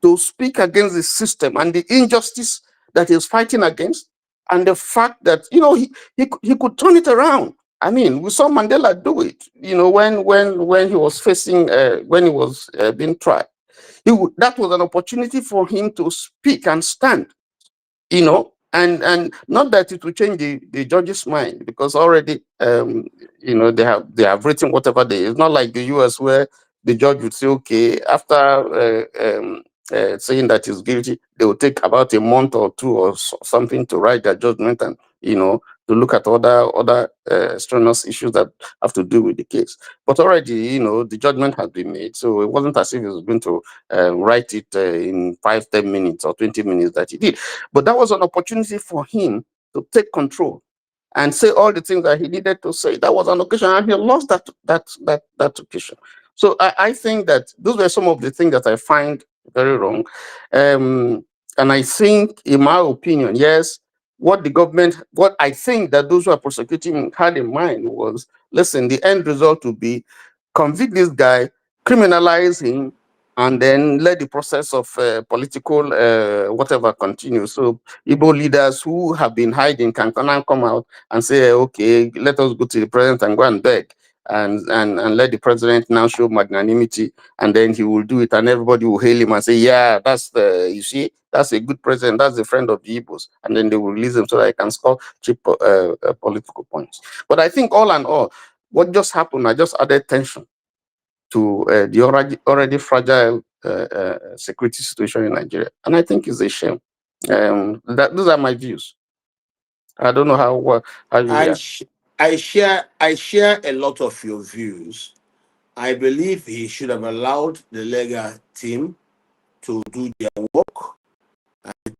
T: to speak against the system and the injustice that he's fighting against, and the fact that he could turn it around. I mean, we saw Mandela do it. When he was facing when he was being tried, that was an opportunity for him to speak and stand. And not that it will change the judge's mind, because already they have written whatever they. It's not like the US where the judge would say, okay, after saying that he's guilty, they will take about a month or two or something to write their judgment, and to look at other strenuous issues that have to do with the case. But already, the judgment has been made, so it wasn't as if he was going to write it in 5-10 minutes or 20 minutes that he did. But that was an opportunity for him to take control and say all the things that he needed to say. That was an occasion, and he lost that occasion. So I think that those were some of the things that I find very wrong. And I think, in my opinion, yes, what I think that those who are prosecuting had in mind was, listen, the end result will be convict this guy, criminalize him, and then let the process of political whatever continue. So Igbo leaders who have been hiding can now come out and say, okay, let us go to the president and go and beg, and let the president now show magnanimity, and then he will do it, and everybody will hail him and say, yeah, you see, that's a good president, that's a friend of the Igbos, and then they will release him so that he can score cheap political points. But I think all in all, what just happened, I just added tension to the already fragile security situation in Nigeria, and I think it's a shame. Those are my views. I don't know how you react.
B: I share a lot of your views. I believe he should have allowed the legal team to do their work. I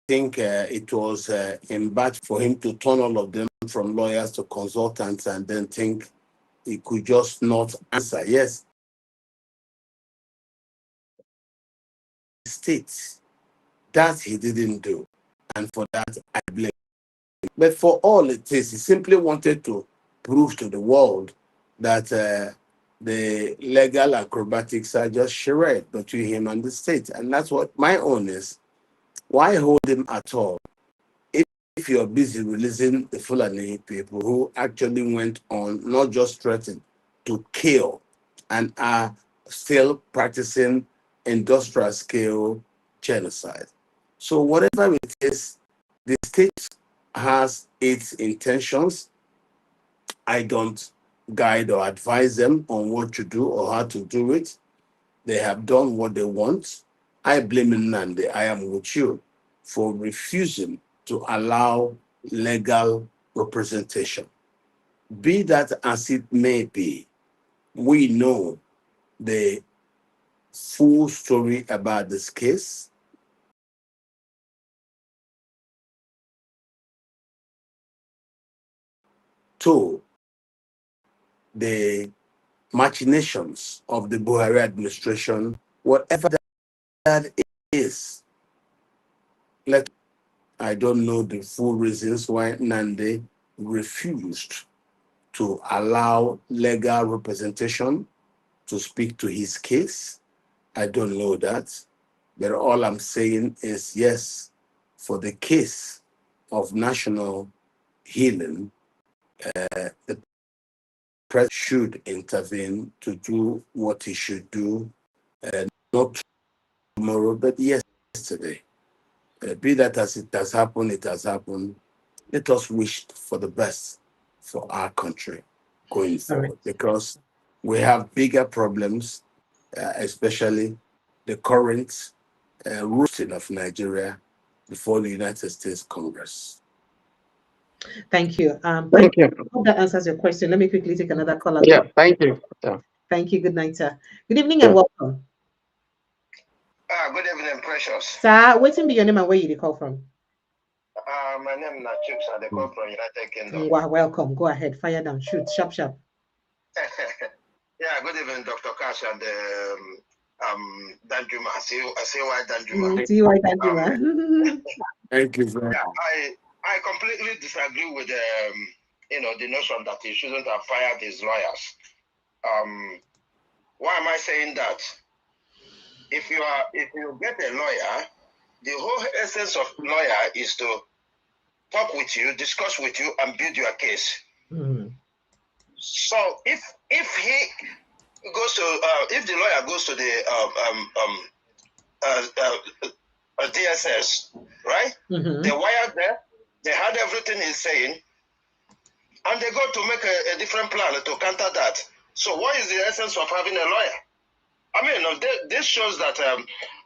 B: think it was in bad for him to turn all of them from lawyers to consultants and then think he could just not answer. Yes, states that he didn't do, and for that I blame him. But for all it is, he simply wanted to prove to the world that the legal acrobatics are just charade between him and the state, and that's what my own is. Why hold him at all if you're busy releasing the Fulani people who actually went on, not just threatened, to kill, and are still practicing industrial scale genocide? So whatever it is, the state has its intentions. I don't guide or advise them on what to do or how to do it. They have done what they want. I blame Nnamdi, I am with you, for refusing to allow legal representation. Be that as it may be, we know the full story about this case. To the machinations of the Buhari administration, whatever that is. I don't know the full reasons why Nnamdi refused to allow legal representation to speak to his case. I don't know that. But all I'm saying is, yes, for the case of national healing, the president should intervene to do what he should do, not tomorrow, but yesterday. Be that as it has happened, it has happened. Let us wish for the best for our country going forward, because we have bigger problems, especially the current rooting of Nigeria before the United States Congress.
A: Thank you.
T: Thank you.
A: I hope that answers your question. Let me quickly take another call.
T: Yeah, thank you. Yeah.
A: Thank you. Good night, sir. Good evening and welcome.
U: Good evening, Precious.
A: Sir, what's be your name and where you call from?
U: My name is Nachuk, and I call from United Kingdom.
A: Wow, welcome. Go ahead. Fire down. Shoot. Sharp.
U: Yeah, good evening, Dr. Katch and Danjuma. I see why Danjuma.
A: See why Danjuma.
B: Thank you very much.
U: I completely disagree with the notion that he shouldn't have fired his lawyers. Why am I saying that? If you get a lawyer, the whole essence of lawyer is to talk with you, discuss with you, and build your case. So if he goes to if the lawyer goes to the DSS, right? They wired there, they heard everything he's saying, and they go to make a different plan to counter that. So what is the essence of having a lawyer? I mean, this shows that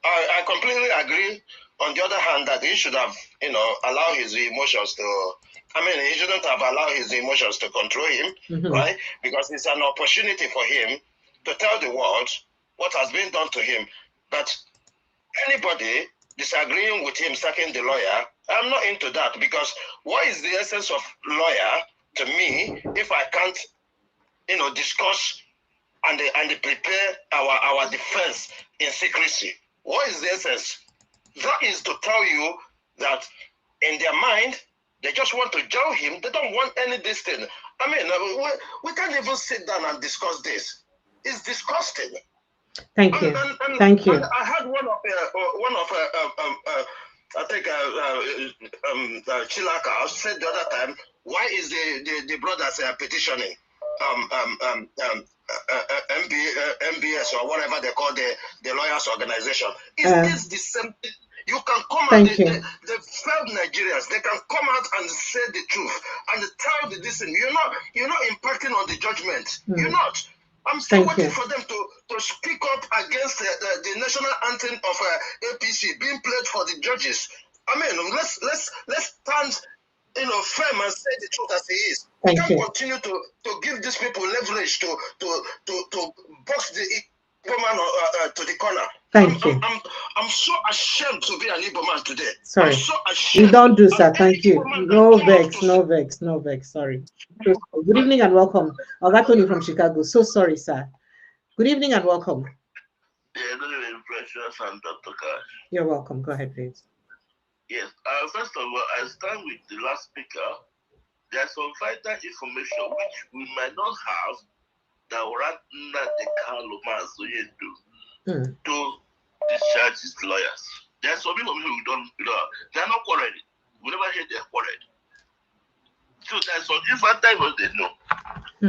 U: I completely agree. On the other hand, that he should have, allowed his emotions to. I mean, he shouldn't have allowed his emotions to control him, right? Because it's an opportunity for him to tell the world what has been done to him. But anybody disagreeing with him sacking the lawyer, I'm not into that, because what is the essence of lawyer to me if I can't, discuss and prepare our defense in secrecy? What is the essence? That is to tell you that in their mind, they just want to jail him. They don't want any this thing. I mean, we can't even sit down and discuss this. It's disgusting.
A: Thank you. Thank you.
U: I had one of I think Chilaka said the other time, why is the brothers petitioning MBS or whatever they call the lawyers organization? Is this the same thing? You can come out, the failed Nigerians, they can come out and say the truth and tell the this thing. You're not impacting on the judgment. You're not. I'm still waiting for them to speak up against the national anthem of APC being played for the judges. I mean, let's stand, firm and say the truth as it is. We can't continue to give these people leverage to box the Igbo man to the corner.
A: Thank you.
U: I'm so ashamed to be an Igbo man today.
A: Sorry.
U: I'm so ashamed.
A: You don't do that. Thank you. No vex. Sorry. Good evening and welcome. Ogatoni from Chicago. So sorry, sir. Good evening and welcome.
C: Yeah, good evening, Precious and Dr. Katch.
A: You're welcome. Go ahead, please.
C: Yes. First of all, I stand with the last speaker. There's some vital information which we might not have that will Nnamdi Kanu to discharge his lawyers. There's some people who don't, they're not quarreled. We never hear they're quarreled. So there's some infantile they know.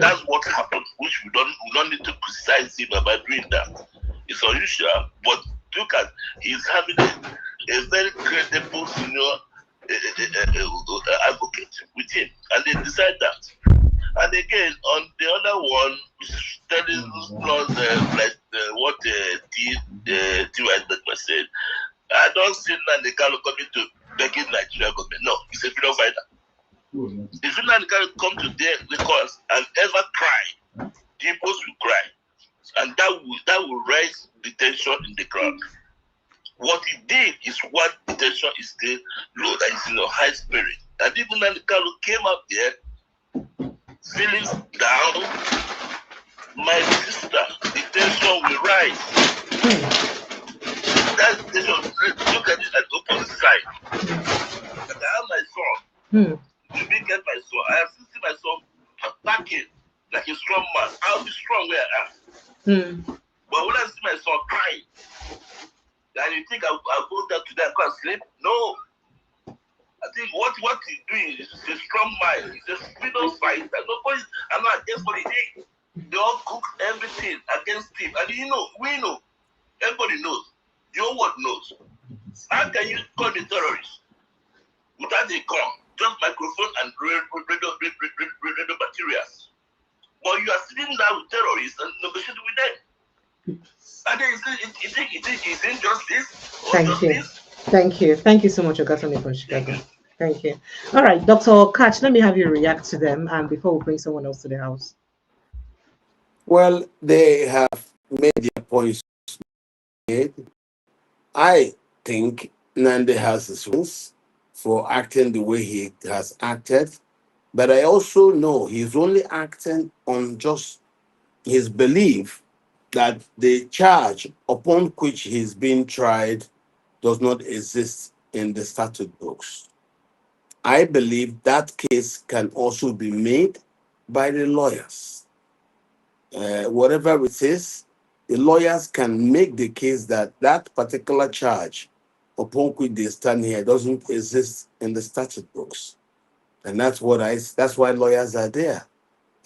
C: That's what happened, which we don't need to criticize him about doing that. It's unusual, but look at he's having a very credible senior advocate with him, and they decide that. And again, on the other one, telling us what T.Y. said, I don't see Nnamdi Kanu coming to begging Nigeria government. No, he's a freedom fighter. If Nnamdi Kanu come to the cause and ever cry, the Igbos will cry, and that will raise the tension in the ground. What he did is what the tension is still low, that is in a high spirit. And even Nnamdi Kanu came up there feeling down, my sister, the tension will rise. That's the tension. Look at it at the opposite side. And I have my son. You didn't get my son. I have seen my son attacking like a strong man. I'll be strong where I am. But when I see my son crying, and you think I'll go down to that and sleep? No. I think what he's doing is a strong mind. It's a freedom fighter. Nobody, I'm not against what he did. They all cook everything against him. And we know, everybody knows. The whole world knows. How can you call the terrorists without a gun? Just microphone and radio materials. But you are sitting down with terrorists and negotiating with them. And then it's injustice.
A: Thank you. Thank you so much, Ogatoni from Chicago. Thank you. All right, Dr. Katch, let me have you react to them and before we bring someone else to the house.
B: Well, they have made their points made. I think Nnamdi has his reasons for acting the way he has acted, but I also know he's only acting on just his belief that the charge upon which he's being tried does not exist in the statute books. I believe that case can also be made by the lawyers. Whatever it is, the lawyers can make the case that that particular charge upon which they stand here doesn't exist in the statute books. And that's why lawyers are there.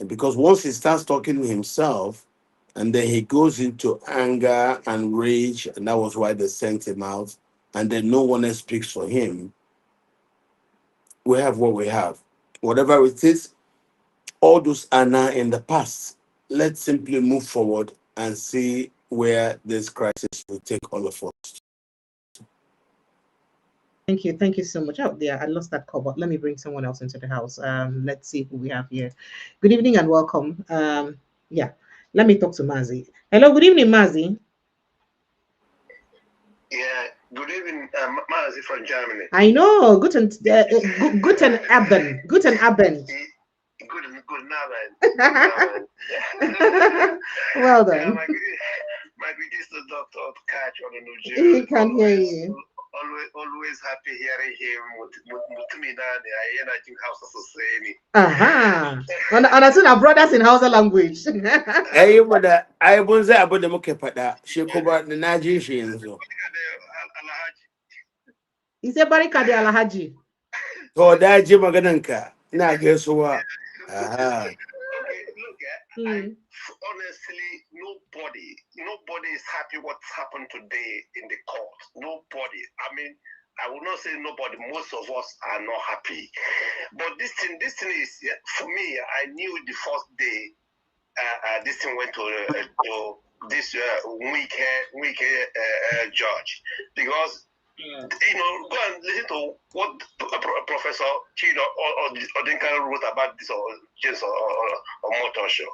B: And because once he starts talking himself, and then he goes into anger and rage, and that was why they sent him out, and then no one else speaks for him, we have what we have. Whatever it is, all those are now in the past. Let's simply move forward and see where this crisis will take all of us.
A: Thank you so much. Oh, yeah, I lost that cover. Let me bring someone else into the house. Let's see who we have here. Good evening and welcome. Yeah, let me talk to Mazi. Hello, good evening, Mazi.
U: Yeah, good evening, Mazi from Germany.
A: I know. Guten Abend. Guten Abend.
U: Good Abend.
A: Well done.
U: Yeah, my greetings to Dr. Katch Ononuju.
A: He can hear you.
U: Always happy hearing him.
A: Aha. And I said our brothers in Hausa language.
B: Hey, brother, I was there about the Mokepada. She covered the Nigerian.
A: He said Barika de Alahaji.
B: So that Jim Magananka. Now guess what?
U: Honestly, nobody is happy what's happened today in the court. Nobody. I mean, I would not say nobody. Most of us are not happy. But this thing is, for me, I knew the first day this thing went to this weak judge, because go and listen to what Professor Chido or Dinka wrote about this, or James or Motor Show.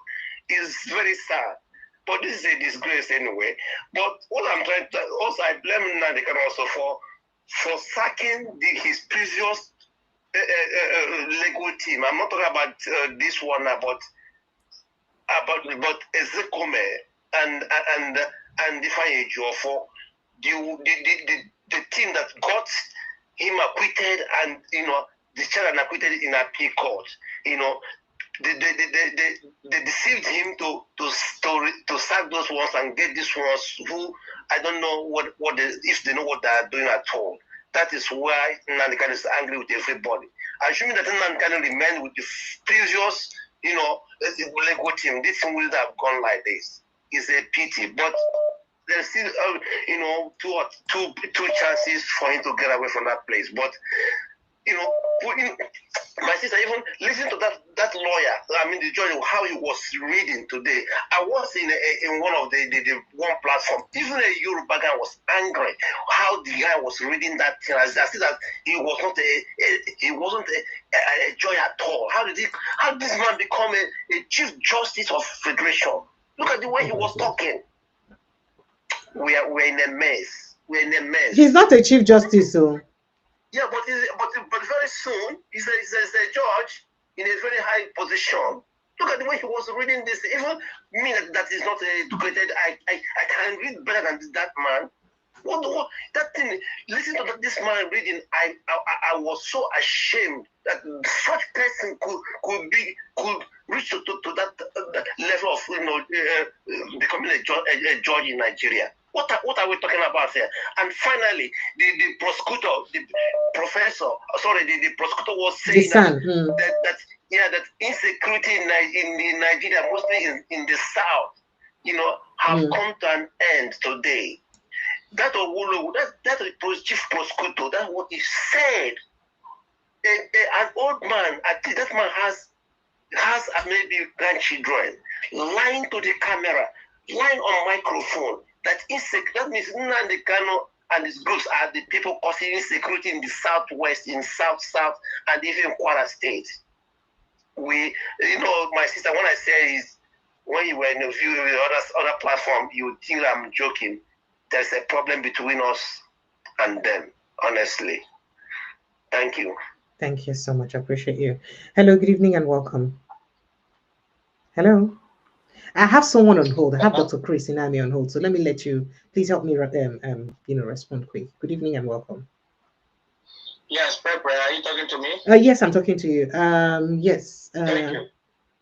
U: It's very sad, but this is a disgrace anyway. But what I'm trying to also, I blame Nnamdi Kanu also for sacking his previous legal team. I'm not talking about this one, but Ezekome and Ifeanyi Ejiofor, the team that got him acquitted and discharged and acquitted in appeal court. They deceived him to sack those ones and get these ones who I don't know if they know what they are doing at all. That is why Nnamdi Kanu is angry with everybody. Assuming that Nnamdi Kanu remained with the previous legal team, this thing would have gone like this. It's a pity, but there's still two chances for him to get away from that place. But my sister, even listen to that lawyer. I mean, the judge, how he was reading today. I was in one of the one platform. Even a Yoruba guy was angry how the guy was reading that thing. I see that he wasn't a judge at all. How did this man become a chief justice of federation? Look at the way he was talking. We're in a mess. We're in a mess.
A: He's not a chief justice, so.
U: Yeah, but very soon he's a judge in a very high position. Look at the way he was reading this. Even me that is not educated, I can read better than that man. What that thing? Listen to this man reading. I was so ashamed that such person could reach to that level of becoming a judge in Nigeria. What are we talking about here? And finally, the prosecutor, the prosecutor was saying that insecurity in Nigeria, mostly in the south, have come to an end today. That chief prosecutor, that's what he said. An old man, I think that man has maybe grandchildren, lying to the camera, lying on microphone. That means Nnamdi Kanu and his groups are the people causing insecurity in the southwest, in south, and even Kwara State. My sister, when I say is when you were in a view with other platform, you would think I'm joking. There's a problem between us and them, honestly. Thank you.
A: Thank you so much. I appreciate you. Hello, good evening and welcome. Hello. I have someone on hold. I have Dr. Chris Inami on hold. So let me let you, please help me respond quick. Good evening and welcome.
U: Yes, Pepe, are you talking to me?
A: Yes, I'm talking to you. Yes.
U: Thank you.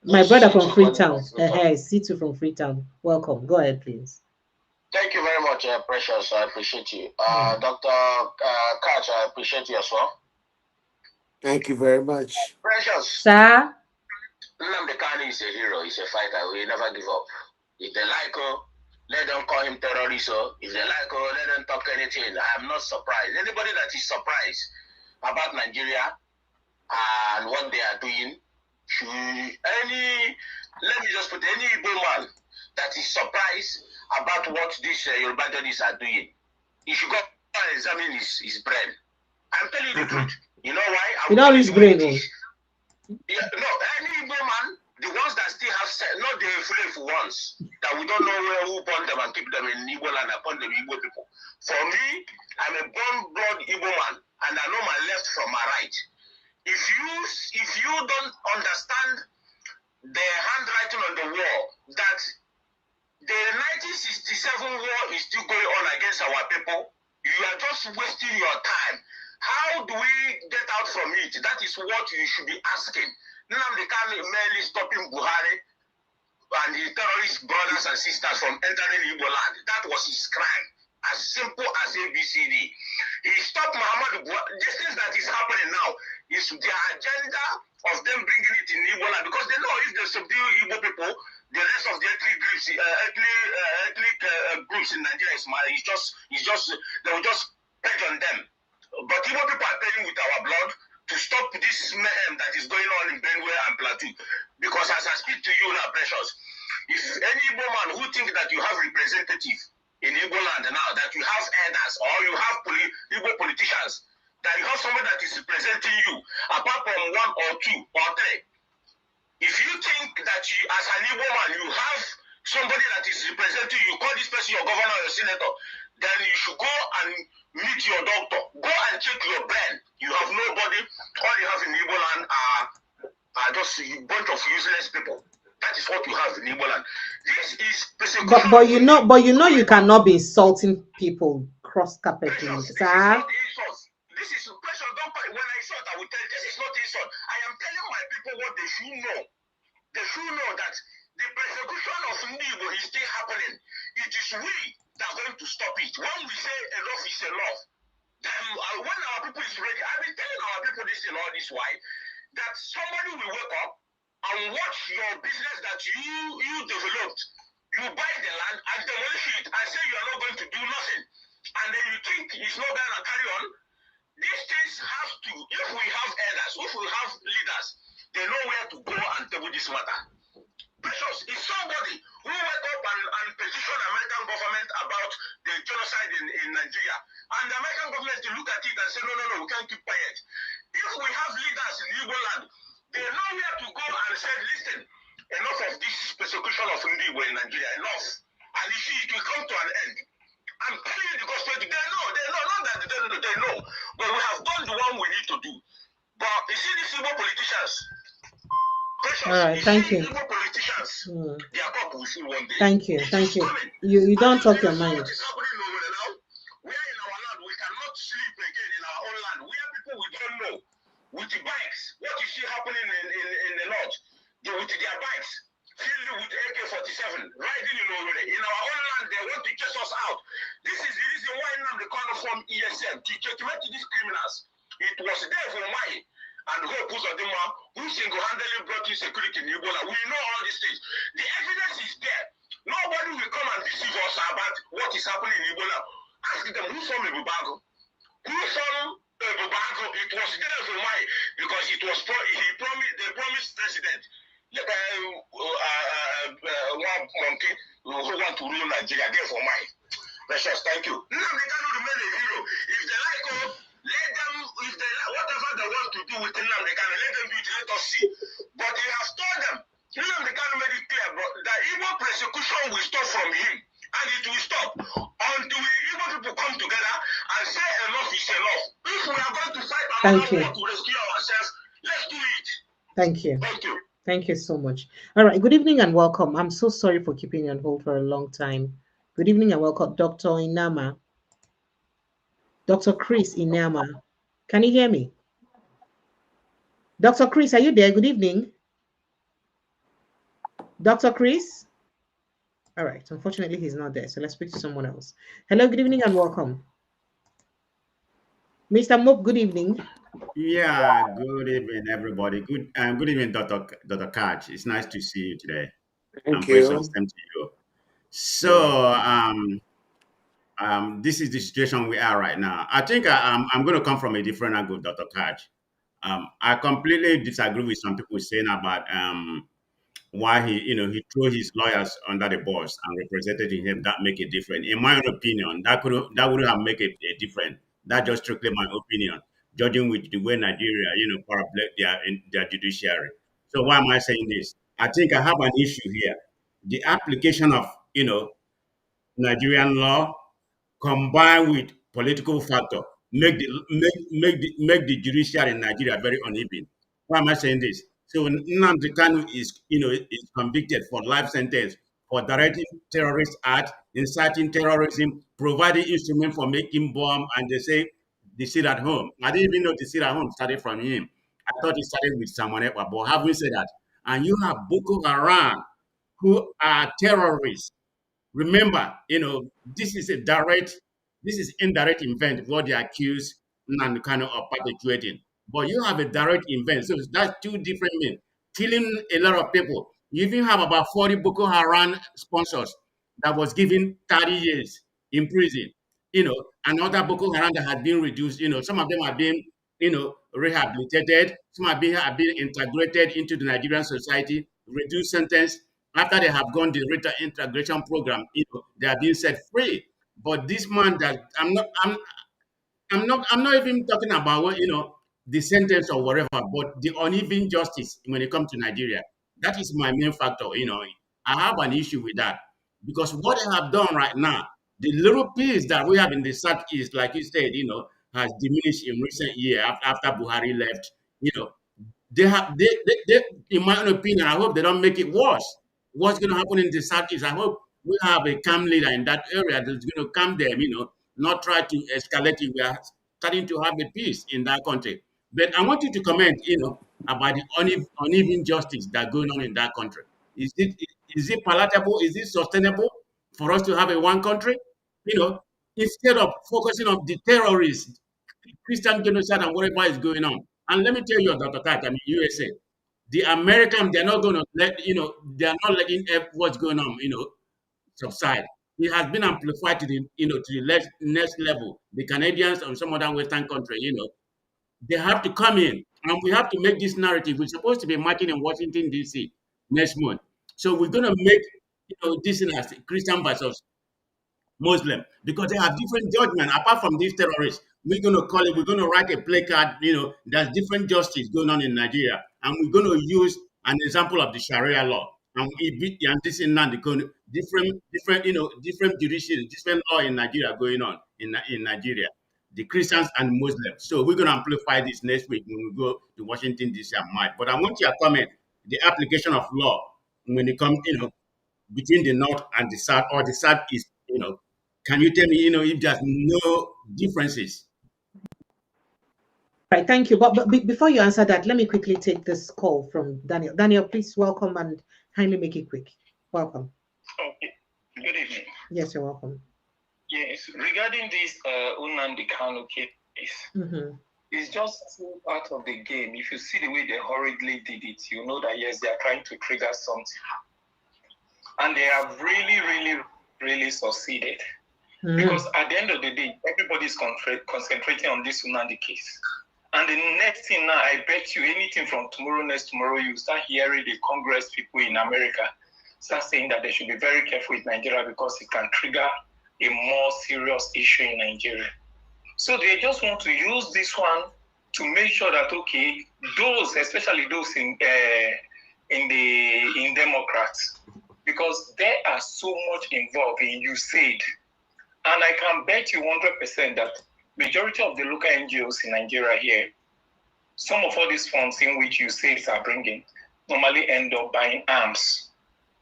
A: My brother from Freetown. C2 from Freetown. Welcome. Go ahead, please.
U: Thank you very much, Precious. I appreciate you. Dr. Katch, I appreciate you as well.
B: Thank you very much.
U: Precious.
A: Sir?
U: Nnamdi Kanu is a hero. He's a fighter. We never give up. If they like let them call him terrorist. If they like let them talk anything. I am not surprised. Anybody that is surprised about Nigeria and what they are doing, let me just put any Igbo man that is surprised about what these Yoruba daddies are doing, he should go and examine his brain. I'm telling you the truth. You know why?
A: You know his brain.
U: Yeah, no, any Igbo man, the ones that still have not the inflame ones, that we don't know who born them and keep them in Igbo land and upon them Igbo people. For me, I'm a born-blood Igbo man, and I know my left from my right. If you don't understand the handwriting on the wall that the 1967 war is still going on against our people, you are just wasting your time. How do we get out from it? That is what you should be asking. Nnamdi Kanu merely stopping Buhari and the terrorist brothers and sisters from entering Igbo land. That was his crime. As simple as ABCD. He stopped Muhammadu Buhari. This thing that is happening now is the agenda of them bringing it in Igbo land, because they know if they subdue Igbo people, the rest of the ethnic groups in Nigeria they will just peg on them. But Igbo people are paying with our blood to stop this mayhem that is going on in Benue and Plateau. Because as I speak to you now, Precious, if any Igbo man who think that you have representative in Igbo land now, that you have elders or you have Igbo politicians, that you have someone that is representing you, apart from one or two or three, if you think that you, as an Igbo man, you have somebody that is representing you, call this person your governor or your senator, then you should go and meet your doctor. Go and check your brain. You have nobody. All you have in Igbo land are just a bunch of useless people. That is what you have in Igbo land. This is persecution.
A: But you know you cannot be insulting people cross carpetly, sir.
U: This is pressure. Don't when I insult, I will tell you this is not insult. I am telling my people what they should know. They should know that the persecution of Igbo is still happening. It is we that are going to stop it. When we say enough is enough, then when our people is ready, I've been telling our people this in all this while, that somebody will wake up and watch your business that you developed. You buy the land and demolish it and say you are not going to do nothing. And then you think it's not going to carry on. These things have to, if we have elders, if we have leaders, they know where to go and table this matter. Precious, it's somebody who went up and petitioned American government about the genocide in Nigeria. And the American government to look at it and say, no, we can't keep quiet. If we have leaders in Igbo land, they know where to go and say, listen, enough of this persecution of Igbo in Nigeria, enough. And you see, it will come to an end. I'm telling you the gospel, they know, not that they know, but we have done the one we need to do. But you see these Igbo politicians, Precious,
A: all right, thank you.
U: Igbo politicians, their cup will fill one day.
A: Thank you. You don't talk your mind.
U: What is happening over there now? We are in our land, we cannot sleep again in our own land. We are people we don't know. With the bikes, what you see happening in the north, with their bikes, filled with AK-47, riding in over there. In our own land, they want to chase us out. This is the reason why Nnamdi Kanu from ESM to checkmate these criminals. It was there for Mai and Hope Uzodinma who single-handedly brought in security in Ebola. We know all these things. The evidence is there. Nobody will come and deceive us about what is happening in Ebola. Ask them who from Ebubago. Who from Ebubago? It was there for Mai because it was they promised president. One monkey who want to rule Nigeria. Therefore, my precious, thank you. Nnamdi Kanu remain a hero. If they like, let them. If they like, whatever they want to do with Nnamdi Kanu, let them do it. Let us see. But he has told them. Nnamdi Kanu made it clear, bro, that Igbo persecution will stop from him, and it will stop until Igbo people come together and say enough is enough. If we are going to fight another war to rescue ourselves, let's do it.
A: Thank you.
U: Thank you.
A: Thank you so much. All right. Good evening and welcome. I'm so sorry for keeping you on hold for a long time. Good evening and welcome, Dr. Inama. Dr. Chris Inama. Can you hear me? Dr. Chris, are you there? Good evening. Dr. Chris? All right. Unfortunately, he's not there. So let's speak to someone else. Hello, good evening and welcome. Mr. Mope, good evening.
F: Yeah, good evening, everybody. Good evening, Dr. Katch. It's nice to see you today.
B: Thank
F: Praise
B: you.
F: the same to you. So, this is the situation we are right now. I think I'm going to come from a different angle, Dr. Katch. I completely disagree with some people saying about why he threw his lawyers under the bus and represented him. That make a difference. In my own opinion, that wouldn't have made a difference. That's just strictly my opinion, judging with the way Nigeria, paraplet their judiciary. So why am I saying this? I think I have an issue here. The application of Nigerian law combined with political factor make the judiciary in Nigeria very uneven. Why am I saying this? So Nnamdi Kanu is convicted for life sentence for directing terrorist act, inciting terrorism, providing instrument for making bomb, and they say the sit at home. I didn't even know the sit at home started from him. I thought it started with someone else, but having said that, and you have Boko Haram who are terrorists. Remember, this is indirect event what they accuse Nnamdi Kanu of perpetuating. But you have a direct event, so that's two different means. Killing a lot of people. You even have about 40 Boko Haram sponsors that was given 30 years in prison. Another Boko Haram that had been reduced. Some of them have been, rehabilitated. Some have been integrated into the Nigerian society, reduced sentence. After they have gone the integration program, they are being set free. But this man that I'm not even talking about the sentence or whatever, but the uneven justice when it comes to Nigeria. That is my main factor. I have an issue with that because what they have done right now, the little piece that we have in the Southeast, like you said, has diminished in recent years after Buhari left. They have they in my own opinion, I hope they don't make it worse. What's going to happen in the Southeast? I hope we have a calm leader in that area that's going to calm them, not try to escalate it. We are starting to have a peace in that country. But I want you to comment, about the uneven justice that's going on in that country. Is it palatable? Is it sustainable for us to have a one country? Instead of focusing on the terrorists, Christian genocide and whatever is going on. And let me tell you, Dr. Katch, USA, the Americans, they're not going to they're not letting what's going on, subside. It has been amplified to the next level. The Canadians and some other Western country, they have to come in and we have to make this narrative. We're supposed to be marching in Washington, D.C. next month. So we're going to make, this as Christian versus Muslim because they have different judgment. Apart from these terrorists, we're going to write a placard, there's different justice going on in Nigeria. And we're going to use an example of the Sharia law. And this is not the different judiciary, different law in Nigeria going on in Nigeria, the Christians and Muslims. So we're going to amplify this next week when we go to Washington, D.C. and March. But I want your comment, the application of law when it comes, between the North and the South or the Southeast, can you tell me, if there's no differences?
A: Right, thank you. But before you answer that, let me quickly take this call from Daniel. Daniel, please welcome and kindly make it quick. Welcome.
V: Okay. Good evening.
A: Yes, you're welcome.
V: Yes, regarding this Nnamdi Kanu case, it's just part of the game. If you see the way they hurriedly did it, you know that yes, they are trying to trigger something. And they have really, really, really succeeded. Because at the end of the day, everybody's concentrating on this Nnamdi case. And the next thing now, I bet you anything from next tomorrow, you start hearing the Congress people in America start saying that they should be very careful with Nigeria because it can trigger a more serious issue in Nigeria. So they just want to use this one to make sure that, okay, those, especially those in Democrats, because they are so much involved in USAID. And I can bet you 100% that majority of the local NGOs in Nigeria here, some of all these funds in which USAID are bringing, normally end up buying arms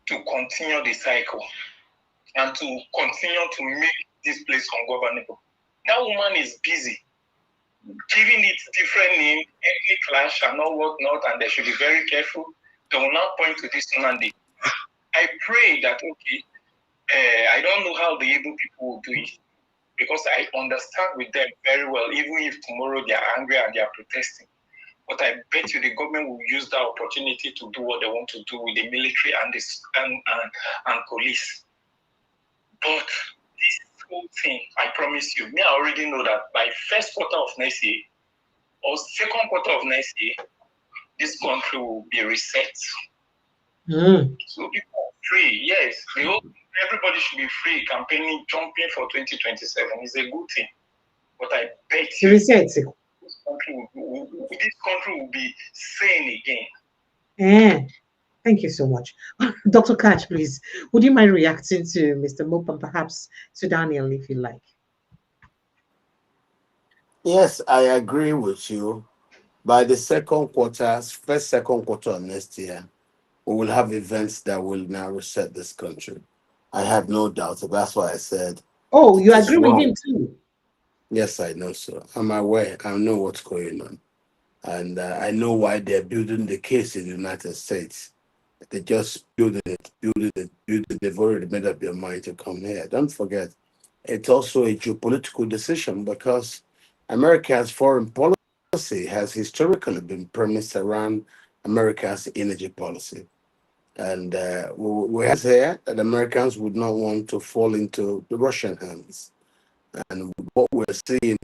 V: to continue the cycle and to continue to make this place ungovernable. That woman is busy giving it different name, ethnic clash and all whatnot, and they should be very careful. They will not point to this Nnamdi. I pray that, okay, I don't know how the Igbo people will do it, because I understand with them very well, even if tomorrow they are angry and they are protesting. But I bet you the government will use that opportunity to do what they want to do with the military and and police. But this whole thing, I promise you, me, I already know that by first quarter of next year or second quarter of next year, this country will be reset. So people are free. Yes, everybody should be free campaigning, jumping for 2027. It's a good thing. But I bet you this country will be sane again.
A: Thank you so much. Dr. Katch, please, would you mind reacting to Mr. Mope and perhaps to Daniel if you like?
B: Yes, I agree with you. By the second quarter of next year, we will have events that will now reset this country. I have no doubt. That's why I said.
A: Oh, you agree with him too?
B: Yes, I know so. I'm aware. I know what's going on. And I know why they're building the case in the United States. They just build it. They've already made up their mind to come here. Don't forget, it's also a geopolitical decision because America's foreign policy has historically been premised around America's energy policy. And we have here that Americans would not want to fall into the Russian hands. And what we're seeing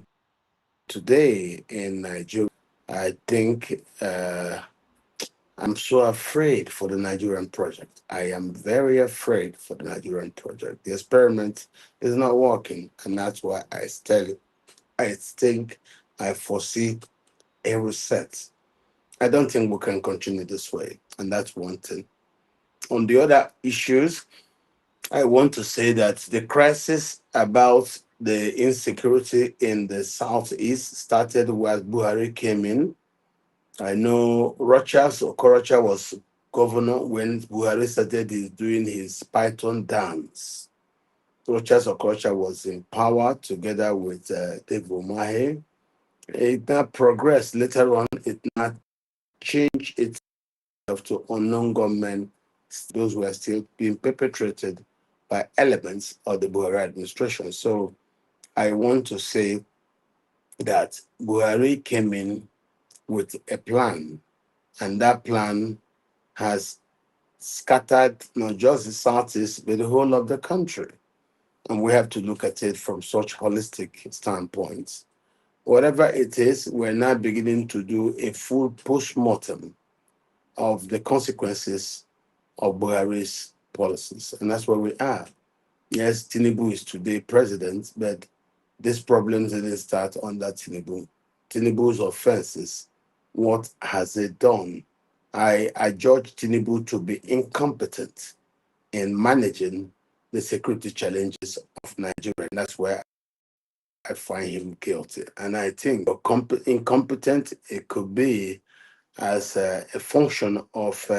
B: today in Nigeria, I think I'm so afraid for the Nigerian project. I am very afraid for the Nigerian project. The experiment is not working, and that's why I think I foresee a reset. I don't think we can continue this way, and that's one thing. On the other issues, I want to say that the crisis about the insecurity in the southeast started when Buhari came in. I know Rochas Okorocha was governor when Buhari started doing his Python dance. Rochas Okorocha was in power together with Dave Umahi. It not progressed. Later on, it not changed itself to unknown government. Those were still being perpetrated by elements of the Buhari administration. So I want to say that Buhari came in with a plan, and that plan has scattered not just the southeast, but the whole of the country. And we have to look at it from such holistic standpoints. Whatever it is, we're now beginning to do a full post-mortem of the consequences of Buhari's policies. And that's where we are. Yes, Tinubu is today president, but these problems didn't start under Tinubu. Tinubu's offenses, what has it done? I judge Tinubu to be incompetent in managing the security challenges of Nigeria. And that's where I find him guilty. And I think incompetent, it could be as a function of,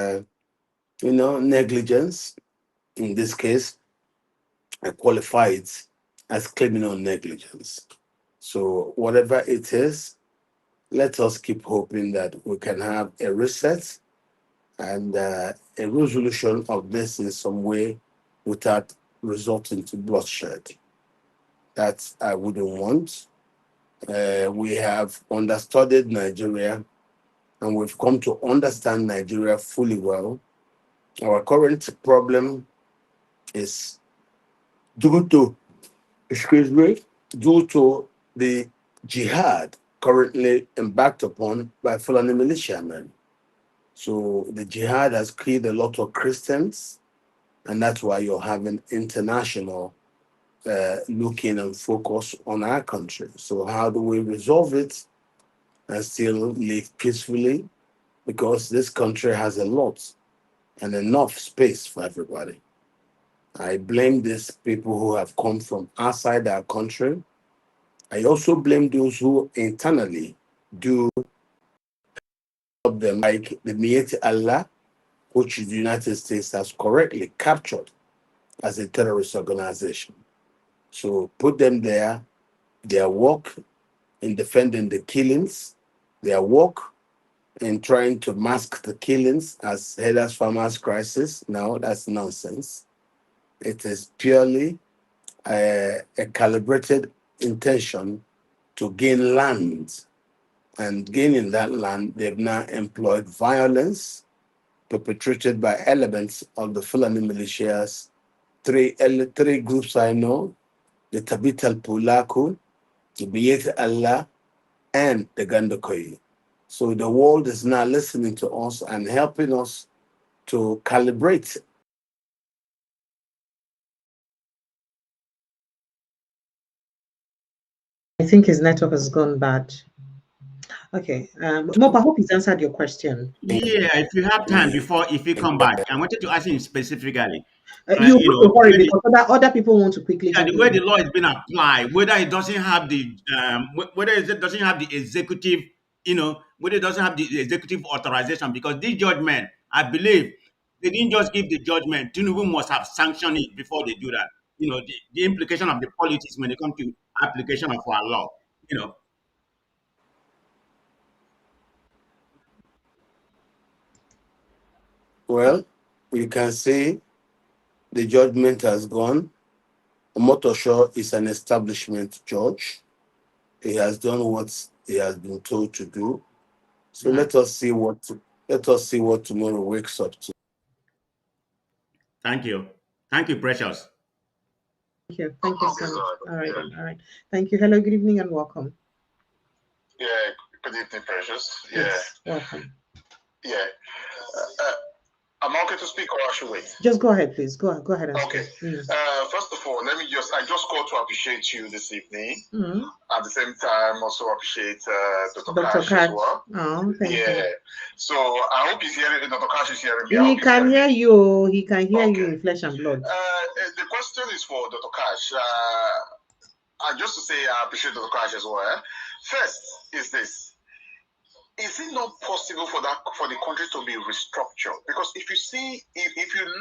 B: negligence. In this case, I qualify it as criminal negligence. So whatever it is, let us keep hoping that we can have a reset and a resolution of this in some way without resulting to bloodshed. That I wouldn't want. We have understudied Nigeria and we've come to understand Nigeria fully well. Our current problem is due to the jihad currently embarked upon by Fulani militiamen. So the jihad has killed a lot of Christians, and that's why you're having international looking and focus on our country. So how do we resolve it and still live peacefully? Because this country has a lot and enough space for everybody. I blame these people who have come from outside our country. I also blame those who internally do them, like the Mieti Allah, which the United States has correctly captured as a terrorist organization. So put them there, their work in defending the killings, their work in trying to mask the killings as headers farmers crisis. No, that's nonsense. It is purely a calibrated intention to gain land. And gaining that land, they've now employed violence perpetrated by elements of the Fulani militias. Three groups I know, the Tabit al-Pulaku, the Biyet Allah, and the Gënøcīde. So the world is now listening to us and helping us to calibrate.
A: I think his network has gone bad. Okay. Mob, I hope he's answered your question.
F: Yeah, if you have time before, if you come back, I wanted to ask him specifically.
A: You have to hurry because other people want to quickly.
F: Yeah, the way the law is being applied, whether it doesn't have the whether it doesn't have the executive, whether it doesn't have the executive authorization, because this judgment, I believe, they didn't just give the judgment. Tinubu must have sanctioned it before they do that. The implication of the politics when it comes to application of our law.
B: Well, you can see the judgment has gone. Omotosho is an establishment judge. He has done what he has been told to do. So let us see what tomorrow wakes up to.
F: Thank you. Thank you, Precious.
A: Thank you. Thank you so much. All right. All right. Thank you. Hello, good evening and welcome.
E: Yeah, good evening, Precious. Yeah.
A: Yes, welcome.
E: Yeah. I'm okay to speak or I should wait?
A: Just go ahead, please. Go ahead and
E: okay.
A: speak.
E: First of all, I just called to appreciate you this evening.
A: Mm.
E: At the same time, also appreciate Dr.
A: Dr.
E: Katch as well.
A: Oh, thank you.
E: So I hope he's hearing, Dr. Katch is hearing me.
A: He can hear you. He can hear you in flesh and blood.
E: The question is for Dr. Katch. Just to say, I appreciate Dr. Katch as well. First is this. Is it not possible for the country to be restructured? Because if you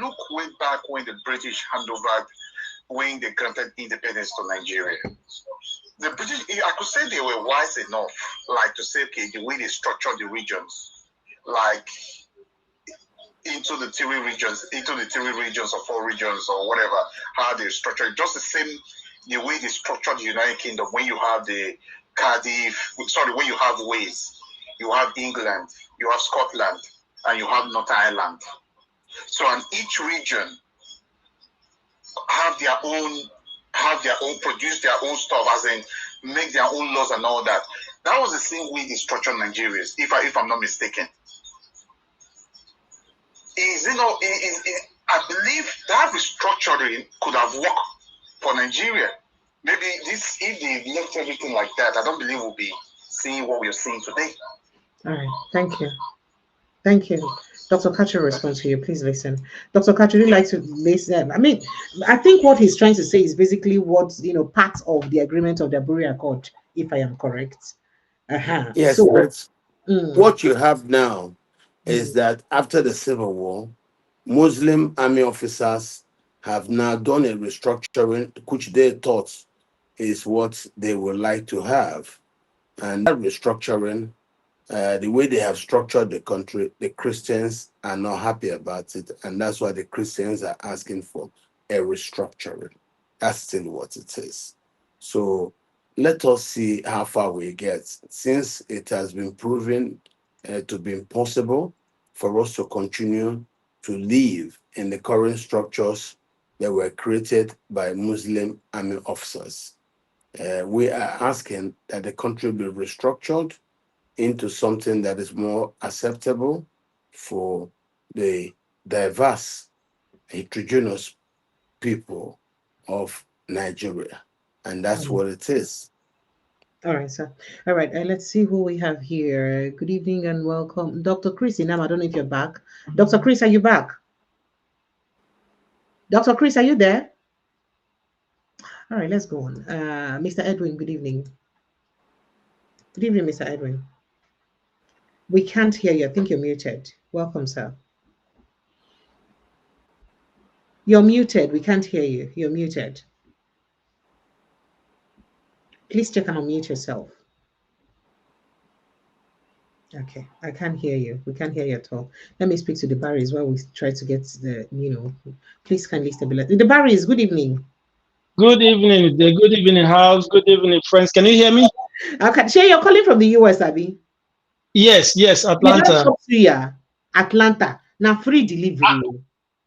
E: look way back when the British handed over, when they granted independence to Nigeria, the British, I could say they were wise enough, like to say, okay, the way they structured the regions, like into the three regions or four regions or whatever, how they structured just the same, the way they structured the United Kingdom. When you have when you have Wales. You have England, you have Scotland, and you have Northern Ireland. So, and each region have their own, produce their own stuff, as in make their own laws and all that. That was the same way they structured Nigeria, if I'm not mistaken. I believe that restructuring could have worked for Nigeria. Maybe if they left everything like that, I don't believe we'll be seeing what we're seeing today.
A: All right, thank you. Thank you. Dr. Katch will respond to you. Please listen. Dr. Katch, would you like to listen? I mean, I think what he's trying to say is basically what, part of the agreement of the Aburi Accord, if I am correct.
B: Yes,
A: so,
B: what you have now is that after the Civil War, Muslim army officers have now done a restructuring, which they thought is what they would like to have. And that restructuring, the way they have structured the country, the Christians are not happy about it. And that's why the Christians are asking for a restructuring. That's still what it is. So let us see how far we get. Since it has been proven to be impossible for us to continue to live in the current structures that were created by Muslim army officers. We are asking that the country be restructured into something that is more acceptable for the diverse, heterogeneous people of Nigeria. And that's what it is.
A: All right, sir. All right, let's see who we have here. Good evening and welcome. Dr. Chris Inam, I don't know if you're back. Dr. Chris, are you back? Dr. Chris, are you there? All right, let's go on. Mr. Edwin, good evening. Good evening, Mr. Edwin. We can't hear you. I think you're muted. Welcome, sir. You're muted. We can't hear you. You're muted. Please check and unmute yourself. Okay, I can't hear you. We can't hear you at all. Let me speak to the Barrys while we try to get the, please kindly stabilize. The Barrys, good evening.
G: Good evening, the good evening house. Good evening, friends. Can you hear me?
A: Okay, Shay, you're calling from the US, Abby?
G: Yes, Atlanta.
A: Atlanta. Now free delivery.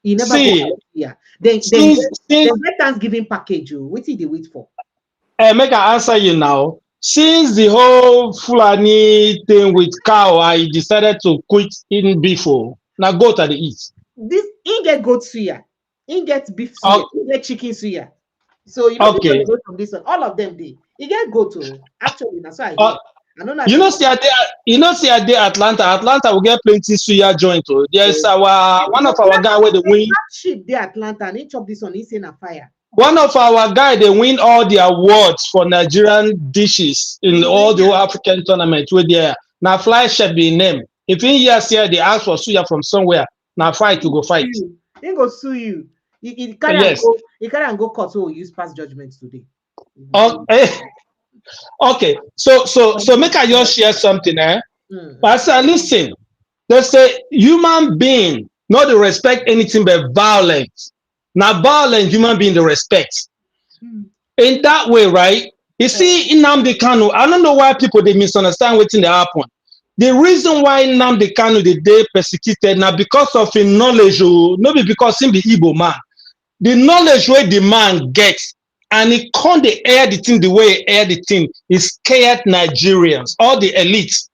A: You never
G: see,
A: go here. Then get Thanksgiving package. What did they wait for?
G: Make I answer you now. Since the whole Fulani thing with cow, I decided to quit eating beef. Now go to the east.
A: This he get goat suya, he get beef suya, he get chicken suya. So you know people go from this one. All of them they get goat too. Actually, that's why I hear. I don't know.
G: You know, see at the Atlanta. Atlanta will get plenty suya joint. There's our one of our guy where they win.
A: Ship the Atlanta and he chop this one. He's in a fire.
G: One of our guy they win all the awards for Nigerian dishes in all the whole African tournament. Where they now fly should be named. If in years here they ask for suya from somewhere, now fight to go fight.
A: He go sue you. He can't go. He can't go court. So we use past judgments today.
G: Okay, so make I just share something, But I say, listen, they say human being not to respect anything but violence. Now, violent human being the respect. In that way, right? You see, Nnamdi Kanu, I don't know why people they misunderstand what they happen. The reason why Nnamdi Kanu they persecuted now because of his knowledge, not because he be Igbo man. The knowledge where the man gets. And he can't air the thing the way he air the thing. He scared Nigerians, all the elites.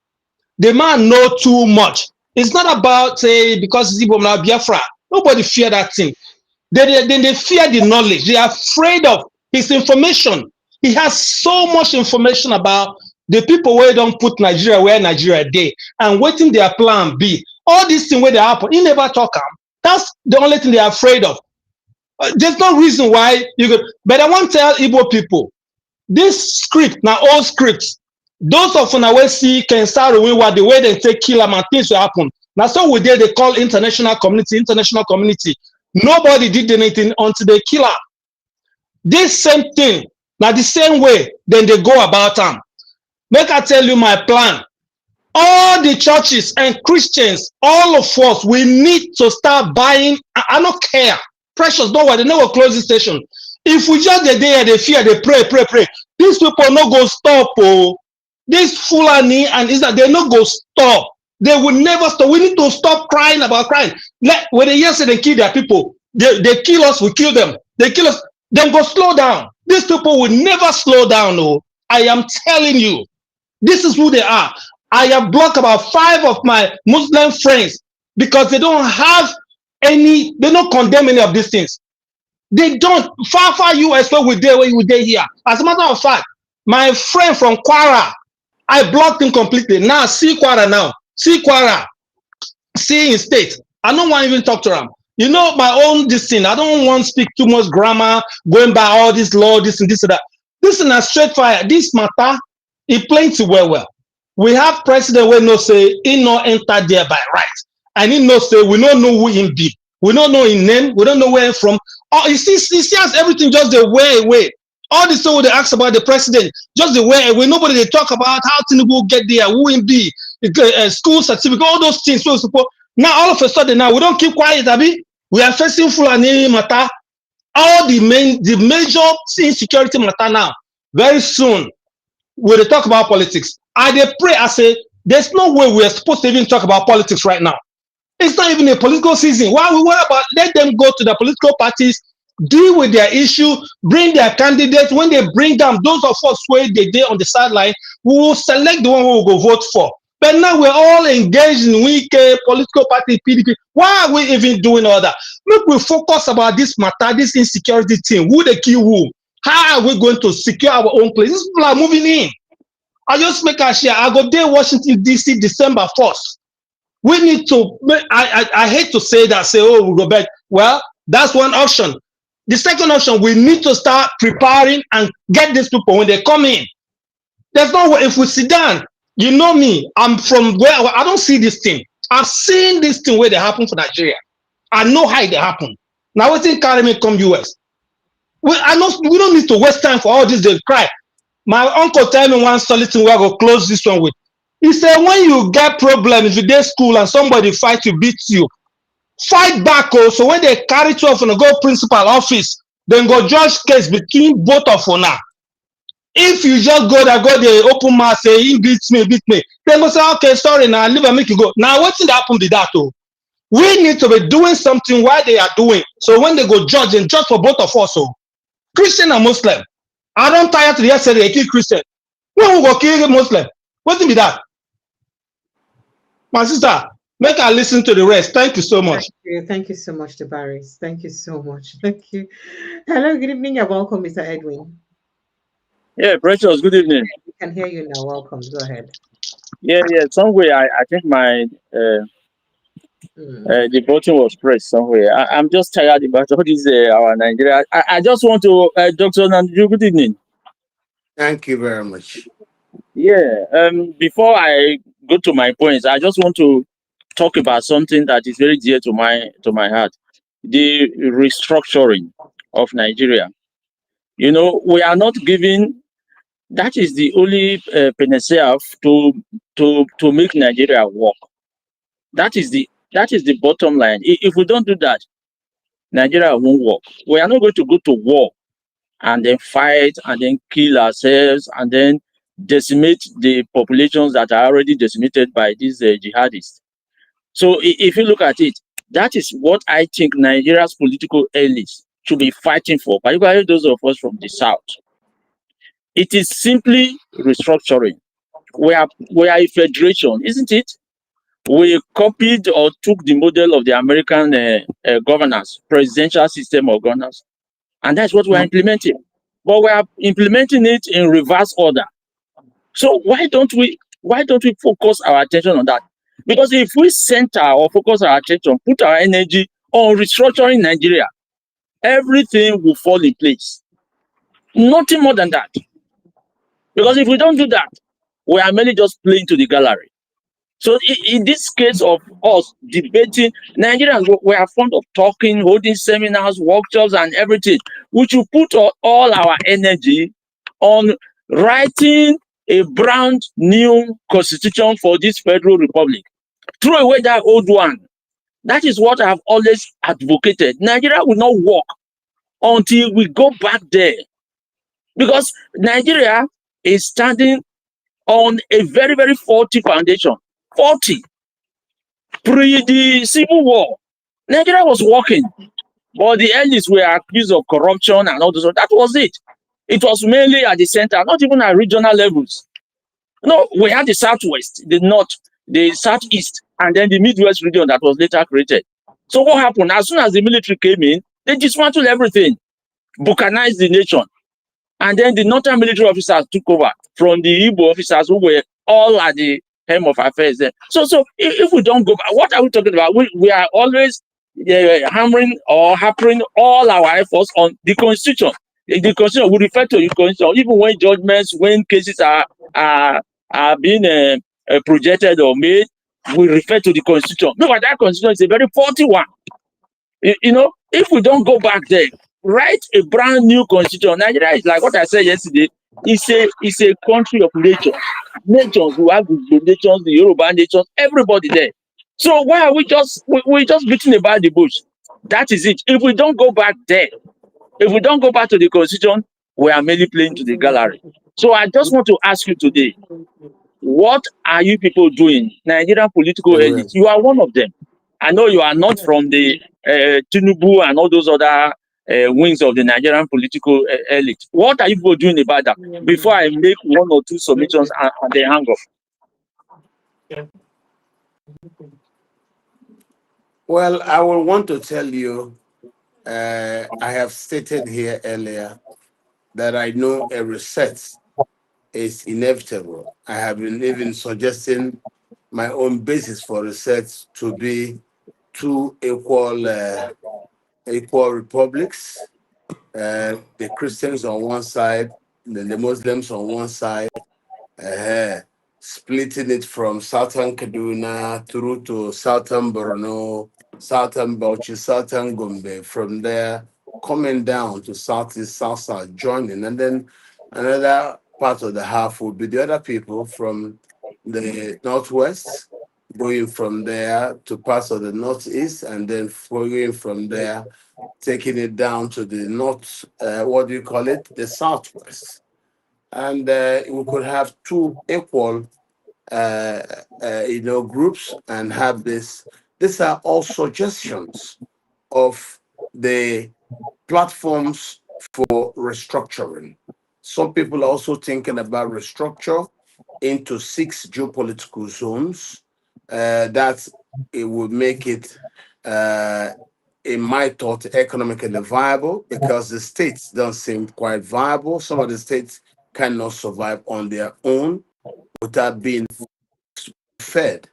G: The man know too much. It's not about say because it's Igbo now Biafra. Nobody fear that thing. They fear the knowledge. They are afraid of his information. He has so much information about the people where don't put Nigeria where Nigeria they and waiting their plan B. All these things where they happen, he never talk them. That's the only thing they are afraid of. There's no reason why you could, but I want to tell Igbo people, this script, now all scripts, those of them will see can start what the way they take kill them and things will happen. Now, so we did they call international community. Nobody did anything until they kill her. This same thing, now the same way, then they go about them. Make I tell you my plan. All the churches and Christians, all of us, we need to start buying. I don't care. Precious, don't worry, they never close the station. If we just the day they fear, they pray. These people no go stop. Oh, this Fulani and Israel, they no go stop. They will never stop. We need to stop crying about crime. Like when they hear say they kill their people, they kill us, we kill them. They kill us, then go slow down. These people will never slow down. Oh, I am telling you, this is who they are. I have blocked about 5 of my Muslim friends because they don't have any, they don't condemn any of these things. They don't. Far US where we there here. As a matter of fact, my friend from Kwara, I blocked him completely. Now see Kwara now. See Kwara. See in state. I don't want to even talk to him. You know my own this thing. I don't want to speak too much grammar, going by all this law, this and this and that. This is a straight fire. This matter, it plays well. We have president where no say he no enter there by right. And he no say we don't know who him be. We don't know his name. We don't know where he's from. Oh, you see everything just the way away. All the stuff they ask about the president, just the way away. Nobody they talk about how Tinubu get there, who him be, school certificate, all those things. So now all of a sudden now we don't keep quiet, Abi. We are facing Fulani matter. All the major insecurity matter now. Very soon we'll talk about politics. I pray, I say, there's no way we're supposed to even talk about politics right now. It's not even a political season. Why we worry about? Let them go to the political parties, deal with their issue, bring their candidates. When they bring them, those of us who they on the sideline, we will select the one we will go vote for. But now we're all engaged in weak political party, PDP. Why are we even doing all that? Look, we focus about this matter, this insecurity thing. Who they kill who? How are we going to secure our own place? These people are moving in. I just make a share. I go there, Washington, D.C., December 1st. We need to, I hate to say that, say, oh, we'll go back. Well, that's one option. The second option, we need to start preparing and get these people when they come in. There's no way, if we sit down, you know me, I'm from where, I don't see this thing. I've seen this thing where they happen for Nigeria. I know how they happen. Now, we think carry me come US. We don't need to waste time for all this, they cry. My uncle tell me one solid thing where I go close this one with. He said, when you get problems with their school and somebody fight you, beat you, fight back. Also, when they carry 12 and go principal office, then go judge case between both of you now. If you just go there, go the open mouth, say, he beats me, then go say, okay, sorry, now leave and make you go. Now, what's that happen with that? Oh? We need to be doing something while they are doing. So when they go judge and judge for both of us, oh, Christian and Muslim. I don't tire to the yesterday, they kill Christian. When we go kill Muslim, what's be that? My sister, make her listen to the rest. Thank you so much.
A: Thank you so much, Debaris. Thank you so much. Thank you. Hello, good evening. You're welcome, Mr. Edwin.
D: Yeah, Precious, good evening.
A: We can hear you now. Welcome. Go ahead.
D: Yeah. Somewhere I think my the button was pressed somewhere. I'm just tired about all this our Nigeria. I just want to Dr. Ononuju, good evening.
B: Thank you very much.
D: Yeah. Before I go to my points, I just want to talk about something that is very dear to my heart: the restructuring of Nigeria. You know, we are not giving. That is the only panacea to make Nigeria work. That is the bottom line. If we don't do that, Nigeria won't work. We are not going to go to war and then fight and then kill ourselves and then decimate the populations that are already decimated by these jihadists. So if you look at it, that is what I think Nigeria's political elites should be fighting for, particularly those of us from the south. It is simply restructuring. We are a federation, isn't it? We copied or took the model of the American governance, presidential system of governance, and that's what we're implementing. But we are implementing it in reverse order. So why don't we focus our attention on that? Because if we center or focus our attention, put our energy on restructuring Nigeria, everything will fall in place. Nothing more than that. Because if we don't do that, we are merely just playing to the gallery. So in this case of us debating, Nigerians, we are fond of talking, holding seminars, workshops, and everything. We should put all our energy on writing a brand new constitution for this federal republic. Throw away that old one. That is what I have always advocated. Nigeria will not work until we go back there. Because Nigeria is standing on a very, very faulty foundation. 40. Pre the Civil War, Nigeria was working, but the elites were accused of corruption and all this. That was it. It was mainly at the center, not even at regional levels. No, we had the Southwest, the North, the Southeast, and then the Midwest region that was later created. So what happened? As soon as the military came in, they dismantled everything, balkanized the nation. And then the northern military officers took over from the Igbo officers who were all at the helm of affairs there. So if we don't go back, what are we talking about? We are always hammering all our efforts on the Constitution. The Constitution, we refer to the Constitution, even when judgments, when cases are being projected or made, we refer to the Constitution. No, but that Constitution is a very faulty one. You know, if we don't go back there, write a brand new constitution. Nigeria is like what I said yesterday. It's a country of nations. Nations who have the nations, the Yoruba nations, everybody there. So why are we just beating about the bush? That is it. If we don't go back there, if we don't go back to the constitution, we are merely playing to the gallery. So I just want to ask you today, what are you people doing? Nigerian political elites, you are one of them. I know you are not from the Tinubu and all those other wings of the Nigerian political elite. What are you people doing about that? Before I make one or two submissions and then hang up.
B: Well, I will want to tell you, I have stated here earlier that I know a reset is inevitable. I have been even suggesting my own basis for reset to be two equal republics, the Christians on one side, then the Muslims on one side, splitting it from southern Kaduna through to southern Borno, southern Bauchi, southern Gombe, from there coming down to southeast, south, joining, and then another part of the half would be the other people from the northwest, going from there to parts of the northeast, and then going from there, taking it down to the north, what do you call it? The southwest. And we could have two equal, groups and have this. These are all suggestions of the platforms for restructuring. Some people are also thinking about restructure into 6 geopolitical zones. That it would make it, in my thought, economically viable, because the states don't seem quite viable. Some of the states cannot survive on their own without being fed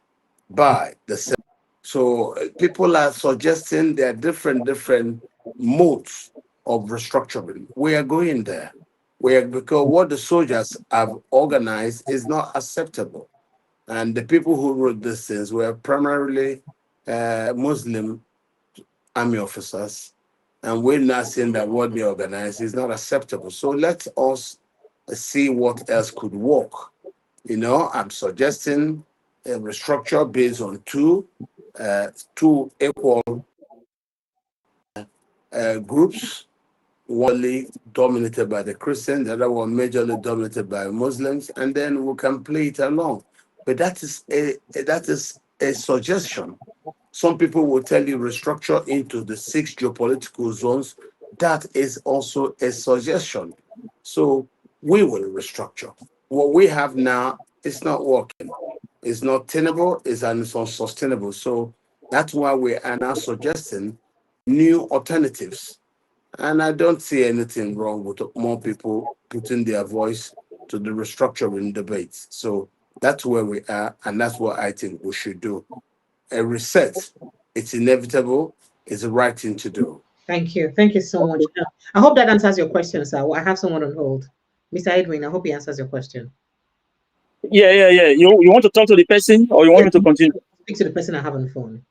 B: by the center. So people are suggesting there are different modes of restructuring. We are going there. Because what the soldiers have organized is not acceptable. And the people who wrote these things were primarily Muslim army officers. And we're not saying that what they organized is not acceptable. So let us see what else could work. I'm suggesting a restructure based on two equal groups, one dominated by the Christians, the other one majorly dominated by Muslims, and then we can play it along. But that is a suggestion. Some people will tell you restructure into the 6 geopolitical zones. That is also a suggestion. So we will restructure. What we have now is not working. It's not tenable, it's unsustainable. So that's why we are now suggesting new alternatives. And I don't see anything wrong with more people putting their voice to the restructuring debates. So that's where we are, and that's what I think we should do. A reset, it's inevitable, it's the right thing to do.
A: Thank you. Thank you so much. I hope that answers your question, sir. I have someone on hold. Mr. Edwin, I hope he answers your question.
D: Yeah. You want to talk to the person, or you want me to continue?
A: Speak to the person I have on the phone.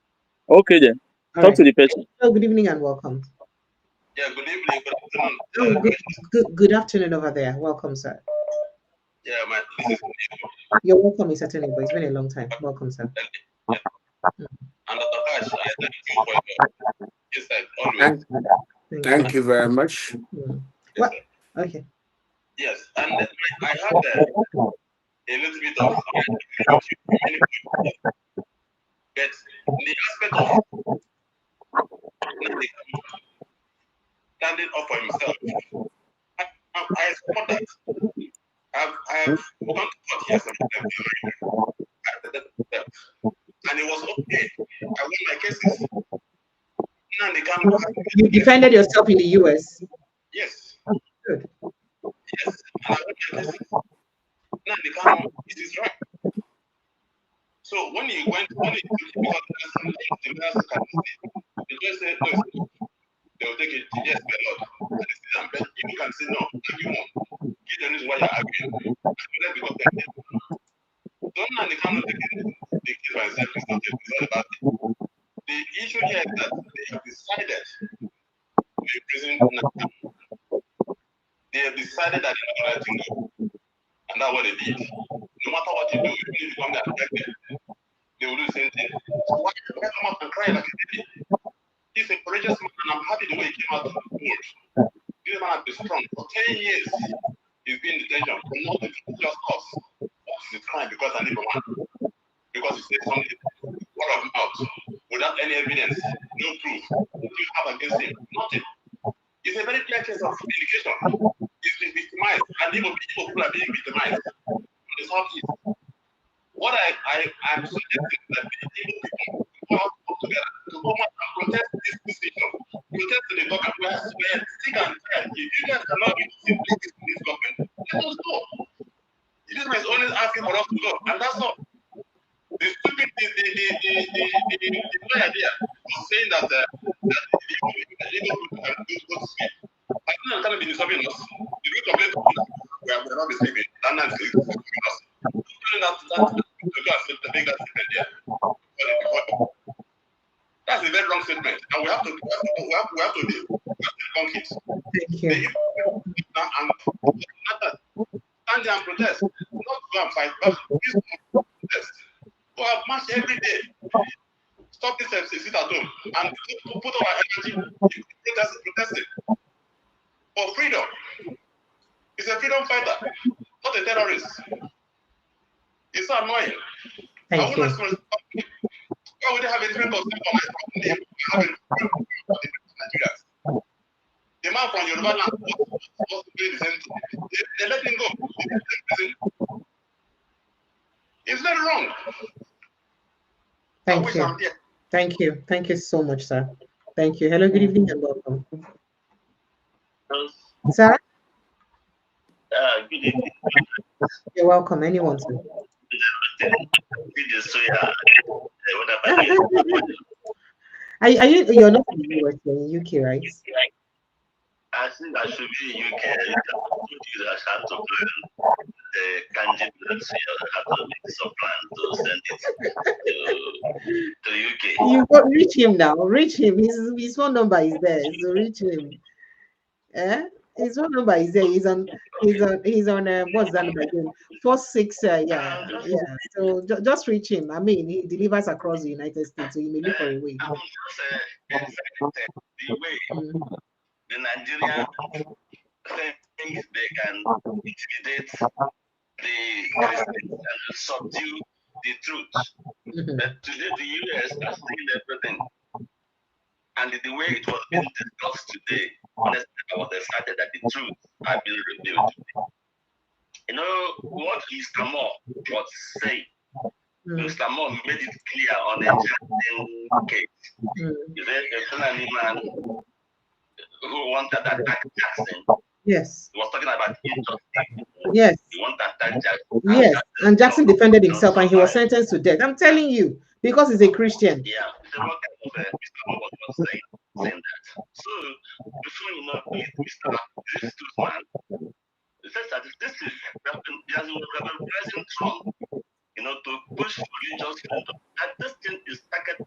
D: Okay, then. Talk to the person.
A: Oh, good evening and welcome.
C: Yeah, good evening, good afternoon.
A: Good afternoon over there. Welcome, sir.
C: Yeah, this is
A: You're welcome, Mr. Tunibo. It's been a long time. Welcome, sir.
C: And Dr. Katch, I thank you for your insight always.
B: Thank you very much.
A: What? Okay.
C: Yes, and I had a little bit of but the aspect of standing up for himself, I support that. I've gone to court here and it was okay. I won my cases. Nnamdi Kanu.
A: You defended yourself in the US.
C: Yes.
A: Good.
C: Yes. And I won my cases. Nnamdi Kanu, it is right. So when he went, because the last he just said, no, they will take it, yes, my lord. But you can say no, if you want. Give the reason why you're arguing. Let's become president. Don't Nnamdi Kanu take the case by himself, it's not about it. The issue here is that they have decided to imprison Nnamdi Kanu. They have decided that they're not going to let him go. And that's what they did. No matter what you do, even if you come there affected, they will do the same thing. So why come out and cry like a baby? He's a courageous man, and I'm happy the way he came out of the court. This man has been strong. For 10 years, he's been in detention for nothing, just cause. What is the crime? Because I need a man. Because he said something, word of mouth, without any evidence, no proof. What do you have against him? Nothing. It's a very clear case of vindication. He's been victimized, and even people are being victimized on the Southeast. What I'm suggesting is that people go out together to come out and protest this decision, protest to the government. We are sick and tired. If you guys cannot be simply this government, let us go. This man is always asking for us to go, and that's all. The stupid, the idea of saying that the illegal people can go to sleep. I think that cannot be disturbing us. If we complain to us, we are not be sleeping. That's not disturbing us. That's a very wrong statement, and we have to debunk it.
A: Thank you.
C: And stand there and protest, not go and fight back. have marched every day. Stop this sit at home and put our energy in protesting for freedom. He's a freedom fighter, not a terrorist. It's so annoying.
A: Thank you.
C: Why would they have a different concept on Nigerians? The man from Yoruba land was supposed to play the same thing. They let him go. It's very wrong.
A: Thank you. Thank you. Thank you so much, sir. Thank you. Hello, good evening and welcome. Sir?
C: Good evening.
A: You're welcome. Anyone, sir. You're not in the US, you're in UK, right?
C: I think I should be in UK. I have to plan the kanji plans. I have to make some plans to send it to UK.
A: You got reach him now. Reach him. His phone number is there. So reach him. His phone number is there. He's on what's that number again? 46. Yeah. So just reach him. I mean, he delivers across the United States, so you may look for a way.
C: I'm just the way the Nigerian things they can intimidate the Christians and subdue the truth. But today the US has seen everything. And the way it was being discussed today, honestly, I was excited that the truth had been revealed today. You know what Mr. Moore was saying? Mr. Moore made it clear on a Jackson case. He said a Fulani man who wanted to attack Jackson.
A: Yes.
C: He was talking about injustice.
A: Yes.
C: He wanted to attack Jackson.
A: Yes. And Jackson defended himself and he was sentenced to death. I'm telling you, because he's a Christian.
C: Yeah. So what kind of Mr. Moore was saying that. So before you know it, Mr. This man, it says that this is President Trump, to push religious freedom. That this thing is targeted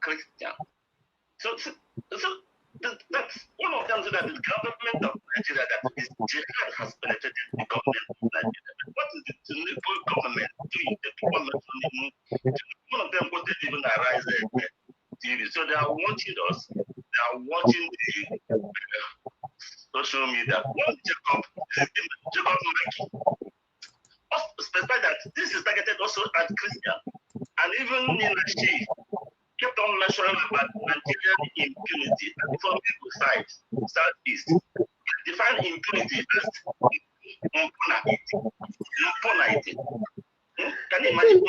C: Christian. So that's one of them. So that the government of Nigeria, that is jihad, has penetrated the government of Nigeria. What is the Tinubu government doing? The government, one of them wouldn't even arise TV. So they are watching us. They are watching the social media. One Jacob Mike specified that this is targeted also at Christian. And even Ninashi kept on mentioning about Nigerian impunity from people's side, Southeast. Define impunity as impunity. Can you imagine?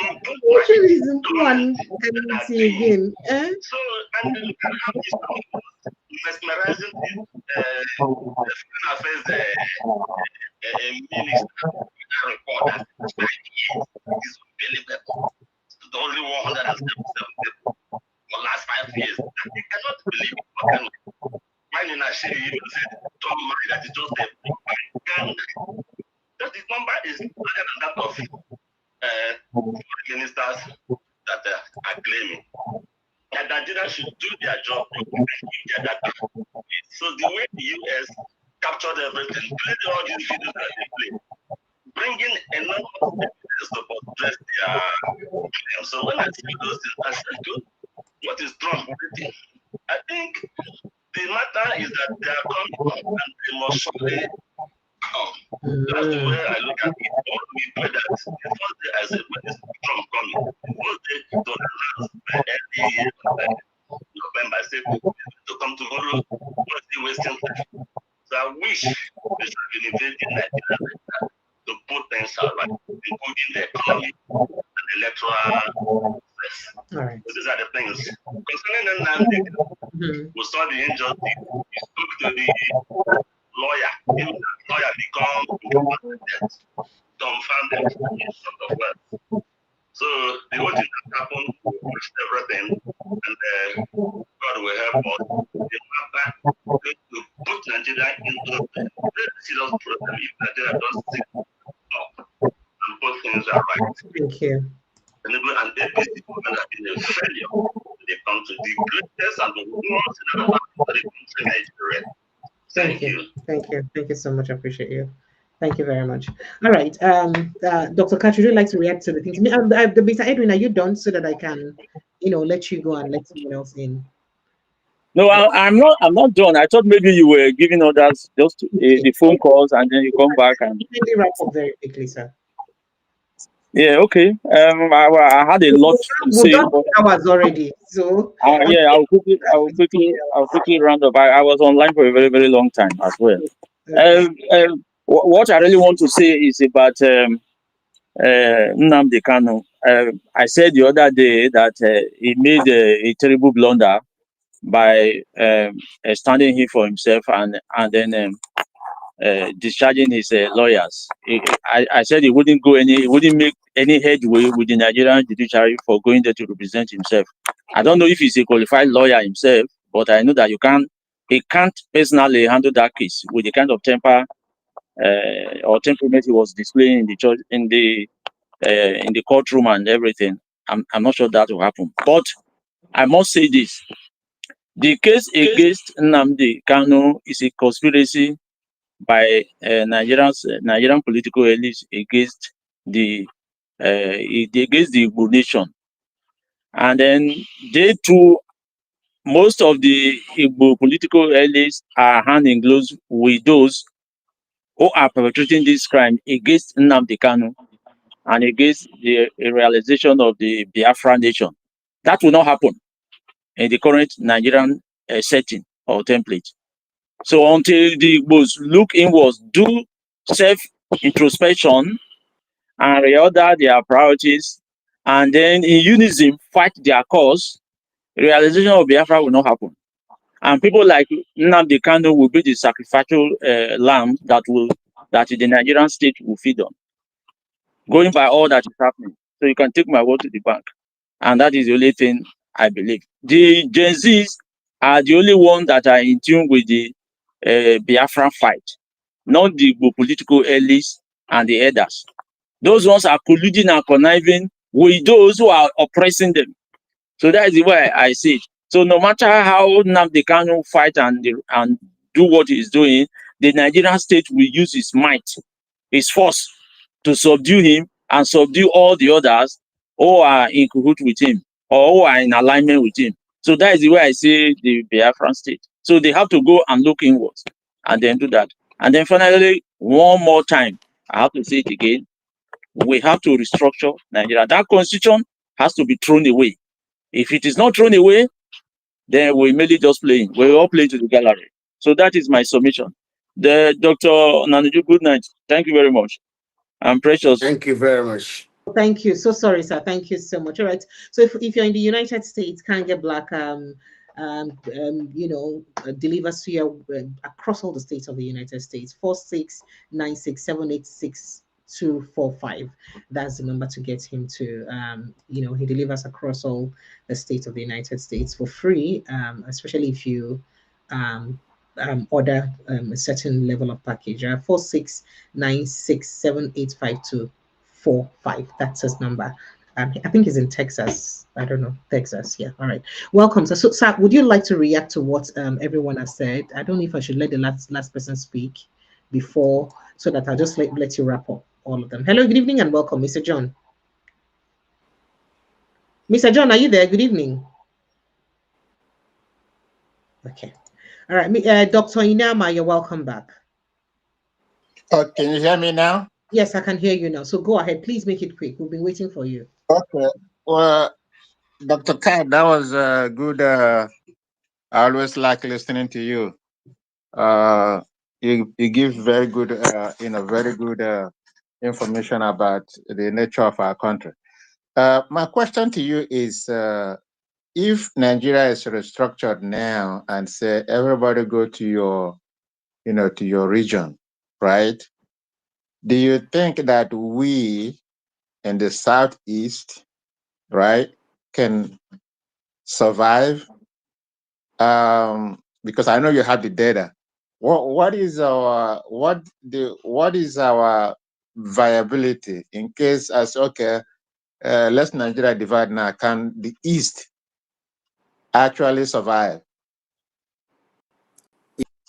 A: Which is one again?
C: So, and look at how this mesmerizing foreign affairs minister report that 5 years is unbelievable. The only 177 people for the last 5 years. You cannot believe it. When in Ashiri even said, don't mind that it's just a just the number is higher than that of foreign ministers that are claiming. That Nigeria should do their job and keep their data. So the way the US captured everything, play all these videos that they play, bringing enormous evidence to address their claims. So when I see those things, I said, good, what is Trump waiting? I think the matter is that they are coming up and they must surely come. That's the way I look at it. All we pray that the first day I said, when is Trump coming? The first day to announce by early year, November, I said, to come tomorrow, what's the wasting time? So I wish they should be invading Nigeria to put things out right, including the economy and electoral process.
A: Right.
C: So these are the things. Concerning Nnamdi, we saw the injustice. We spoke to the lawyer. The lawyer become dumbfounded in sort of words. So the whole thing that happened, we watched everything, and God will help us. The matter to put Nigeria into a very serious problem if Nigeria doesn't sit up and put things are right.
A: Thank you.
C: And APC government has been a failure when they come to the greatest and the worst in the country, Nigeria.
A: Thank you. Thank you. Thank you so much. I appreciate you. Thank you very much. All right, Dr. Katch, would you like to react to the things? Mr. Edwin, are you done so that I can, let you go and let someone else in?
D: No, I'm not. I'm not done. I thought maybe you were giving others just the phone calls, and then you come back and
A: wrap up very quickly, sir.
D: Yeah. Okay. I had a lot to say.
A: Hours already. So.
D: Yeah, I'll quickly round up. I was online for a very, very long time as well. Okay. What I really want to say is about Nnamdi Kanu. I said the other day that he made a terrible blunder by standing here for himself and then discharging his lawyers. I said he wouldn't make any headway with the Nigerian judiciary for going there to represent himself. I don't know if he's a qualified lawyer himself, but I know that he can't personally handle that case with the kind of temper or temperament he was displaying in the church, in the courtroom and everything. I'm not sure that will happen. But I must say this: the case against Nnamdi Kanu is a conspiracy by Nigerian political elites against the Igbo nation, and then most of the Igbo political elites are hand in gloves with those who are perpetrating this crime against Nnamdi Kanu and against the realization of the Biafra nation. That will not happen in the current Nigerian setting or template. So until the Igbos look inwards, do self-introspection and reorder their priorities, and then in unison fight their cause, realization of Biafra will not happen. And people like Nnamdi Kanu will be the sacrificial lamb that the Nigerian state will feed on, going by all that is happening. So you can take my word to the bank. And that is the only thing I believe. The Gen Zs are the only ones that are in tune with the Biafran fight, not the political elites and the elders. Those ones are colluding and conniving with those who are oppressing them. So that is the way I see it. So no matter how Nnamdi Kanu fight and do what he is doing, the Nigerian state will use its might, its force, to subdue him and subdue all the others who are in cahoots with him or who are in alignment with him. So that is the way I see the Biafran state. So they have to go and look inwards and then do that. And then finally, one more time, I have to say it again, we have to restructure Nigeria. That constitution has to be thrown away. If it is not thrown away, then we merely just playing. We all play to the gallery. So that is my submission. Dr. Ononuju, good night. Thank you very much. I'm precious.
B: Thank you very much.
A: Thank you. So sorry, sir. Thank you so much. All right. So if you're in the United States, Can't Get Black, delivers to you across all the states of the United States. 4696786245. That's the number to get him to. He delivers across all the states of the United States for free, especially if you order a certain level of package. 4696785245. That's his number. I think he's in Texas. I don't know, Texas. Yeah. All right. Welcome. So, sir, would you like to react to what everyone has said? I don't know if I should let the last person speak before, so that I'll just let you wrap up all of them. Hello, good evening, and welcome, Mr. John. Mr. John, are you there? Good evening. Okay. All right. Dr. Inama, you're welcome back.
H: Can you hear me now?
A: Yes, I can hear you now. So go ahead. Please make it quick. We've been waiting for you.
H: Okay. Well, Dr. Katch, that was good. I always like listening to you. You give very good, very good information about the nature of our country. My question to you is, if Nigeria is restructured now and say everybody go to your, to your region, right? Do you think that we in the Southeast, right, can survive? Because I know you have the data. What is our viability in case as okay, let's Nigeria divide now. Can the East actually survive?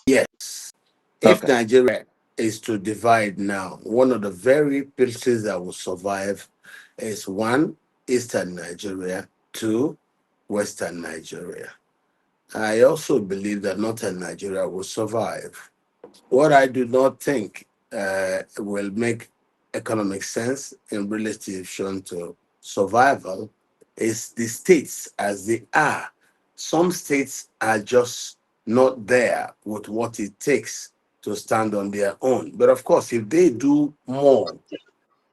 B: Yes. If
H: Okay.
B: Nigeria is to divide now. One of the very places that will survive is one, Eastern Nigeria, two, Western Nigeria. I also believe that Northern Nigeria will survive. What I do not think will make economic sense in relation to survival is the states as they are. Some states are just not there with what it takes to stand on their own. But of course, if they do more,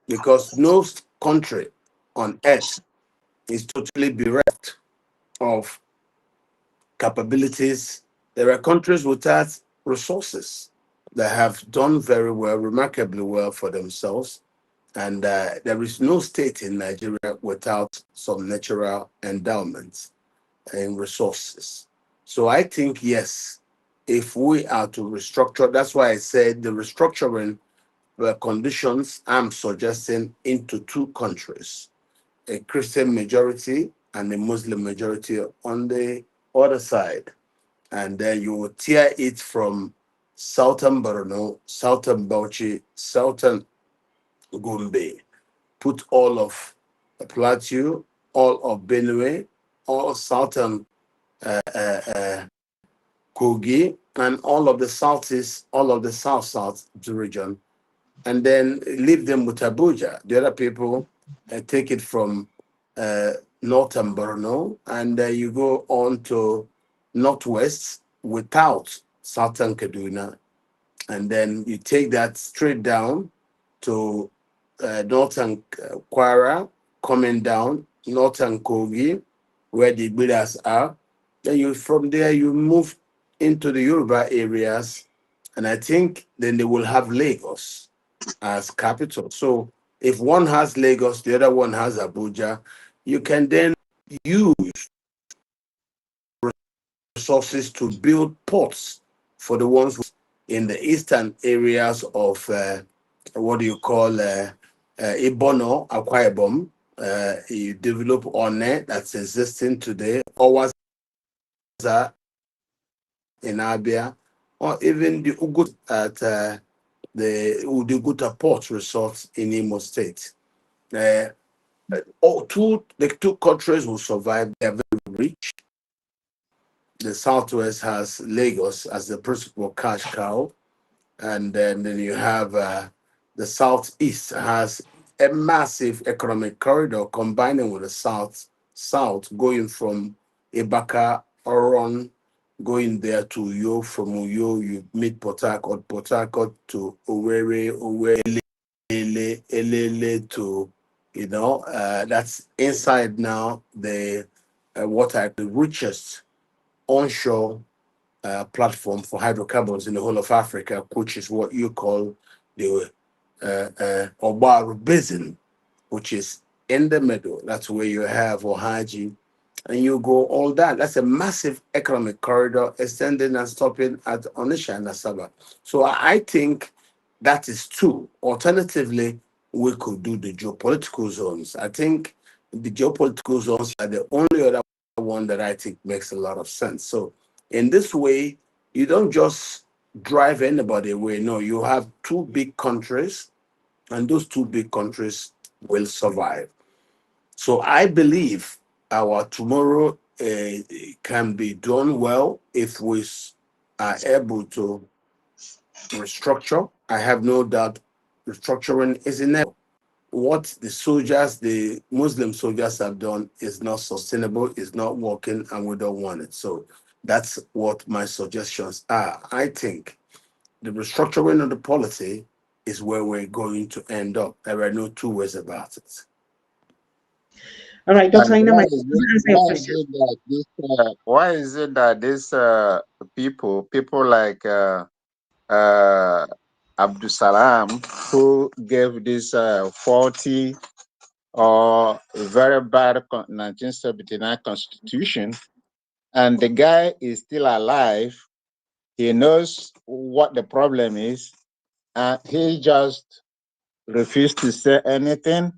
B: because no country on earth is totally bereft of capabilities. There are countries without resources that have done very well, remarkably well for themselves. And there is no state in Nigeria without some natural endowments and resources. So I think, yes, if we are to restructure, that's why I said the restructuring conditions I'm suggesting into two countries, a Christian majority and a Muslim majority on the other side. And then you will tear it from southern Borno, southern Bauchi, southern Gombe, put all of Plateau, all of Benue, all southern Kogi, and all of the southeast, all of the south region, and then leave them with Abuja. The other people take it from northern Borno, and you go on to northwest without southern Kaduna, and then you take that straight down to northern Kwara, coming down northern Kogi, where the builders are. Then you from there you move into the Yoruba areas, and I think then they will have Lagos as capital. So if one has Lagos, the other one has Abuja, you can then use resources to build ports for the ones in the eastern areas of what do you call Ibono, Akwa Ibom. You develop One that's existing today, Owaza in Abia, or even the Ugut at the Udiguta Port Resort in Imo State. The two countries will survive. They are very rich. The Southwest has Lagos as the principal cash cow, and then you have the Southeast has a massive economic corridor combining with the South going from Ibaka, Oron, going there to Uyo, from Uyo you meet Port Harcourt to Owerri, Elele to, that's inside now the what are the richest onshore platform for hydrocarbons in the whole of Africa, which is what you call the Obaru Basin, which is in the middle. That's where you have Ohaji, and you go all that. That's a massive economic corridor extending and stopping at Onitsha and Asaba. So I think that is two. Alternatively, we could do the geopolitical zones. I think the geopolitical zones are the only other one that I think makes a lot of sense. So in this way, you don't just drive anybody away. No, you have two big countries, and those two big countries will survive. So I believe our tomorrow can be done well if we are able to restructure. I have no doubt restructuring is inevitable. What the Muslim soldiers have done is not sustainable, is not working, and we don't want it. So that's what my suggestions are. I think the restructuring of the polity is where we're going to end up. There are no two ways about it.
A: All right, Dr. Ina,
H: why is it that these people like Abdul Salam, who gave this faulty or very bad 1979 constitution, and the guy is still alive, he knows what the problem is, and he just refused to say anything.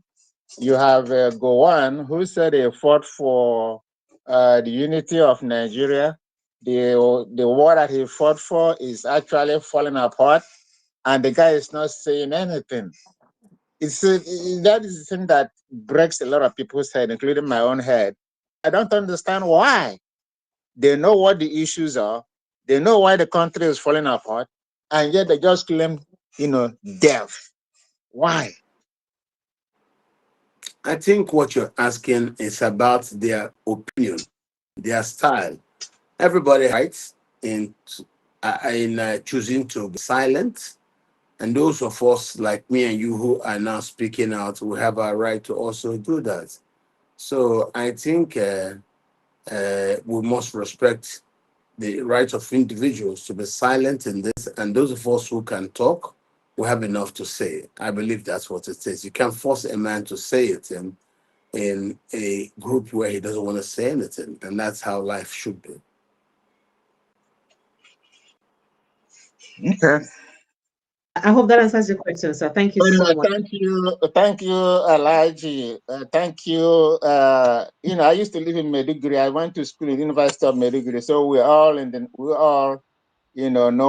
H: You have Gowon, who said he fought for the unity of Nigeria. The war that he fought for is actually falling apart. and the guy is not saying anything. That is the thing that breaks a lot of people's head, including my own head. I don't understand why. They know what the issues are. They know why the country is falling apart, and yet they just claim, death. Why?
B: I think what you're asking is about their opinion, their style. Everybody writes in choosing to be silent, and those of us like me and you who are now speaking out, we have a right to also do that. So I think we must respect the right of individuals to be silent in this, and those of us who can talk, we have enough to say. I believe that's what it is. You can't force a man to say it in a group where he doesn't want to say anything, and that's how life should be.
H: Okay.
A: I hope that answers your question, sir. Thank you so much.
H: Thank you, Elijah. Thank you. I used to live in Maiduguri. I went to school at the University of Maiduguri, so we all know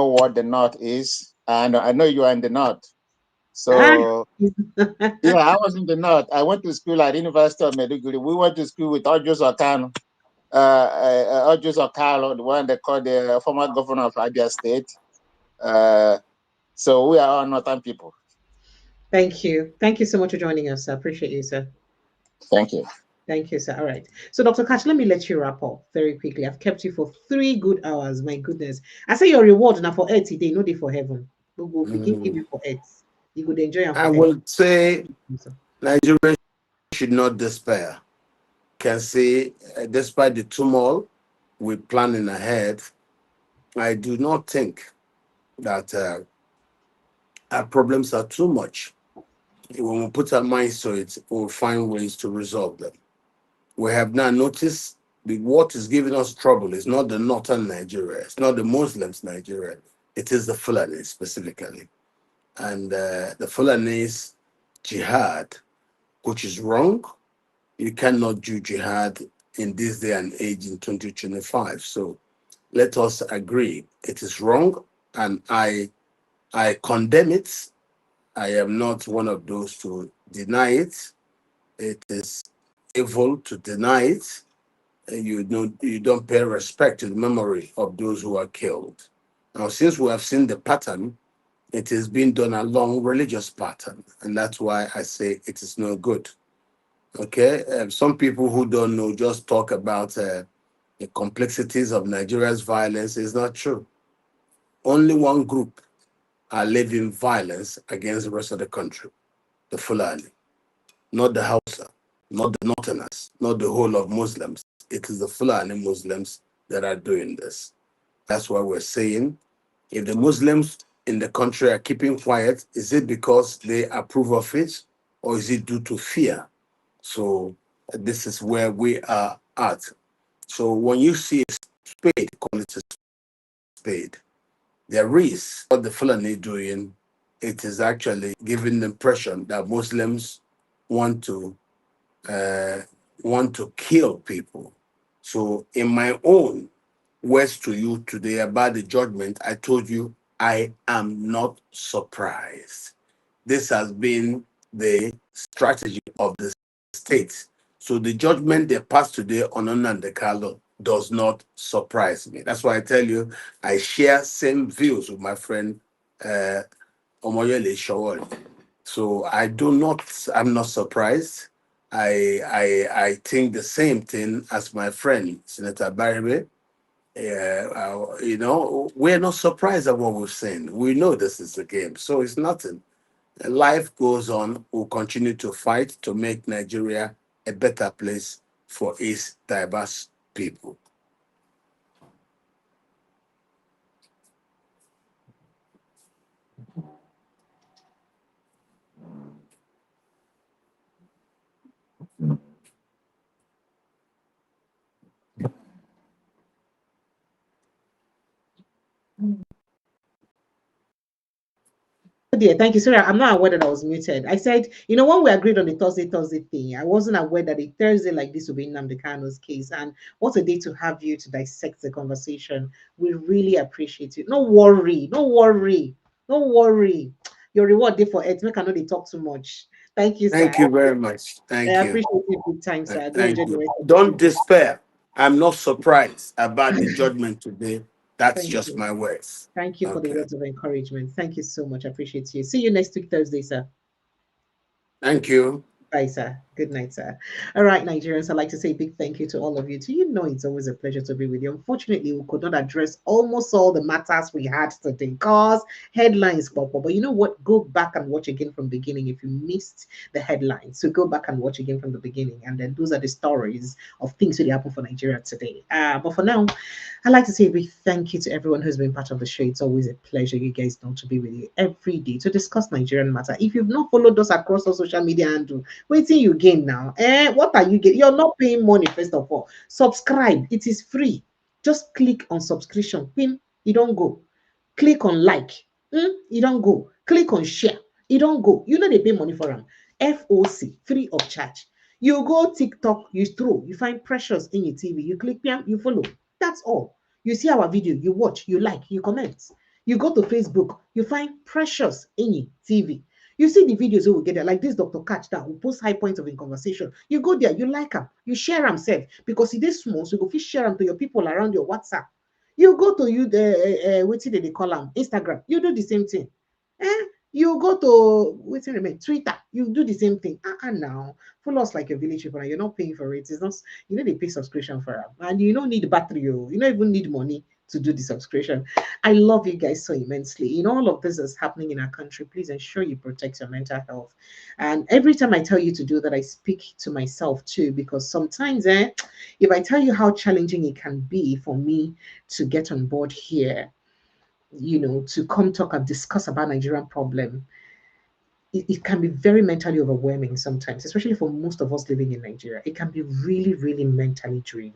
H: what the North is, and I know you are in the North. So yeah, I was in the North. I went to school at the University of Maiduguri. We went to school with Ojos Okano, the one they called the former governor of Abia State. So we are all Northern people.
A: Thank you. Thank you so much for joining us. I appreciate you, sir.
H: Thank you.
A: Thank you, sir. All right. So, Dr. Katch, let me let you wrap up very quickly. I've kept you for 3 good hours. My goodness. I say your reward now for earth today, no day for heaven. We'll go give you for earth. You could enjoy it.
B: I will say Nigeria should not despair. Can say, despite the turmoil we're planning ahead, I do not think that our problems are too much. When we put our minds to it, we'll find ways to resolve them. We have now noticed what is giving us trouble is not the northern Nigeria, it's not the Muslims Nigeria, it is the Fulani specifically. And the Fulani's jihad, which is wrong. You cannot do jihad in this day and age in 2025. So let us agree it is wrong, and I condemn it. I am not one of those to deny it. It is evil to deny it. You don't pay respect to the memory of those who are killed. Now, since we have seen the pattern, it is being done along religious pattern, and that's why I say it is no good. Okay, some people who don't know just talk about the complexities of Nigeria's violence. Is not true. Only one group are living violence against the rest of the country, the Fulani, not the Hausa, not the Northerners, not the whole of Muslims. It is the Fulani Muslims that are doing this. That's why we're saying, if the Muslims in the country are keeping quiet, is it because they approve of it, or is it due to fear? So this is where we are at. So when you see a spade, call it a spade. There is what the Fulani doing. It is actually giving the impression that Muslims want to kill people. So in my own words to you today about the judgment, I told you I am not surprised. This has been the strategy of the state. So the judgment they passed today on Nnamdi Kanu does not surprise me. That's why I tell you, I share same views with my friend Omoyele Shawari. So I'm not surprised. I think the same thing as my friend Senator Baribe. We're not surprised at what we've seen. We know this is the game, so it's nothing. Life goes on. We'll continue to fight to make Nigeria a better place for its diverse people.
A: Dear, thank you. Sorry, I'm not aware that I was muted. I said, when we agreed on the Thursday thing, I wasn't aware that a Thursday like this would be Nnamdi Kanu's case. And what a day to have you to dissect the conversation. We really appreciate it. No worry. Don't worry. Your reward day for it. Make I know they talk too much. Thank you, sir.
B: Thank you very much.
A: I
B: Thank you.
A: appreciate your good time, sir. Do
B: Thank
A: enjoy the
B: you.
A: rest of the
B: Don't
A: day.
B: despair. I'm not surprised about the judgment today. That's
A: Thank
B: just
A: you.
B: my words.
A: Thank you for the
B: Okay.
A: words of encouragement. Thank you so much. I appreciate you. See you next week, Thursday, sir.
B: Thank you.
A: Bye, sir. Good night, sir. All right, Nigerians, I'd like to say a big thank you to all of you. You know, it's always a pleasure to be with you. Unfortunately, we could not address almost all the matters we had today because headlines, but you know what? Go back and watch again from the beginning if you missed the headlines. So go back and watch again from the beginning. And then those are the stories of things that happen for Nigeria today. But for now, I'd like to say a big thank you to everyone who's been part of the show. It's always a pleasure, you guys know, to be with you every day to discuss Nigerian matter. If you've not followed us across our social media handle, wait till you gain now. What are you getting? You're not paying money, first of all. Subscribe, it is free. Just click on subscription. Pin, you don't go. Click on like. You don't go. Click on share. You don't go. You know they pay money for them. FOC, free of charge. You go TikTok, you stroll, you find Precious in your TV, you click them, you follow. That's all. You see our video, you watch, you like, you comment. You go to Facebook, you find Precious in your TV. You see the videos we get there, like this Dr. Katch that who post high points of in conversation. You go there, you like them, you share them, self because it is small, so you go share them to your people around your WhatsApp. You go to what they call them Instagram, you do the same thing. You go to Twitter, you do the same thing. Now follow us like a village people, and you're not paying for it. It's not, you know, they pay subscription for it, and you don't need battery, you don't even need money to do the subscription. I love you guys so immensely. In all of this is happening in our country, please ensure you protect your mental health. And every time I tell you to do that, I speak to myself too, because sometimes if I tell you how challenging it can be for me to get on board here, to come talk and discuss about Nigerian problem, it can be very mentally overwhelming sometimes, especially for most of us living in Nigeria. It can be really, really mentally draining.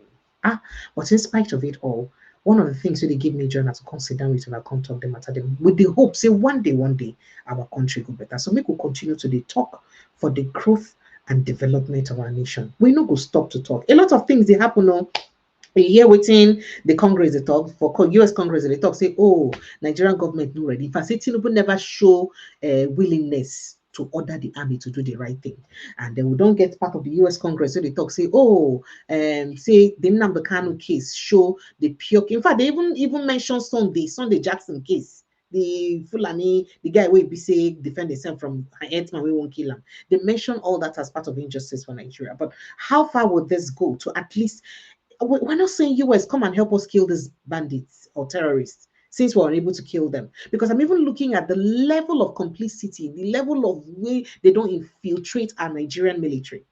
A: But in spite of it all, one of the things that they give me joy to come sit down with and come talk them at them with the hope, say one day, our country go better. So make we continue to talk for the growth and development of our nation. We no go stop to talk. A lot of things they happen on. We hear within the Congress they talk for US Congress they talk say, oh, Nigerian government no ready. In fact, say Tinubu never show willingness to order the army to do the right thing, and then we don't get part of the US Congress. So they talk say, oh, say the Nnamdi Kanu case show the pure. In fact, they even mention Sunday Jackson case. The Fulani, the guy will be say defend himself from Headman, we won't kill him. They mention all that as part of injustice for Nigeria. But how far would this go to at least? We're not saying US come and help us kill these bandits or terrorists since we're unable to kill them. Because I'm even looking at the level of complicity, the level of way they don't infiltrate our Nigerian military.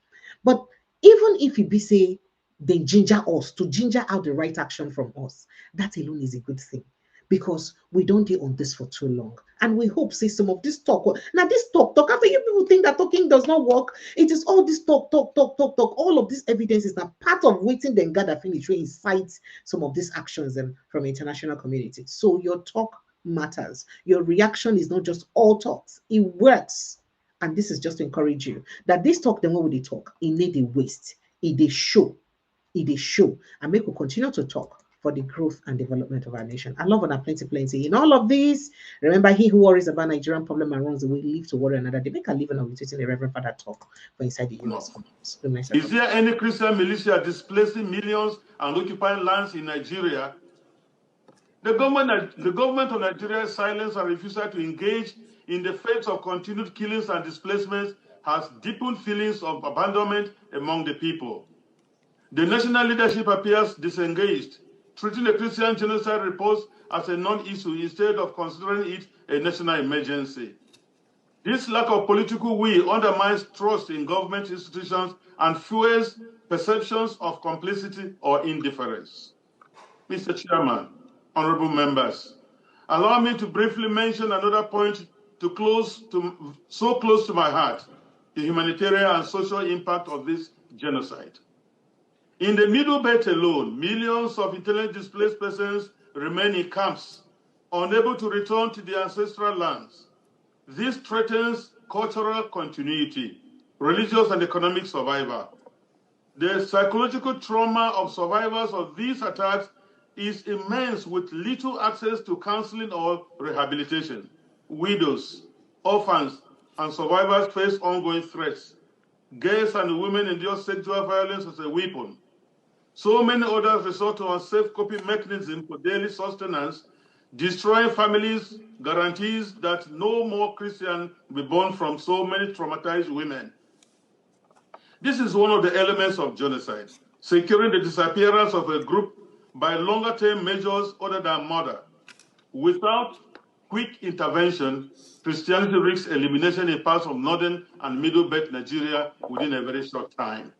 A: But even if it be say they ginger us to ginger out the right action from us, that alone is a good thing. Because we don't deal on this for too long. And we hope, say, some of this talk. Now, this talk, after you people think that talking does not work, it is all this talk. All of this evidence is now part of waiting then gather finish where incites some of these actions from international community. So your talk matters. Your reaction is not just all talks, it works. And this is just to encourage you that this talk, then what would they talk? It need a waste. It they show. And make we continue to talk for the growth and development of our nation. I love when I plenty. In all of this, remember, he who worries about Nigerian problem and runs away live to worry another. They make a living on retweeting the Reverend Father talk for inside the US.
I: Is there any Christian militia displacing millions and occupying lands in Nigeria? The government of Nigeria's silence and refusal to engage in the face of continued killings and displacements has deepened feelings of abandonment among the people. The national leadership appears disengaged, treating the Christian genocide report as a non-issue instead of considering it a national emergency. This lack of political will undermines trust in government institutions and fuels perceptions of complicity or indifference. Mr. Chairman, honorable members, allow me to briefly mention another point so close to my heart, the humanitarian and social impact of this genocide. In the Middle Belt alone, millions of internally displaced persons remain in camps, unable to return to their ancestral lands. This threatens cultural continuity, religious and economic survival. The psychological trauma of survivors of these attacks is immense, with little access to counseling or rehabilitation. widows, orphans, and survivors face ongoing threats. Girls and women endure sexual violence as a weapon. So many others resort to unsafe coping mechanisms for daily sustenance, destroying families, guarantees that no more Christian will be born from so many traumatized women. This is one of the elements of genocide, securing the disappearance of a group by longer-term measures other than murder. Without quick intervention, Christianity risks elimination in parts of northern and middle belt Nigeria within a very short time.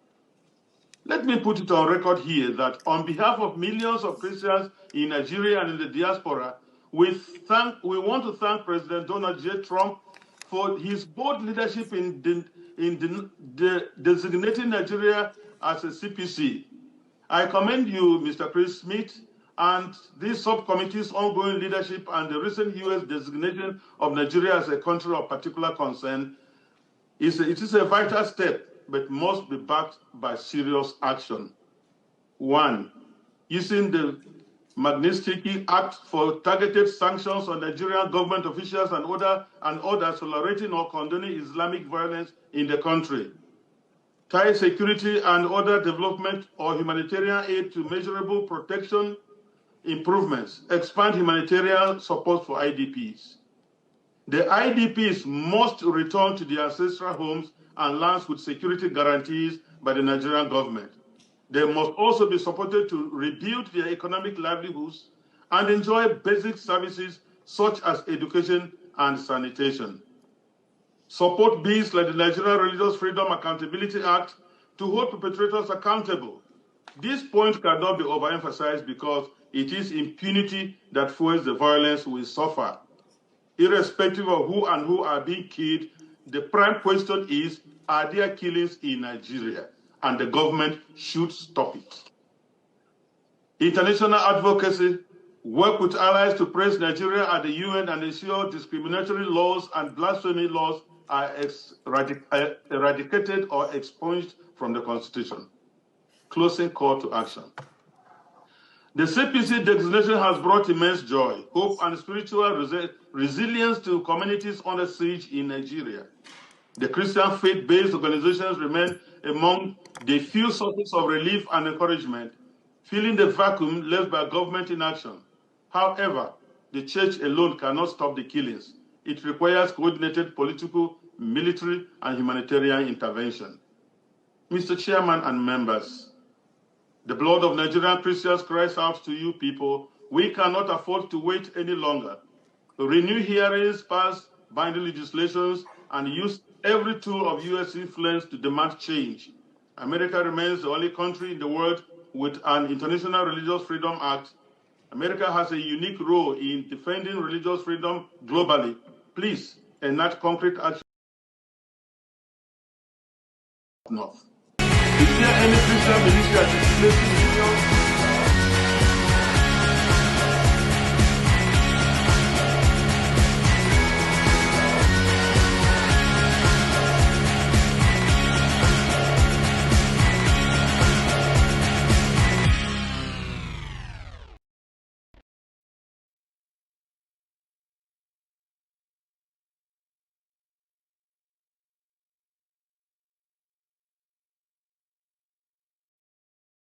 I: Let me put it on record here that on behalf of millions of Christians in Nigeria and in the diaspora, we want to thank President Donald J. Trump for his bold leadership in designating Nigeria as a CPC. I commend you, Mr. Chris Smith, and this subcommittee's ongoing leadership and the recent U.S. designation of Nigeria as a country of particular concern. It is a vital step, but must be backed by serious action. 1. Using the Magnitsky Act for targeted sanctions on Nigerian government officials and others tolerating or condoning Islamic violence in the country. Tie security and other development or humanitarian aid to measurable protection improvements. Expand humanitarian support for IDPs. The IDPs must return to their ancestral homes and lands with security guarantees by the Nigerian government. They must also be supported to rebuild their economic livelihoods and enjoy basic services such as education and sanitation. Support bills like the Nigerian Religious Freedom Accountability Act to hold perpetrators accountable. This point cannot be overemphasized because it is impunity that fuels the violence we suffer. Irrespective of who are being killed, the prime question is, are there killings in Nigeria? And the government should stop it. International advocacy, work with allies to praise Nigeria at the UN and ensure discriminatory laws and blasphemy laws are eradicated or expunged from the Constitution. Closing call to action. The CPC designation has brought immense joy, hope, and spiritual resilience to communities under siege in Nigeria. The Christian faith-based organizations remain among the few sources of relief and encouragement, filling the vacuum left by government inaction. However, the church alone cannot stop the killings. It requires coordinated political, military, and humanitarian intervention. Mr. Chairman and members, the blood of Nigerian Christians cries out to you people. We cannot afford to wait any longer. Renew hearings, pass binding legislations, and use every tool of U.S. influence to demand change. America remains the only country in the world with an International Religious Freedom Act. America has a unique role in defending religious freedom globally. Please enact concrete action. North. Is there any Christian militia displacing millions?